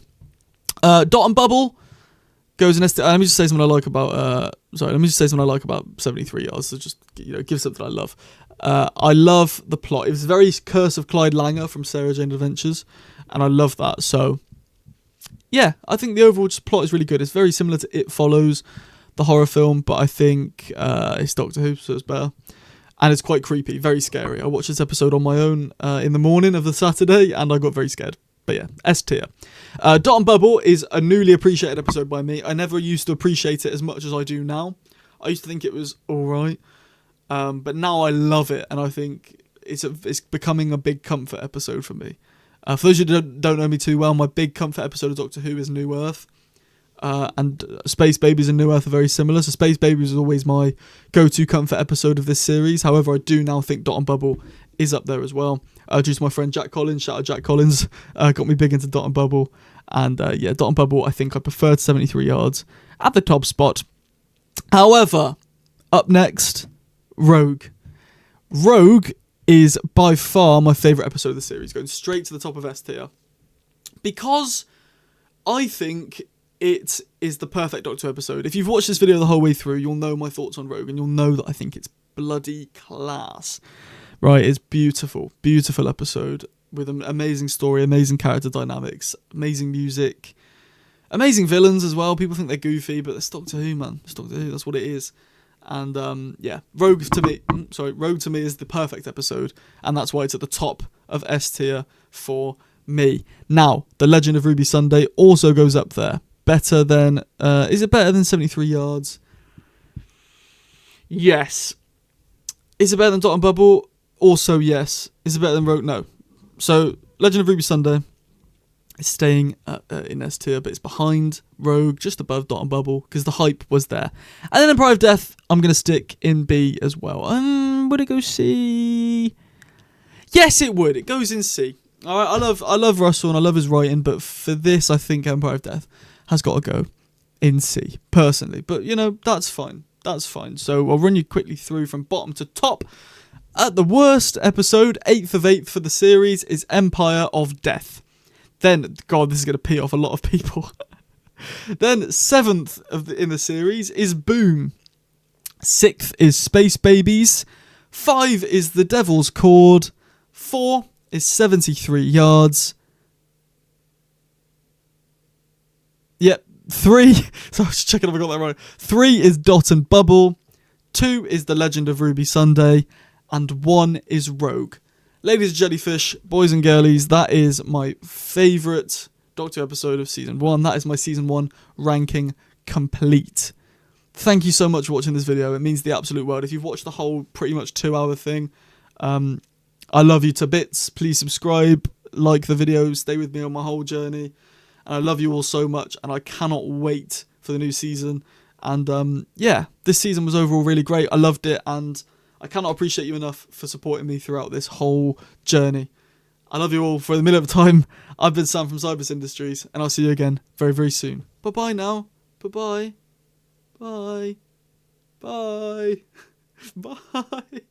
Dot and Bubble goes in S tier. Let me just say something I like about. Let me just say something I like about 73 yards. So just give something I love. I love the plot. It was very Curse of Clyde Langer from Sarah Jane Adventures, and I love that. So, yeah, I think the overall plot is really good. It's very similar to It Follows, the horror film, but I think it's Doctor Who, so it's better. And it's quite creepy, very scary. I watched this episode on my own in the morning of the Saturday, and I got very scared. But yeah, S tier. Dot and Bubble is a newly appreciated episode by me. I never used to appreciate it as much as I do now. I used to think it was alright. But now I love it, and I think it's becoming a big comfort episode for me. For those who don't know me too well, my big comfort episode of Doctor Who is New Earth. And Space Babies and New Earth are very similar. So Space Babies is always my go-to comfort episode of this series. However, I do now think Dot and Bubble is up there as well. Due to my friend Jack Collins, shout out Jack Collins, got me big into Dot and Bubble. And Dot and Bubble, I think I preferred 73 yards at the top spot. However, up next, Rogue. Rogue is by far my favourite episode of the series, going straight to the top of S tier, because I think it is the perfect Doctor Who episode. If you've watched this video the whole way through, you'll know my thoughts on Rogue, and you'll know that I think it's bloody class. Right, it's beautiful, beautiful episode with an amazing story, amazing character dynamics, amazing music, amazing villains as well. People think they're goofy, but it's Doctor Who, man. It's Doctor Who, that's what it is. And Rogue to me is the perfect episode, and that's why it's at the top of S tier for me. Now, The Legend of Ruby Sunday also goes up there. Better than... is it better than 73 yards? Yes. Is it better than Dot and Bubble? Also yes. Is it better than Rogue? No. So, Legend of Ruby Sunday is staying in S tier, but it's behind Rogue, just above Dot and Bubble, because the hype was there. And then Empire of Death, I'm going to stick in B as well. Would it go C? Yes, it would. It goes in C. All right, I love Russell and I love his writing, but for this, I think Empire of Death has got to go in C, personally. But, you know, that's fine. That's fine. So I'll run you quickly through from bottom to top. At the worst episode, 8th of 8th for the series, is Empire of Death. Then, God, this is going to pee off a lot of people. Then, 7th in the series is Boom. 6th is Space Babies. 5 is The Devil's Chord. 4 is 73 Yards. Yep, 3. So I was checking if I got that right. 3 is Dot and Bubble. 2 is The Legend of Ruby Sunday. And 1 is Rogue. Ladies and jellyfish, boys and girlies, that is my favourite Doctor Who episode of Season 1. That is my Season 1 ranking complete. Thank you so much for watching this video. It means the absolute world. If you've watched the whole pretty much 2-hour thing, I love you to bits. Please subscribe, like the video, stay with me on my whole journey. And I love you all so much, and I cannot wait for the new season. And yeah, this season was overall really great. I loved it, and I cannot appreciate you enough for supporting me throughout this whole journey. I love you all for the minute of time. I've been Sam from Cybus Industries, and I'll see you again very, very soon. Bye-bye now. Bye-bye. Bye. Bye. Bye.